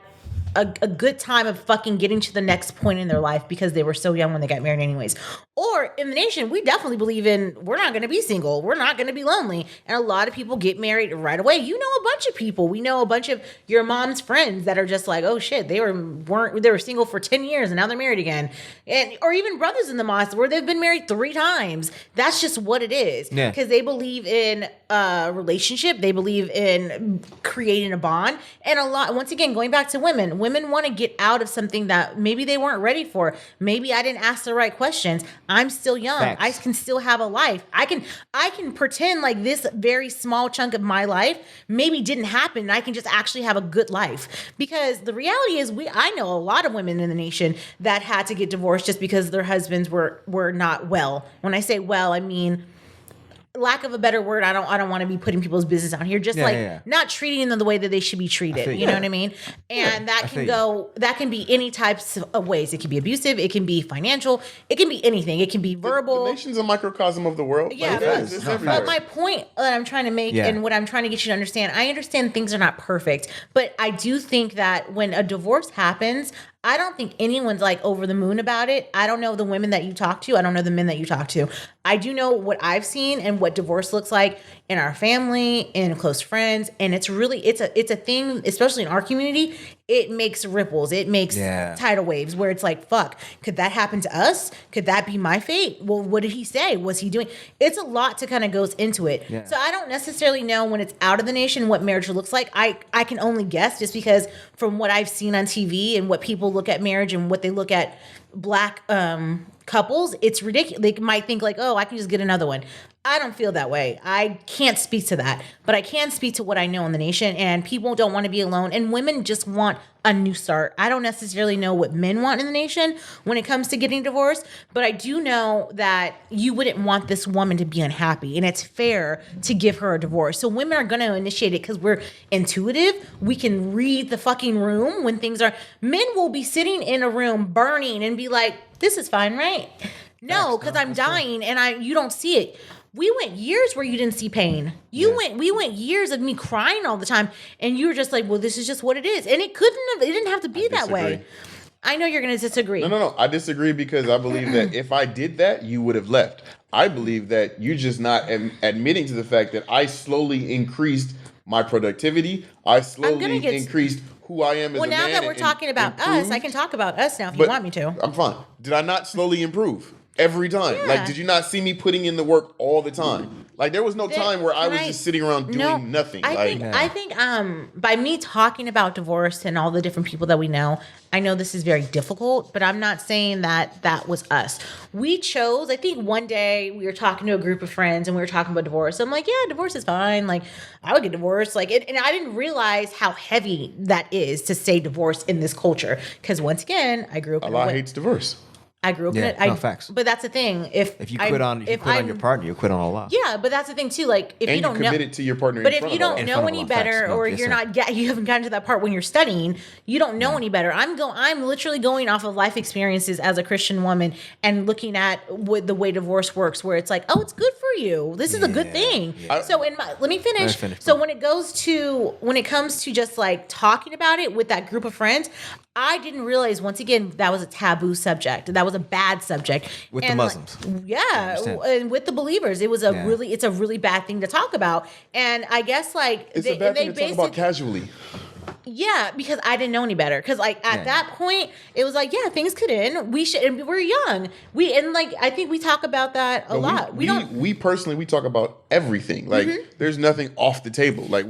a good time of fucking getting to the next point in their life because they were so young when they got married anyways. Or in the nation, we definitely believe in we're not going to be single. We're not going to be lonely. And a lot of people get married right away. You know a bunch of people. We know a bunch of your mom's friends that are just like, oh shit, they were single for 10 years and now they're married again. And or even brothers in the mosque where they've been married 3 times. That's just what it is. Yeah. Because they believe in a relationship. They believe in creating a bond. And once again, going back to women want to get out of something that maybe they weren't ready for. Maybe I didn't ask the right questions. I'm still young. Facts. I can still have a life. I can pretend like this very small chunk of my life maybe didn't happen and I can just actually have a good life. Because the reality is I know a lot of women in the nation that had to get divorced just because their husbands were not well. When I say well, I mean lack of a better word, I don't want to be putting people's business out here. Just not treating them the way that they should be treated. You know what I mean? And that can be any types of ways. It can be abusive. It can be financial. It can be anything. It can be verbal. The nation's a microcosm of the world. Yeah, but my point that I'm trying to make and what I'm trying to get you to understand, I understand things are not perfect, but I do think that when a divorce happens, I don't think anyone's like over the moon about it. I don't know the women that you talk to. I don't know the men that you talk to. I do know what I've seen and what divorce looks like in our family, in close friends. And it's a thing, especially in our community. It makes ripples. It makes tidal waves where it's like, fuck, could that happen to us? Could that be my fate? Well, what did he say? Was he doing? It's a lot to kind of goes into it. Yeah. So I don't necessarily know when it's out of the nation what marriage looks like. I can only guess just because from what I've seen on TV and what people look at marriage and what they look at Black couples, it's ridiculous. They might think like, oh, I can just get another one. I don't feel that way. I can't speak to that, but I can speak to what I know in the nation, and people don't want to be alone, and women just want a new start. I don't necessarily know what men want in the nation when it comes to getting divorced, but I do know that you wouldn't want this woman to be unhappy, and it's fair to give her a divorce. So women are going to initiate it because we're intuitive. We can read the fucking room when things are. Men will be sitting in a room burning and be like, this is fine, right? No, because I'm dying and you don't see it. We went years where you didn't see pain. We went years of me crying all the time, and you were just like, well, this is just what it is. And it didn't have to be that way. I know you're going to disagree. No. I disagree because I believe that if I did that, you would have left. I believe that you're just not admitting to the fact that I slowly increased my productivity. I slowly increased who I am as a man. Well, now that we're talking about us, I can talk about us now if you want me to. I'm fine. Did I not slowly improve? Every time. Yeah. Like, did you not see me putting in the work all the time? Like, there was no time where I was just sitting around doing nothing. I think by me talking about divorce and all the different people that we know, I know this is very difficult, but I'm not saying that was us. We chose, I think one day we were talking to a group of friends and we were talking about divorce. I'm like, yeah, divorce is fine. Like, I would get divorced. Like, and I didn't realize how heavy that is to say divorce in this culture. Because once again, I grew up Allah hates divorce. I grew up in it. Facts. But that's the thing. If you quit on your partner, you quit on Allah. Yeah, but that's the thing too. Like if you don't know, committed to your partner. But if you don't know any better, or you're not, you haven't gotten to that part when you're studying, you don't know any better. I'm literally going off of life experiences as a Christian woman and looking at what the way divorce works, where it's like, oh, it's good for you. This is a good thing. Yeah. So let me finish. So when it comes to just like talking about it with that group of friends, I didn't realize, once again, that was a taboo subject. That was a bad subject. With the Muslims. And with the believers. It's a really bad thing to talk about. And I guess like... It's a bad thing to talk about casually. Yeah, because I didn't know any better. Because like at that point, it was like, yeah, things could end. We should, and we're young. I think we talk about that a lot. We personally, we talk about everything. Like there's nothing off the table. Like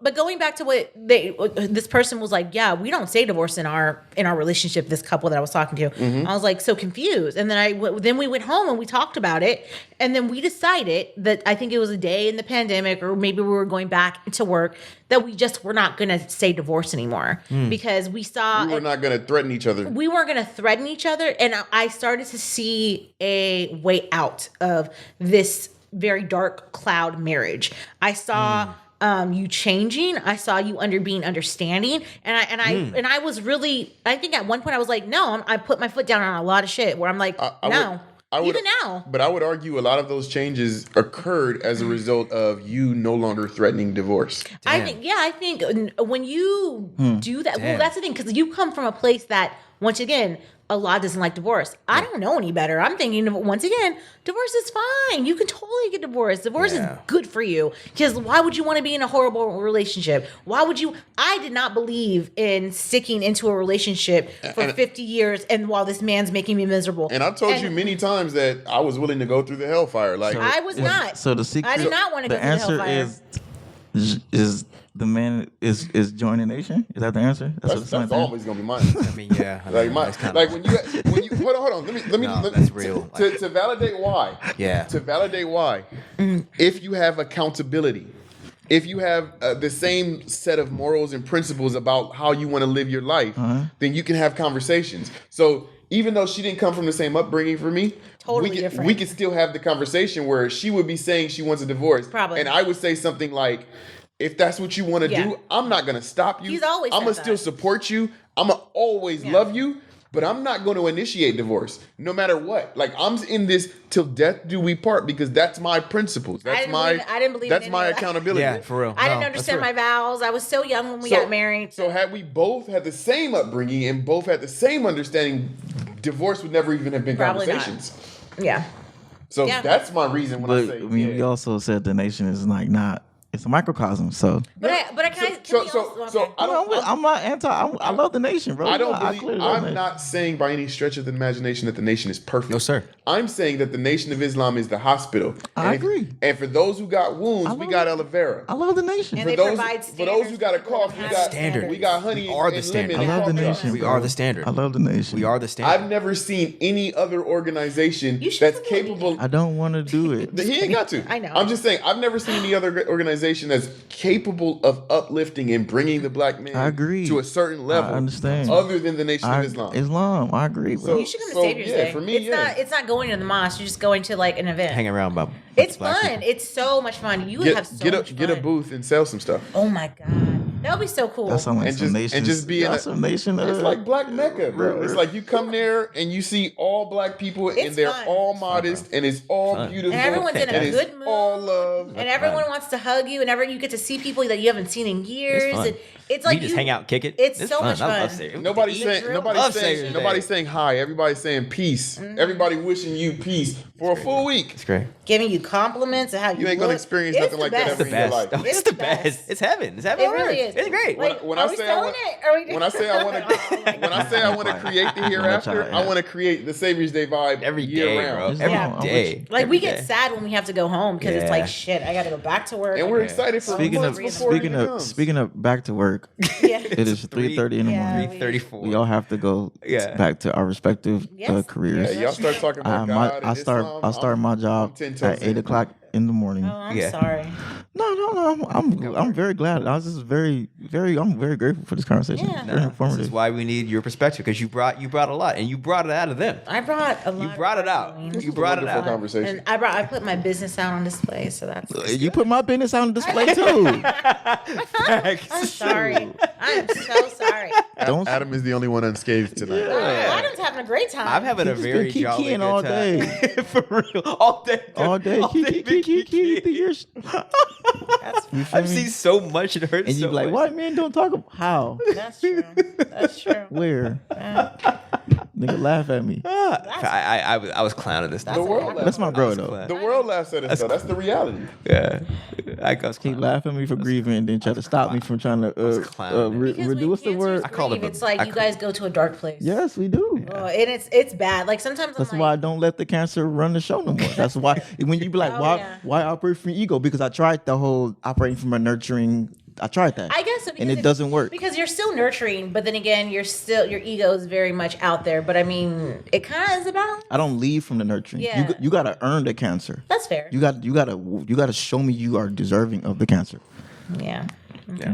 but going back to what this person was like, yeah, we don't say divorce in our relationship. This couple that I was talking to, I was like so confused. And then we went home and we talked about it, and then we decided that I think it was a day in the pandemic, or maybe we were going back to work, that we're not going to say divorce anymore because we saw we were not going to threaten each other. We weren't going to threaten each other, and I started to see a way out of this very dark cloud marriage. I saw you changing. I saw you being understanding, and I was really. I think at one point I was like, no, I put my foot down on a lot of shit where I'm like, no. Even now. But I would argue a lot of those changes occurred as a result of you no longer threatening divorce. Damn. I think when you do that, well, that's the thing, because you come from a place that, once again, Allah doesn't like divorce. I don't know any better. I'm thinking, once again, divorce is fine. You can totally get divorced. Divorce is good for you. Because why would you want to be in a horrible relationship? Why would you? I did not believe in sticking into a relationship for 50 years and while this man's making me miserable. And I've told you many times that I was willing to go through the hellfire. Like I was not. So the secret, I did not want to go the through the answer hellfire. is the man is joining the nation. Is that the answer? that's always gonna be mine. I mean, yeah. I mean, that's kinda- Like when you hold on. Let me. that's real. To validate why. Yeah. To validate why, if you have accountability, if you have the same set of morals and principles about how you want to live your life, then you can have conversations. So even though she didn't come from the same upbringing for me, Different. we could still have the conversation where she would be saying she wants a divorce, Probably. and I would say something like, if that's what you want to do, I'm not going to stop you. He's always I'm said going to still that. support you. I'm going to always love you, but I'm not going to initiate divorce no matter what. Like, I'm in this till death do we part because that's my principles. That's I didn't believe that's in my any of that. accountability. Yeah, for real. I didn't No, understand that's my vows. I was so young when we got married. So had we both had the same upbringing and both had the same understanding, divorce would never even have been Probably not. conversations. Yeah. So Yeah. that's my reason when I But say. I mean, we also said the nation is like not. It's a microcosm. So But can So I don't. I'm not anti. I love the nation, bro. I don't clearly believe. love the I'm nation. not saying by any stretch of the imagination that the nation is perfect. No, sir. I'm saying that the Nation of Islam is the hospital. I And if- agree. And for those who got wounds, we love got it. aloe vera. I love the nation. And For they those, provide for those who got a standards for cough, people we to have got standards. we got honey. We are the and standard. lemon I and love the cough drops. nation. We bro. are the standard. I love the nation. We are the standard. I've never seen any other organization You should that's believe me. capable. I don't want to do it. He ain't got to. I know. I'm just saying, I've never seen any other organization that's capable of uplifting and bringing the black man I agree. to a certain level. I understand. Other than the Nation of Islam. Islam. I agree, bro. So- You should come to So, Savior's yeah, Day. for me, yeah. It's not going to the mosque. You're just going to like an event. Hang around about. It's black fun. people. It's so much fun. You would have so much fun. Get a booth and sell some stuff. Oh my god, that would be so cool. That sounds like And some just- nation. and just be in a- some nation. It's like Black Mecca, bro. It's like you come there and you see all black people and It's they're fun. all modest and it's all Fun. beautiful And everyone's in a and it's good mood. all love. and everyone wants to hug you, and you get to see people that you haven't seen in years. fun. And it's like we just hang out, kick it. It's so fun. much I love fun. Savior. Nobody's Eat. saying Love nobody's Savior's saying Day. nobody's saying hi. Everybody's saying peace. Everybody wishing you peace for a full week. It's great. Giving you compliments and how you You ain't gonna look. experience It's nothing the like that best. ever The in your best. life. It's It's the the best. best. It's heaven. It's heaven. It on really earth. is. It's great. Like, When are I we say I selling want- it? Are we When I say I want to, when I say I want to create the hereafter, I want to create the Savior's Day vibe Every year day, round. bro. Every Yeah. day. like Every we get day. sad when we have to go home because it's Yeah. like shit. I got to go back to work. And we're excited for Speaking months of before it even comes. speaking of back to work, yeah. it is 3:30 in the Yeah. morning. 3:34. We all have to go Yeah. back to our respective Yes. careers. Yeah, y'all start talking about God and I start Islam, my I'm job 10 toes at 8 in. o'clock in the morning. Oh, I'm Yeah. sorry. No. I'm very glad. I was just I'm very grateful for this conversation. Yeah. Very This informative. is why we need your perspective because you brought a lot and you brought it out of them. I brought a lot. You brought it out. of You brought it Wonderful out. conversation. And I put my business out on display, so that's. You put my business on display too. I'm sorry. I'm so sorry. Don't Adam is the only one unscathed tonight. Adam's having a great time. I'm having a He's been very jolly kikiing good all time. day. For real. All day. all day. Kiki. I've seen so much and heard And so you be like, much. white men don't talk about how, That's true. That's true. where. Nigga laugh at me. I was clowning this. The world That's my bro though. Class. The world laughs at us, though. That's the reality. Yeah. I was He clowning. laugh at me for grieving and then try to stop me from trying to clowning. Because when reduce the cancers word. I called grieve, him a- it's like I you call- guys go to a dark place. Yes, we do. Oh, and it's bad. Like sometimes That's I'm why I like, don't let the cancer run the show no more. That's why when you be like, Oh, why yeah. why operate from ego? Because I tried the whole operating from a nurturing. I tried that. I guess so, and because it doesn't work. because you're still nurturing, but then again, your ego is very much out there. But I mean, it kind of is about. I don't leave from the nurturing. Yeah. You gotta earn the cancer. That's fair. You gotta show me you are deserving of the cancer. Yeah.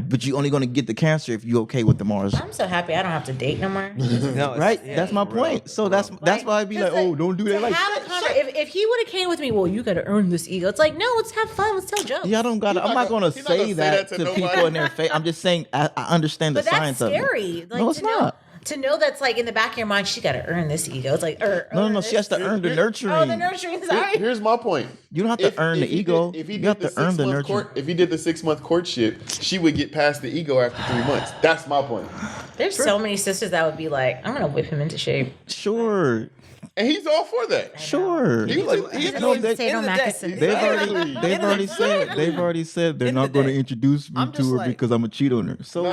But you only gonna get the cancer if you okay with the Mars. I'm so happy I don't have to date no more. No, it's- Right? yeah, That's my for real. point. So that's why I'd be like, 'cause oh, don't do to that. Like, have a if he would have came with me, well, you got to earn this ego. It's like, no, let's have fun. Let's tell jokes. yeah, I don't gotta. I'm not gonna he's not gonna say say that that to to nobody. people in their face. I'm just saying I understand the But that's science of it. scary. Like, No, it's to know- not. to know that's like in the back of your mind, she got to earn this ego. It's like, No, she has to earn the nurturing. Oh, the nurturing. Sorry. Here's my point. You don't have to earn the ego. If he You did have the to earn the 6 month nurturing. if he did the 6 month courtship, she would get past the ego after 3 months. That's my point. There's so many sisters that would be like, I'm gonna whip him into shape. Sure. And he's all for that. Sure. He's No, they- They've already said they're End not of the going to day, introduce me I'm to just her like- because I'm a cheat on her. So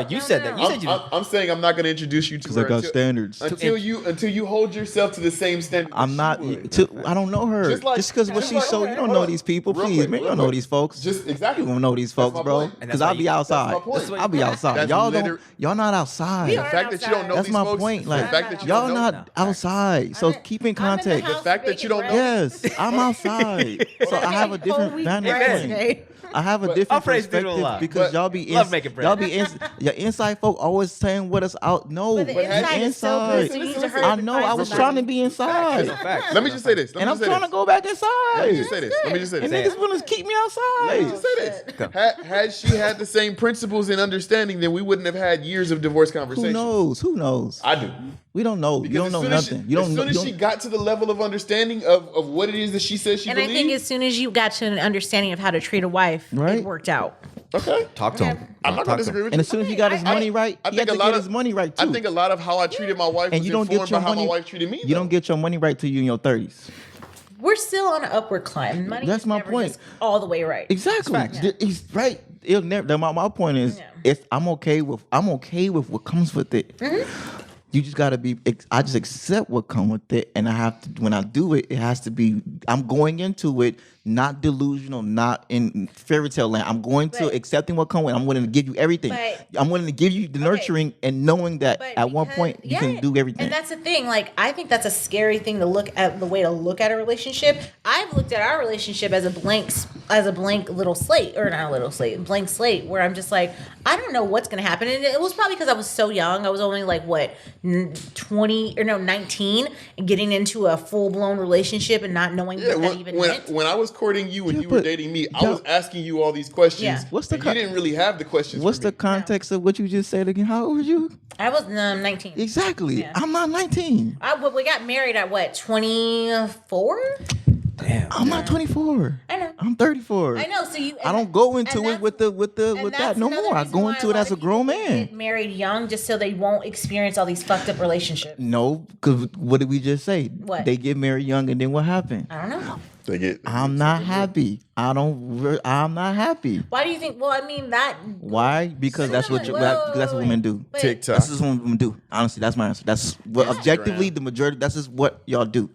You said that. You said you. I'm saying I'm not going to introduce you to because her I got standards. until you hold yourself to the same standard. I'm that not. she would. I don't know her. Just like- Just because what just she like- showed, you don't hold know on. these people. Real Please, quick, man, you real don't know quick. these folks. Just exactly. You don't know these That's folks, my bro. point. And Because that's I'll why be you- outside. that's my point. I'll be outside. That's Y'all liter- don't. Y'all not outside. We The are fact that you don't know That's these my folks, point. the Like fact that you y'all don't know, not outside. So keep in context. The fact that you don't know- Yes, I'm outside. So I have a different vantage point. I have a different I'll phrase it a perspective lot. because But- y'all be Love making bread. y'all be your inside folk always saying what us out. No, But the but inside is so good, so you need to hurry I up and know. find I was somebody. trying to be inside, Facts. Let me just say this. and I'm trying to go back inside. Let me just say this. Let me just say And this. niggas want to keep me Let me outside. just say this. Had she had the same principles and understanding, then we wouldn't have had years of divorce Who conversations. knows? Who knows? I do. We don't know. You don't know nothing. You don't As know. soon as she got to the level of understanding of what it is that she says she And I believes, think as soon as you got to an understanding of how to treat a wife, Right. it worked out. okay. Talk to him. I'm not going to disagree with And you. as soon as he got his money right, he had to get his money right too. I think a lot of how I treated my wife And was you don't informed get your by how money. my wife treated me. You don't get your money right till you in your 30s. We're still on an upward climb. Money That's is my never point. just all the way right. Exactly. He's right. It'll never. My point is, I'm okay with what comes with it. You just gotta be. I just accept what comes with it, and I have to. When I do it, it has to be. I'm going into it not delusional, not in fairy tale land. I'm going to But- accepting what comes with. I'm willing to give you everything. But- I'm willing to give you the nurturing and knowing that But at one because- point you yeah, can do everything. And that's the thing. Like, I think that's a scary thing to look at, the way to look at a relationship. I've looked at our relationship as a blank little slate, or not a little slate, blank slate, where I'm just like, I don't know what's gonna happen. And it was probably because I was so young. I was only like 19, and getting into a full blown relationship and not knowing Yeah, what that even meant. when I was courting you and Yeah, you were but- dating me, I yeah. was asking you all these questions. Yeah. What's the and you didn't really have the questions. What's for the me. context of what you just said again? How old are you? I was 19. Exactly. Yeah. I'm not 19. We got married at what, 24? Damn. I'm not 24. I know. I'm 34. I know. So you. I don't go into and it with that's- with and that that's no another more. I reason go why into a it lot as a of people grown man. get married young just so they won't experience all these fucked up relationships. No, because what did we just say? What? They get married young, and then what happened? I don't know. They get. I'm not happy. I'm not happy. Why do you think? Well, I mean that. Why? Because that's what that's what women do. Wait. TikTok. That's just what women do. Honestly, that's my answer. That's what objectively the majority. That's just what y'all do.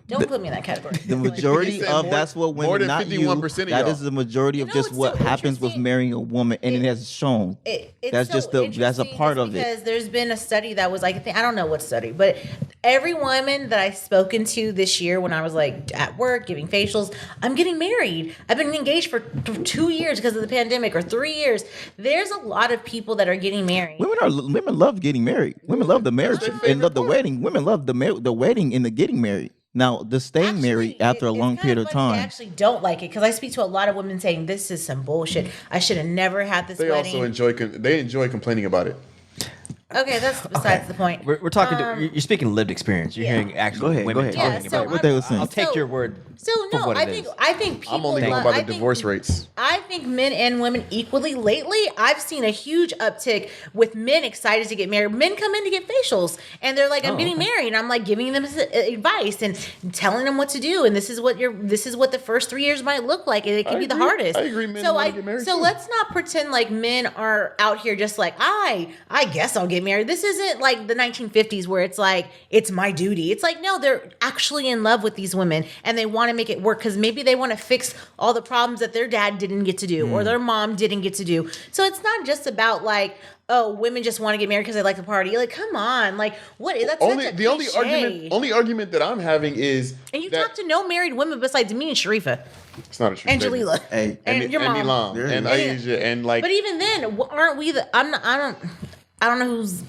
Don't put me in that category. The majority He said of more- that's what more women, than not you. 51% of That y'all. is the majority of You know, just it's what so happens with interesting. marrying a woman, and it has shown. It's That's so just that's a interesting part just of it. because there's been a study that was like, I don't know what study, but every woman that I've spoken to this year when I was like at work giving facials, I'm getting married. I've been engaged for 2 years because of the pandemic, or 3 years. There's a lot of people that are getting married. Women love getting married. Women love the marriage their and favorite love the part. wedding. Women love the wedding and the getting married. Now the staying married after a It's long kinda period of funny. They time. actually don't like it because I speak to a lot of women saying this is some bullshit. I should have never had this They wedding. also enjoy complaining about it. Okay, that's besides the point. We're talking. You're speaking lived experience. You're yeah. hearing actual Go ahead, women go ahead. talking Yeah, about so it. What they were saying. I'll take your word. So for no, what I it think is. people. I'm only going by the divorce rates. I think men and women equally. Lately, I've seen a huge uptick with men excited to get married. Men come in to get facials, and they're like, "I'm getting married." And I'm like giving them advice and telling them what to do. And this is what the first 3 years might look like, and it can I be the agree. hardest. I agree men So wanna get married, so too. let's not pretend like men are out here just like I guess I'll get married. This isn't like the 1950s where it's like it's my duty. It's like no, they're actually in love with these women and they want to make it work because maybe they want to fix all the problems that their dad didn't get to do or their mom didn't get to do. So it's not just about like, oh, women just want to get married because they like to party. Like, come on, like what? That's Only such a the only cliche. argument that I'm having is And you that talk to no married women besides me and Sharifa it's not a true and statement. Jalila Hey, and your mom. Ilan, There you and go. Aisha and like. But even then, aren't we the? I don't know who's.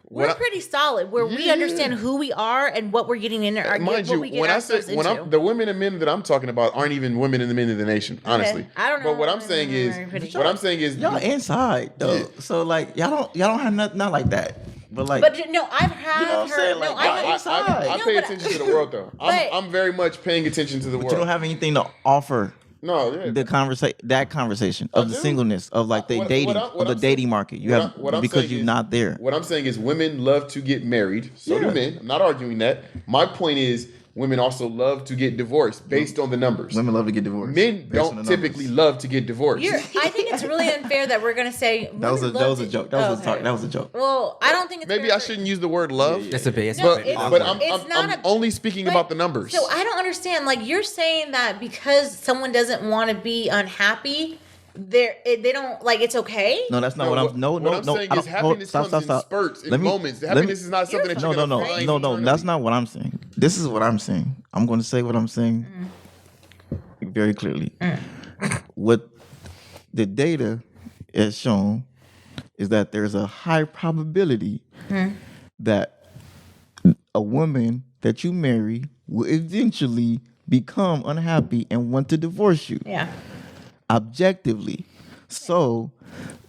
We're What I- pretty solid where we Yeah. understand who we are and what we're getting in there. Mind you, when I say the women and men that I'm talking about aren't even women and the men of the nation, honestly. I don't know. But what I'm saying is, Very pretty. Y'all inside though. Yeah. So like y'all don't have nothing not like that. But like, But no, I've had You know what I'm her. saying? No, Like, I I No, pay but- attention to the world though. but- I'm very much paying attention to the but world. you don't have anything to offer. No, yeah. The conversation I of the do. singleness of like the What dating I'm- what of the I'm dating saying- market. You what have what I'm because saying you're is- not there. What I'm saying is women love to get married. So do Yeah. men. I'm not arguing that. My point is women also love to get divorced based on the numbers. Women love to get divorced. Men based on don't the typically numbers. love to get divorced. I think it's really unfair that we're gonna say That was a women love joke. to- That was a okay. talk. That was a joke. Well, I don't think it's Maybe fair I for- shouldn't use the word love. It's a bit. It's No, a bit it's- awkward. it's not I'm a- only speaking But- about the numbers. So I don't understand. Like you're saying that because someone doesn't want to be unhappy, they don't like it's okay. No, that's not No, what I'm. what- No, what no, I'm no. saying I is don't- hold- happiness comes in spurts, in moments. The happiness is not something that No, you're no, gonna no, find no, no. eternally. That's not what I'm saying. This is what I'm saying. I'm going to say what I'm saying very clearly. What the data has shown is that there's a high probability that a woman that you marry will eventually become unhappy and want to divorce you. Yeah. Objectively. So,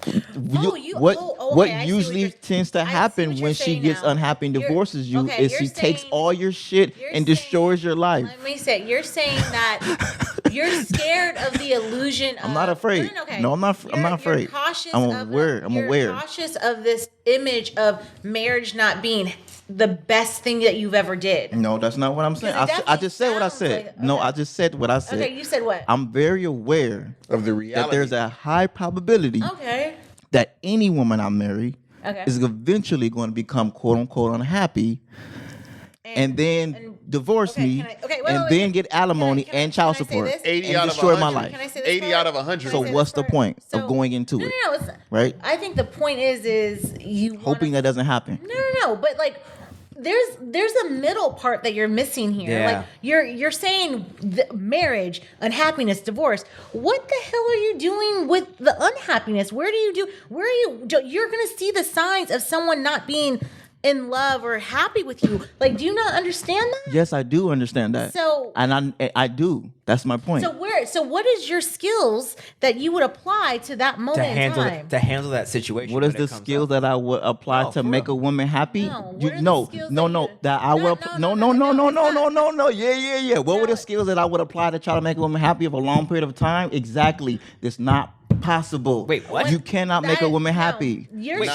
Oh, what okay, I see what what usually you're- tends to I see happen what when you're she saying gets now. unhappy and You're- divorces you okay, is you're she takes saying- all your shit you're and saying- destroys your life. Let me say, you're saying that you're scared of the illusion. I'm not afraid. Okay. No, I'm not. I'm not You're afraid. cautious I'm of aware. I'm you're aware. cautious of this image of marriage not being the best thing that you've ever did. No, that's not what I'm saying. Because it I just said what I definitely said. sounds like- No, okay. I just said what I said. Okay, you said what? I'm very aware of the that reality. there's a high probability Okay. that any woman I marry Okay. is eventually going to become quote unquote unhappy and then divorce okay, me can I- okay, wait, and wait, then wait. get alimony Can I- and child can I say support this? 80 and out of destroy my 100. life. Can I say this 80 part? out of 100. Can I So say what's this the point part? of going into no, it? No, it's, Right? I think the point is you Hoping that doesn't happen. No, but like there's a middle part that you're missing here. Yeah. Like you're saying marriage, unhappiness, divorce. What the hell are you doing with the unhappiness? Where are you you're going to see the signs of someone not being in love or happy with you. Like, do you not understand that? Yes, I do understand that. So- and I do. That's my point. So what is your skills that you would apply to that moment in time? to handle that situation. What is when the it comes skills up. that I would apply No, to for make real. a woman happy? No, what You- are the no, skills no, that no. you- That I No, would. no, No, no, no, no, it's no, no, not. no, no. Yeah. What were No. the skills that I would apply to try to make a woman happy over a long period of time? Exactly. It's not possible. Wait, what? You cannot make a woman happy.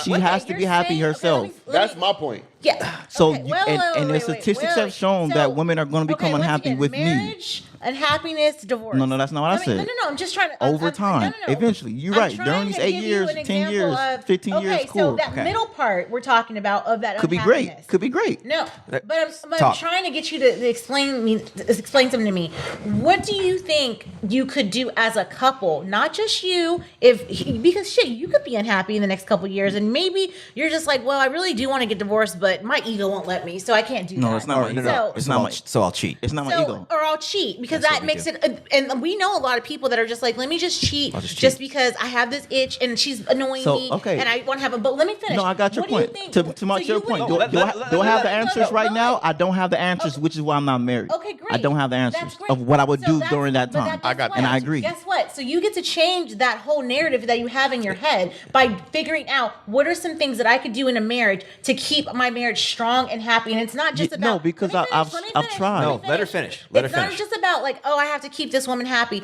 She has to be happy herself. That's my point. Yeah. So Okay, you- wait, and- wait, and the wait, statistics wait. have shown that women are gonna become once unhappy with me. marriage, unhappiness, divorce. No, that's not what I said. No, I'm just trying to Over time. Eventually. You're right. I'm During trying these to 8 give you years, an 10 example years, of- 15 years, Okay, cool. so that Okay. middle part we're talking about of that Could be unhappiness. great. Could be great. No, but I'm Talk. trying to get you to explain something to me. What do you think you could do as a couple, not just you? Because shit, you could be unhappy in the next couple years, and maybe you're just like, well, I really do want to get divorced, but my ego won't let me, so I can't do that. No, it's not my Or, ego. So- It's so not I'll, my. so I'll cheat. It's not my ego. Or I'll cheat because That's that what we makes do. it. And we know a lot of people that are just like, let me just cheat, I'll just cheat. because I have this itch and she's annoying So, me, okay. and I want to have a. But let me finish. No, I got your What do you point. think? To my So your you point. would- Do let- I let- do I have let- the let- answers right no, now? like- I don't have the answers, which is why I'm not married. Okay, great. I don't have the That's answers great. of what I would So do that's- during that but time. I got guess that. And I what? agree. Guess what? So you get to change that whole narrative that you have in your head by figuring out what are some things that I could do in a marriage to keep my marriage strong and happy. And it's not just about No, because let me I've finish, I've tried. No, let her finish. Let it's her not finish. just about like, oh, I have to keep this woman happy.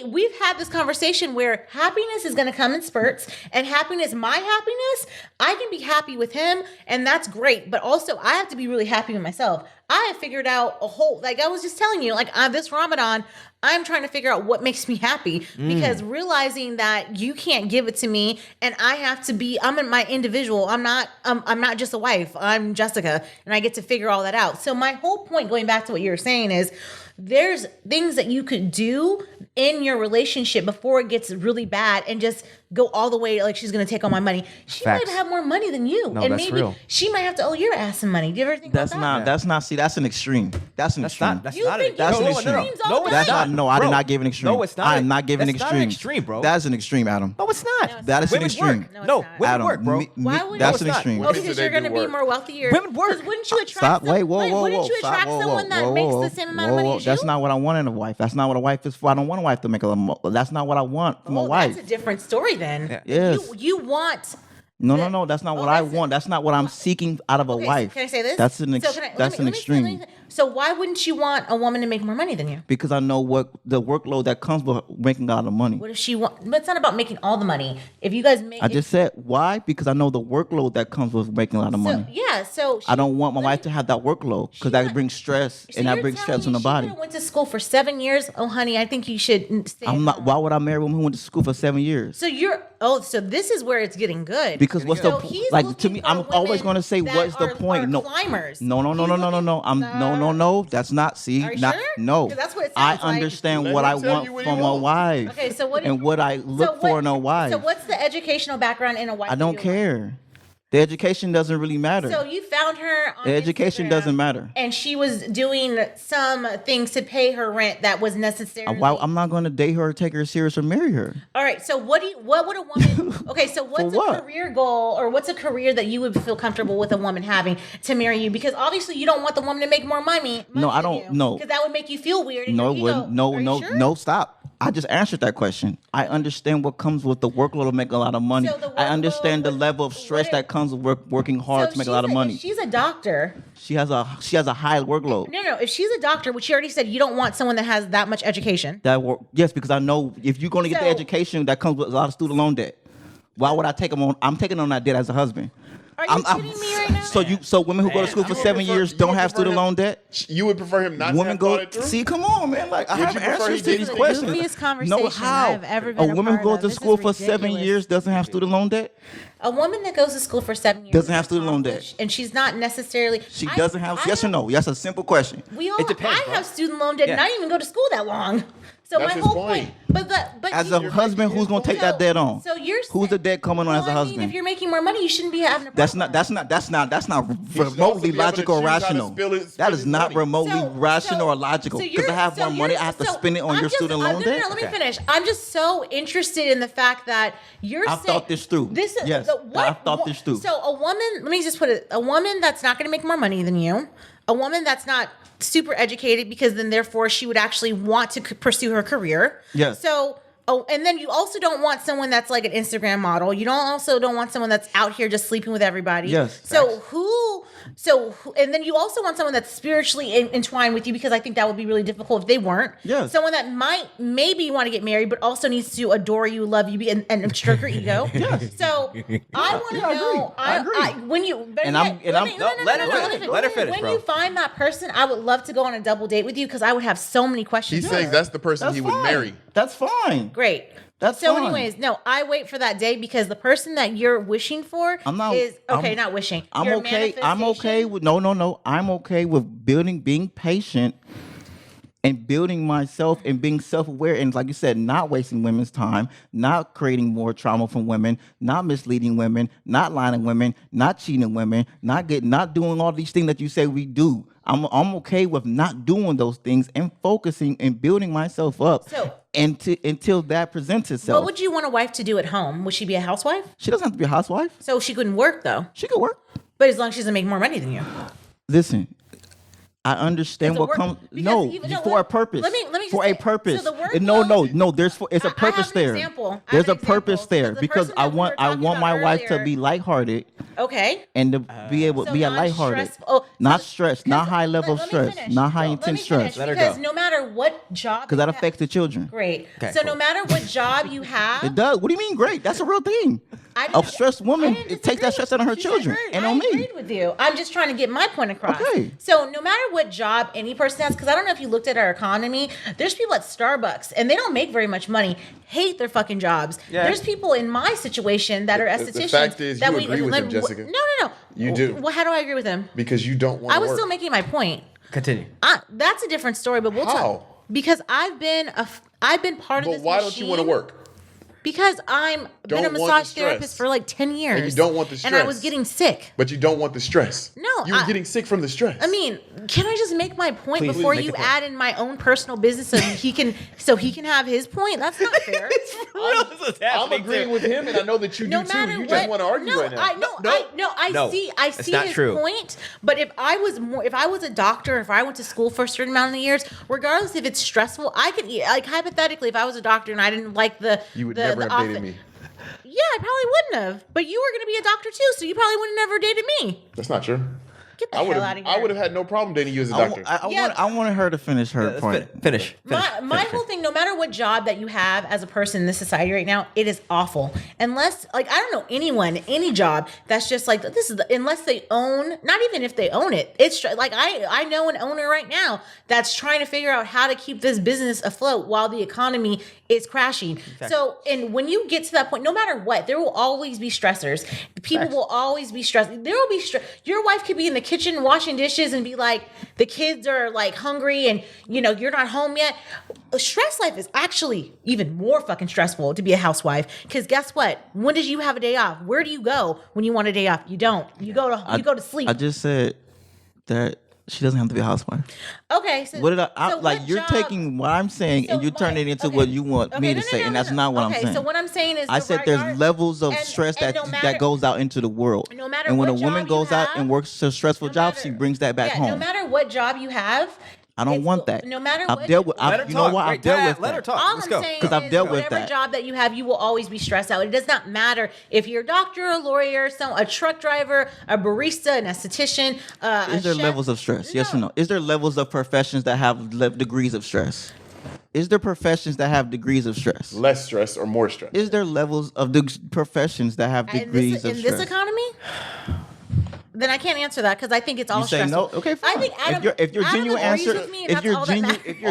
We've had this conversation where happiness is going to come in spurts, and my happiness, I can be happy with him, and that's great. But also, I have to be really happy with myself. I have figured out like I was just telling you, like this Ramadan, I'm trying to figure out what makes me happy because realizing that you can't give it to me, and I have to be. I'm my individual. I'm not just a wife. I'm Jessica, and I get to figure all that out. So my whole point, going back to what you were saying, is there's things that you could do in your relationship before it gets really bad and just go all the way like she's going to take all my money. She Facts. might have more money than you. No, and that's maybe real. she might have to owe your ass some money. Do you ever think That's about that? not. That's not. See, that's an extreme. That's an That's extreme. not. That's You not. think That's you an do extreme. extremes all No, the it's That's time. not. No, I Bro, did not give an extreme. no, it's not. I am not giving That's not extreme. an extreme, bro. That's an extreme, Adam. No, it's not. No, it's That is an Women extreme. work. No, it's No, not. women Adam, work, bro. Why would that's you- an No, it's extreme. Oh, Women because say you're they going to do be work. more wealthier. Women work. 'Cause wouldn't you attract Stop. Wait. Whoa. Wouldn't you attract someone that makes the same amount of money as you? That's not what I want in a wife. That's not what a wife is for. I don't want a wife to make a. That's not what I want from a wife. That's a different story then. Yes. You want No. That's not what I want. That's not what I'm seeking out of a Okay, so wife. can I say this? That's an So can I- that's let me- an let me- extreme. So why wouldn't you want a woman to make more money than you? Because I know what the workload that comes with making a lot of money. What if she want? But it's not about making all the money. If you guys make, I just said why? Because I know the workload that comes with making a lot of money. So I don't want my wife to have that workload because that brings stress and that brings stress on the body. She went to school for 7 years. Oh, honey, I think you should stay. I'm not. Why would I marry a woman who went to school for 7 years? So so this is where it's getting good. Because what's the So point? he's Like to looking me, for I'm always women going to say, that what's the are point? No, climbers. no. No. That's not. See, Are you not sure? no. 'Cause that's what it I sounds like. understand Let what him I tell want you what from he a wants. wife. Okay, so what do and you- what I look for in a wife. So what's the educational background in a wife? I don't that you want? care. The education doesn't really matter. So you found her on The education Instagram, doesn't matter. and she was doing some things to pay her rent that was necessary. I'm not going to date her or take her serious or marry her. All right. So what would a woman? Okay. So what's a what? career goal, or what's a career that you would feel comfortable with a woman having to marry you? Because obviously you don't want the woman to make more money. No, I don't- no. Because that would make you feel weird. in No, your it wouldn't. ego. No, Are you no, sure? no, stop. I just answered that question. I understand what comes with the workload of making a lot of money. So the I understand the workload- level of stress what that comes with working hard to make a lot of money. If she's a doctor. She has a high workload. No. If she's a doctor, which you already said, you don't want someone that has that much education. Yes, because I know if you're going to get the So- education that comes with a lot of student loan debt, why would I take them on? I'm taking on that debt as a husband. Are you kidding me right now? So women who go to school for you would 7 prefer- years you don't would have prefer student him- loan debt. You would prefer him not to Women have go thought it through? see. Come on, man. Like I Would have you prefer answers he to did these the questions. goofiest conversation No, how I've ever a been a woman who part goes of. to This school is for 7 ridiculous. years doesn't have student loan debt. A woman that goes to school for 7 years Doesn't is have student loan debt. accomplished, and she's not necessarily. She doesn't have. Yes or no? That's a simple question. We all. It depends, I bro. have student loan debt, and Yeah. I didn't even go to school that long. So That's my his whole point. but As a husband, who's gonna take that debt on? So you're Who's the debt coming on as a I mean, husband? if you're making more money, you shouldn't be having a That's problem. not should also remotely be able to logical or choose how to rational. spill That is his not money. remotely rational or logical. Because I have more money, I have to spend it on your student loan debt. No, let me finish. I'm just so interested in the fact that you're I've saying thought this through. This is Yes, I've thought this through. So a woman, let me just put it, a woman that's not going to make more money than you, a woman that's not super educated, because then therefore she would actually want to pursue her career. Yes. So. Oh, and then you also don't want someone that's like an Instagram model. You don't want someone that's out here just sleeping with everybody. Yes. And then you also want someone that's spiritually entwined with you, because I think that would be really difficult if they weren't. Yes. Someone that might maybe want to get married, but also needs to adore you, love you, and stroke your ego. Yes. So I want to know. I agree. When you And I'm- and I'm- let her finish, When bro. you find that person, I would love to go on a double date with you, because I would have so many questions. He's for saying her. that's the person That's he would fine. marry. That's fine. Great. That's so. fine. Anyways, no, I wait for that day, because the person that you're wishing for is okay. Not wishing. I'm Your okay. I'm okay manifestation- with no. I'm okay with being patient, and building myself and being self-aware, and like you said, not wasting women's time, not creating more trauma from women, not misleading women, not lying to women, not cheating women, not doing all these things that you say we do. I'm okay with not doing those things and focusing and building myself up. So- until that presents itself. What would you want a wife to do at home? Would she be a housewife? She doesn't have to be a housewife. So she couldn't work though. She could work. But as long as she doesn't make more money than you. Listen, I understand Does it what work? comes. Because No, even- no, for a purpose. let me for just a say- purpose. so the work No. load- There's it's a I purpose have an there. example. I have There's an a purpose example. there So the because person I that we want were I talking want my about wife to earlier- be lighthearted Okay. and to be able to So be a not lighthearted, stressful. Oh, not so- stressed, not high level let me stress, finish. not high No, let me intense finish, stress. Let her because go. no matter what job, Because that you have- affects the children. Great. Okay, So cool. no matter what job you have, It does. What do you mean great? That's a real thing. I A didn't- stressed woman, I didn't it takes that disagree. stress out on her She said children great. and I on me. agreed with you. I'm just trying to get my point across. Okay. So no matter what job any person has, because I don't know if you looked at our economy, there's people at Starbucks and they don't make very much money, hate their fucking jobs. Yeah. There's people in my situation that are The estheticians. fact is, that you we agree with him, Jessica. No. You do. Well, how do I agree with him? Because you don't want I to was work. still making my point. Continue. That's a different story, but we'll How? talk. Because I've been part of But this why don't you want to machine. work? Because I'm been a Don't want the massage stress. therapist for like 10 years. And you don't want the And I stress. was getting sick. But you don't want the stress. No, You were getting sick from the stress. I mean, can I just make my point Please, before make you the point. add in my own personal business so he can have his point? That's not fair. I'm agreeing with him, and I know that you No do too. matter You what, just want to argue right now. No, I it's see not his true. point. But if I was a doctor, if I went to school for a certain amount of years, regardless if it's stressful, I could like hypothetically, if I was a doctor and I didn't like You would the never have dated me. Yeah, I probably wouldn't have. But you were going to be a doctor too, so you probably wouldn't have never dated me. That's not true. Get the hell out of here. I would have had no problem dating you as a doctor. I wanted her to finish her point. Finish. My whole thing, no matter what job that you have as a person in this society right now, it is awful. Unless, like, I don't know anyone, any job that's just like, unless they own, not even if they own it. It's like, I know an owner right now that's trying to figure out how to keep this business afloat while the economy is crashing. Exactly. So, and when you get to that point, no matter what, there will always be stressors. People will always be stressed. There will be your wife could be in the kitchen washing dishes and be like, the kids are like hungry and you're not home yet. A stress life is actually even more fucking stressful to be a housewife, because guess what? When did you have a day off? Where do you go when you want a day off? You don't. You go to sleep. I just said that she doesn't have to be a housewife. Okay. So what did you're job, taking what I'm saying and you turn it into what you want me to say, and that's not what I'm saying. So what I'm saying is, I said there's levels of stress that goes out into the world. No matter and when what a woman job goes you out have, and works a stressful job, she brings that back home. No matter what job you have, I don't want that. No matter I've what, dealt with. Let her You know talk. what? I've dealt with. Let her talk. All Let's I'm go. saying 'Cause I've is dealt with whatever that. job that you have, you will always be stressed out. It does not matter if you're a doctor, a lawyer, a truck driver, a barista, an esthetician. Is there levels of stress? Yes or no? Is there levels of professions that have degrees of stress? Is there professions that have degrees of stress? Less stress or more stress? Is there levels of professions that have degrees of in stress? this economy? Then I can't answer that because I think it's all You say stressful. no? Okay, fine. I think if your genuine answer, if your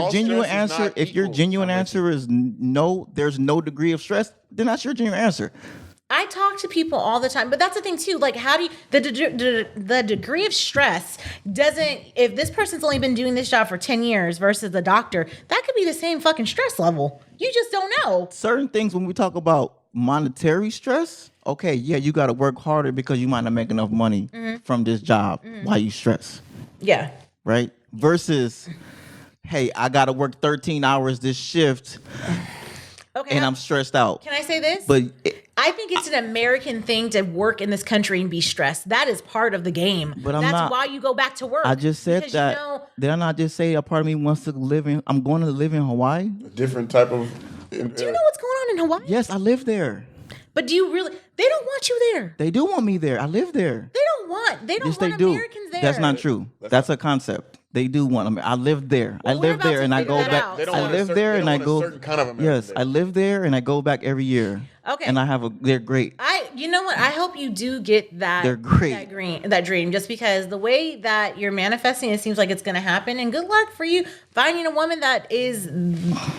genuine answer, if your genuine answer is no, there's no degree of stress, then that's your genuine answer. I talk to people all the time, but that's the thing too. Like, how do you, the degree of stress doesn't, if this person's only been doing this job for 10 years versus the doctor, that could be the same fucking stress level. You just don't know. Certain things, when we talk about monetary stress, okay, yeah, you got to work harder because you might not make enough money from this job while you stress. Yeah. Right? Versus, hey, I got to work 13 hours this shift. Okay. And I'm stressed out. Can I say this? But I think it's an American thing to work in this country and be stressed. That is part of the game. But that's why you go back to work. I just said that. Did I not just say a part of me wants to live in? I'm going to live in Hawaii. A different type of. Do you know what's going on in Hawaii? Yes, I live there. But do you really? They don't want you there. They do want me there. I live there. They don't want Yes, they do. Americans there. That's not true. That's a concept. They do want me. I live there. Well, I live there and I go back. I live there and I go. Yes, I live there and I go back every year. Okay. And they're great. You know what? I hope you do get that. They're great. That dream, just because the way that you're manifesting, it seems like it's going to happen. And good luck for you finding a woman that is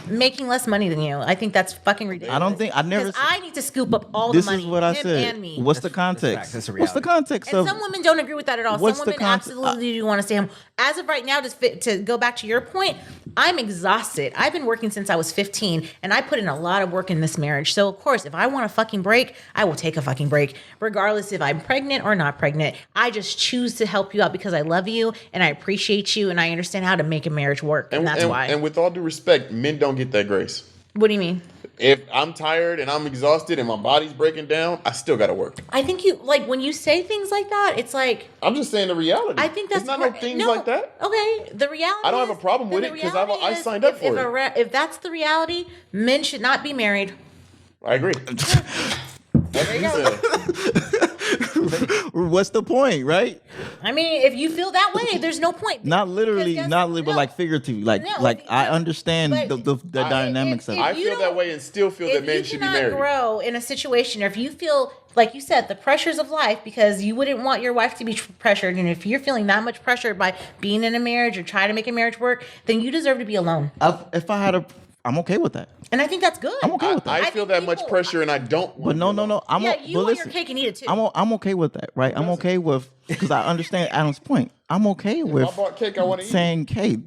making less money than you. I think that's fucking ridiculous. I don't think I need to scoop up all the money. This is what I him said. And me. What's the context? That's a What's the context And of? some women don't agree with that at all. What's Some the women context? absolutely do want to stay home. As of right now, to go back to your point, I'm exhausted. I've been working since I was 15, and I put in a lot of work in this marriage. So, of course, if I want a fucking break, I will take a fucking break, regardless if I'm pregnant or not pregnant. I just choose to help you out because I love you, and I appreciate you, and I understand how to make a marriage work, and that's why. And with all due respect, men don't get that grace. What do you mean? If I'm tired and I'm exhausted and my body's breaking down, I still got to work. I think you, like, when you say things like that, it's like... I'm just saying the reality. I think that's... It's not no things like that. Okay, the reality I don't have a problem with it because I signed up for it. If that's the reality, men should not be married. I agree. That's what you said. What's the point, right? I mean, if you feel that way, there's no point. Not literally, but like figuratively. I understand the dynamics of it. I feel that way and still feel that men should be married. If you cannot grow in a situation, or if you feel, like you said, the pressures of life, because you wouldn't want your wife to be pressured, and if you're feeling that much pressure by being in a marriage or trying to make a marriage work, then you deserve to be alone. I'm okay with that. And I think that's good. I'm okay with that. I feel that much pressure and I don't want But no. You want your cake and eat it too. I'm okay with that, right? I'm okay with, because I understand Adam's point. I'm okay with I bought cake, I want to eat. saying, hey,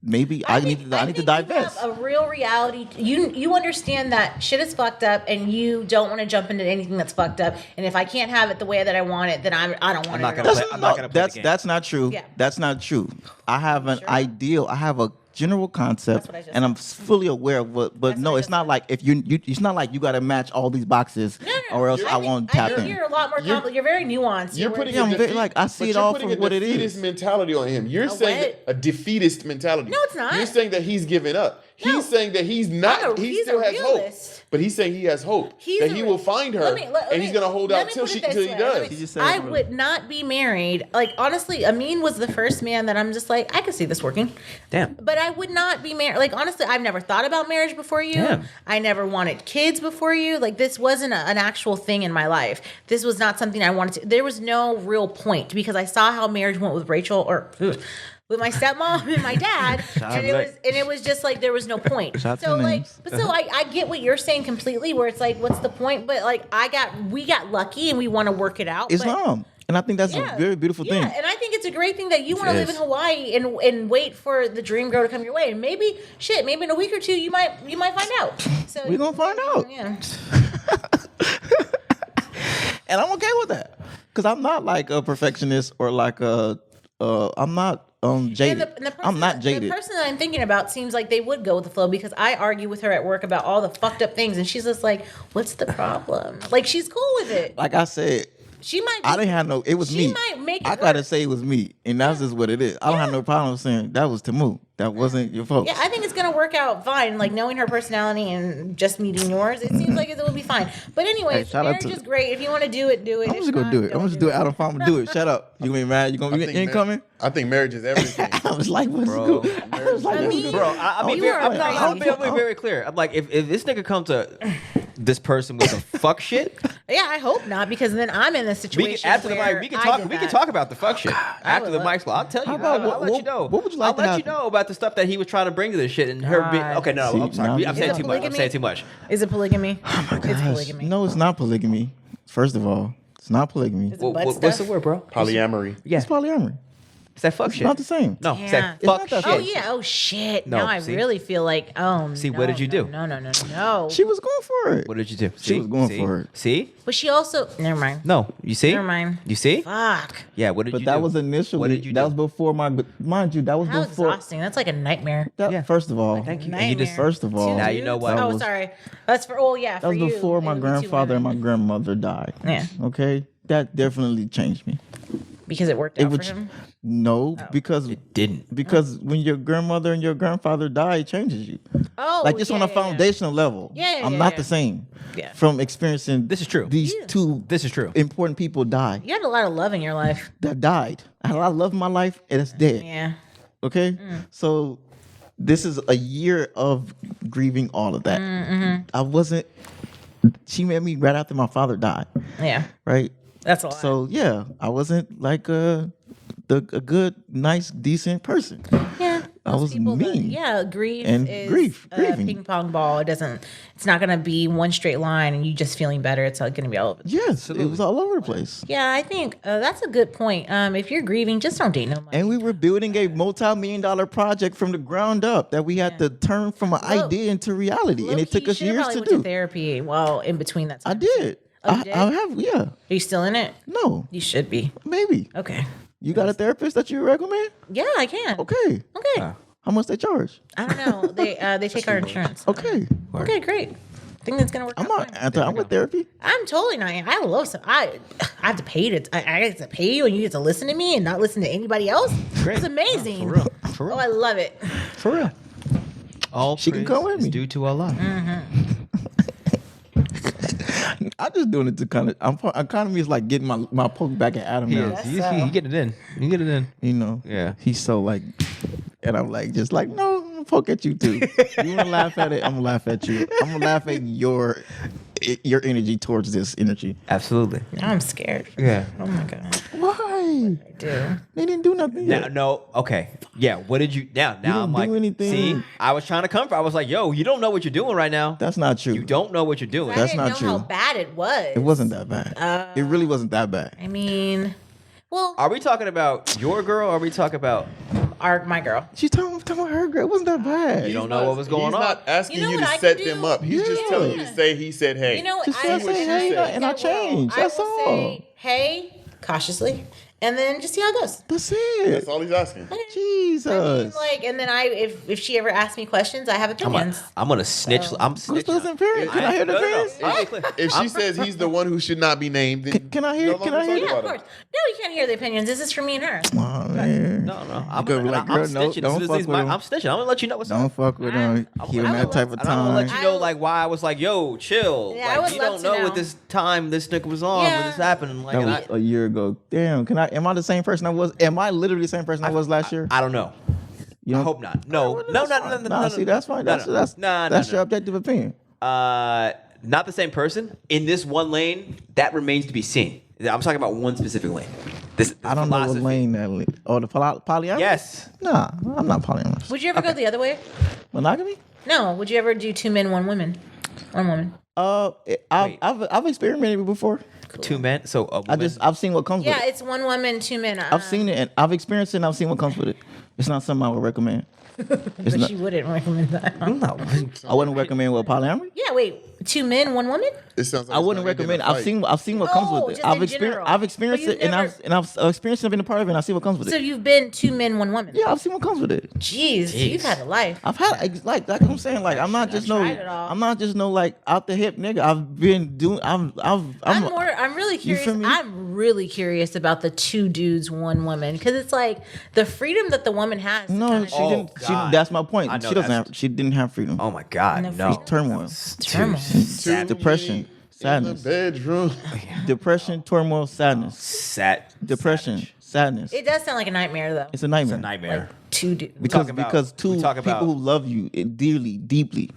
maybe I need to divest. You have a real reality. You understand that shit is fucked up, and you don't want to jump into anything that's fucked up. And if I can't have it the way that I want it, then I don't want it. I'm not gonna play the game. That's not true. Yeah. That's not true. I have an ideal. I have a general concept, and I'm fully aware of what. But no, it's not like if it's not like you got to match all these boxes, or else I won't tap in. You're a lot more complicated. You're very nuanced. You're putting I see it all for what it is. You're putting a defeatist mentality on him. You're saying a defeatist mentality. No, it's not. You're saying that he's giving up. He's saying that he's not. He still has hope. But he's saying he has hope that he will find her, and he's gonna hold out till he does. I would not be married. Like honestly, Amin was the first man that I'm just like, I could see this working. Damn. But I would not be married. Like honestly, I've never thought about marriage before you. Damn. I never wanted kids before you. Like this wasn't an actual thing in my life. This was not something I wanted to. There was no real point because I saw how marriage went with Rachel with my stepmom and my dad, and it was just like there was no point. So like, but so I get what you're saying completely. Where it's like, what's the point? But like, we got lucky, and we want to work it out. Islam, and I think that's a very beautiful thing. Yeah, and I think it's a great thing that you want to live in Hawaii and wait for the dream girl to come your way. And maybe in a week or two, you might find out. So we're gonna find out. Yeah. And I'm okay with that because I'm not like a perfectionist or like I'm not jaded. I'm not jaded. The person that I'm thinking about seems like they would go with the flow because I argue with her at work about all the fucked up things, and she's just like, "What's the problem?" Like she's cool with it. Like I said, she might. I didn't have no. It was me. She might make it I gotta say it was me, and that's just what it is. I don't have no problem saying that was Temu. That wasn't your folks. Yeah, I think it's gonna work out fine. Like knowing her personality and just meeting yours, it seems like it will be fine. But anyways, marriage is great. If you want to do it, do it. I'm just gonna do it. I'm just do it out of fun. Do it. Shut up. You gonna be mad? You gonna be incoming? I think marriage is everything. I was like, what's good? I was like, I'm being very clear. I'm like, if this nigga comes to this person with some fuck shit. Yeah, I hope not, because then I'm in a situation we can talk about the fuck shit after the mic's. I'll tell you. I'll let you know. What would you like? I'll let you know about the stuff that he was trying to bring to this shit and her being. Okay, no, I'm sorry. I'm saying too much. I'm saying too much. Is it polygamy? Oh my gosh. It's polygamy. No, it's not polygamy. First of all, it's not polygamy. What's the word, bro? Polyamory. Yeah, it's polyamory. It's that fuck It's shit. not the same. No, it's that fuck shit. Oh yeah. Oh shit. No, now I really feel like See, what did you do? No. She was going for it. What did you do? She was going for it. See? But she also never mind. No, you see? Never mind. You see? Fuck. Yeah, what did you do? But that was initially. What did you do? That was before mind you, that was How before. exhausting. That's like a nightmare. First of all, Thank you. Nightmare. And you just First of all, now you know what? Oh, sorry. That's for that for was you. before my grandfather and my grandmother died. Yeah. Okay, that definitely changed me. Because it worked out for him. No, because It didn't. Because when your grandmother and your grandfather die, it changes you. Oh, Like just on a foundational level. I'm not the same. Yeah. From experiencing This is true. These two This is true. important people die. You had a lot of love in your life. That died. I had a lot of love in my life and it's dead. Yeah. Okay? So this is a year of grieving all of that. She met me right after my father died. Yeah. Right? That's a lot. So yeah, I wasn't like a good, nice, decent person. Yeah. I was mean. Grief And is grieving. ping pong ball. It's not gonna be one straight line and you just feeling better. It's gonna be all over. Yes, it was all over the place. Yeah, I think that's a good point. If you're grieving, just don't date nobody. And we were building a multi-million-dollar project from the ground up that we had to turn from an idea into reality, and it took us years to went do. To therapy. Well, in between that time. I did. Oh, you did? I have. Yeah. Are you still in it? No. You should be. Maybe. Okay. You got a therapist that you recommend? Yeah, I can. Okay. Okay. How much they charge? I don't know. They take our insurance. Okay. Okay, great. I think that's gonna work. I'm out not. fine. I'm with therapy. I'm totally not. I love some. I have to pay to. I get to pay you, and you get to listen to me and not listen to anybody else. Great. It's amazing. For real. For real. Oh, I love it. For real. All She can praise come with is me. due to Allah. I'm just doing it to kind of is like getting my poke back at Adam He now. is. You get it in. You get it in. You know. Yeah. He's so like, and I'm like, just like, no, I'm gonna poke at you too. You wanna laugh at it? I'm gonna laugh at you. I'm gonna laugh at your energy towards this energy. Absolutely. Now I'm scared. Yeah. Oh my god. Why? I do. They didn't do nothing Now, yet. no. Okay. Yeah. What did you? Now didn't I'm do like, anything. see, I was trying to comfort. I was like, yo, you don't know what you're doing right now. That's not true. You don't know what you're doing. I That's didn't not know how true. bad it was. It wasn't that bad. It really wasn't that bad. I mean, well, Are we talking about your girl? Or are we talking about my girl. She's talking about her girl. It wasn't that bad. you don't know what was going He's on? not asking You know you what to I set can them do? up. He's just Yeah. telling you to say he said hey. You know what? Just I say will hey, say- and I changed. I That's will all. say hey cautiously, and then just see how it goes. That's That's it. all he's asking. Jesus. I mean, like, and then if she ever asks me questions, I have opinions. I'm gonna snitch. I'm snitching. Crystal's period. Can I hear the opinions? If she says he's the one who should not be named, then Can I hear? no Can longer I hear? talk Yeah, of about course. him. No, you can't hear the opinions. This is for me and her. Oh man. No. I'm gonna be like, girl, no, snitching. don't As soon as fuck these with him. I'm snitching. I'm gonna let you know what's Don't up. fuck with him. He in that type of And I'm gonna let time. you know like why I was like, yo, chill. Yeah, I like would you love don't to know know. what this time this nigga was on when Yeah. this happened. Like, That and was a year ago. Damn. Am I the same person I was? Am I literally the same person I was last year? I don't know. You I know? hope not. No. Nah, see, that's fine. That's your objective opinion. Not the same person in this one lane. That remains to be seen. I'm talking about one specific lane. This I don't know what lane that lane. Oh, the polyamorous? Yes. Nah, I'm not polyamorous. Would you ever go the other way? Monogamy? No. Would you ever do 2 men, 1 woman? 1 woman. I've experimented before. 2 men. So a woman. I've seen what comes Yeah, with it. it's 1 woman, 2 men. I've seen it and I've experienced it and I've seen what comes with it. It's not something I would recommend. But not- she wouldn't recommend that. No. I wouldn't recommend with polyamory. Yeah, wait. 2 men, 1 woman? It sounds like I it's wouldn't gonna end in recommend. a I've fight. seen what comes No, with it. just I've in experienced. general. I've experienced But it, you've and I've experienced it, been a part of it, and I see what comes with So it. you've been 2 men, 1 woman? Yeah, I've seen what comes with it. Jeez, you've had a life. I've had like I'm saying, like I'm not just tried it all. I'm not just no like out the hip nigga. I've been doing. I'm I'm really You curious. feel me? I'm really curious about the 2 dudes, 1 woman, because it's like the freedom that the woman has. to No, kinda she do- didn't. She, God. that's my point. I know She doesn't that's- have. She didn't have freedom. Oh my God. No No. freedom. Turmoil, Turmoil. Too depression, many sadness, in the bedroom. depression, turmoil, sadness, depression, Savage. sadness. It does sound like a nightmare, though. It's a nightmare. It's a nightmare. Like 2 dudes. Because talk about- because two we talk people about- who love you dearly, deeply.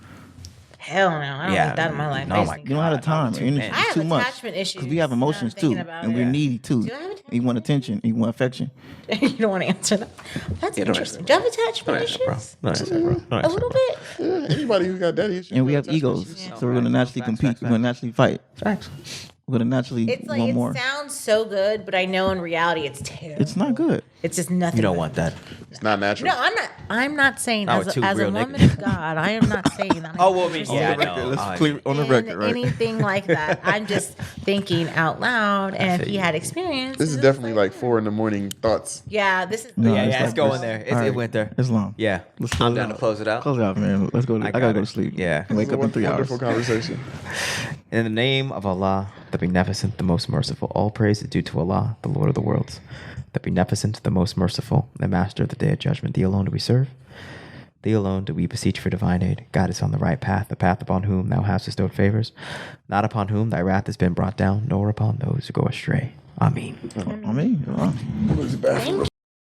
Hell no, I don't Yeah, want that in my life. no, I just my think- You don't have the God, time. no, Energy man. I have too much. attachment issues. Because we have now emotions I'm too, thinking about and it. we're needy too. Do I have attachment? You want attention. And you want affection. You don't want to answer that. That's don't interesting. Do you have attachment issues? No answer, bro. No A answer, little bro. bit. Yeah, anybody who got daddy issues. And we got have attachment egos, issues. so we're gonna naturally compete. We're gonna naturally fight. Facts. We're gonna naturally It's like want it more. sounds so good, but I know in reality it's terrible. It's not good. It's just nothing. You don't but- want that. It's not natural. No, I'm not saying Not as with a, 2 as a real woman niggas. of God. I am not saying that. Oh, well, I mean, I'm yeah, I interested know. Let's I clear mean- on the in record, right? anything like that. I'm just thinking out loud, and if feel he you. had experience, This is definitely like 4 a.m. thoughts. yeah. This is No, Yeah, it's yeah, it's like going this. there. All It went there. It's long. Yeah. Let's I'm close down it to out. close it out. Close it out, man. Let's go. I gotta got go it. to sleep. Yeah. Wake up in 3 hours. Wonderful conversation. In the name of Allah, the Beneficent, the Most Merciful, all praise is due to Allah, the Lord of the worlds. The Beneficent, the Most Merciful, the Master of the Day of Judgment. Thee alone do we serve. Thee alone do we beseech for divine aid. Guide us on the right path, the path upon whom thou hast bestowed favors, not upon whom thy wrath has been brought down, nor upon those who go astray. Ameen. I mean,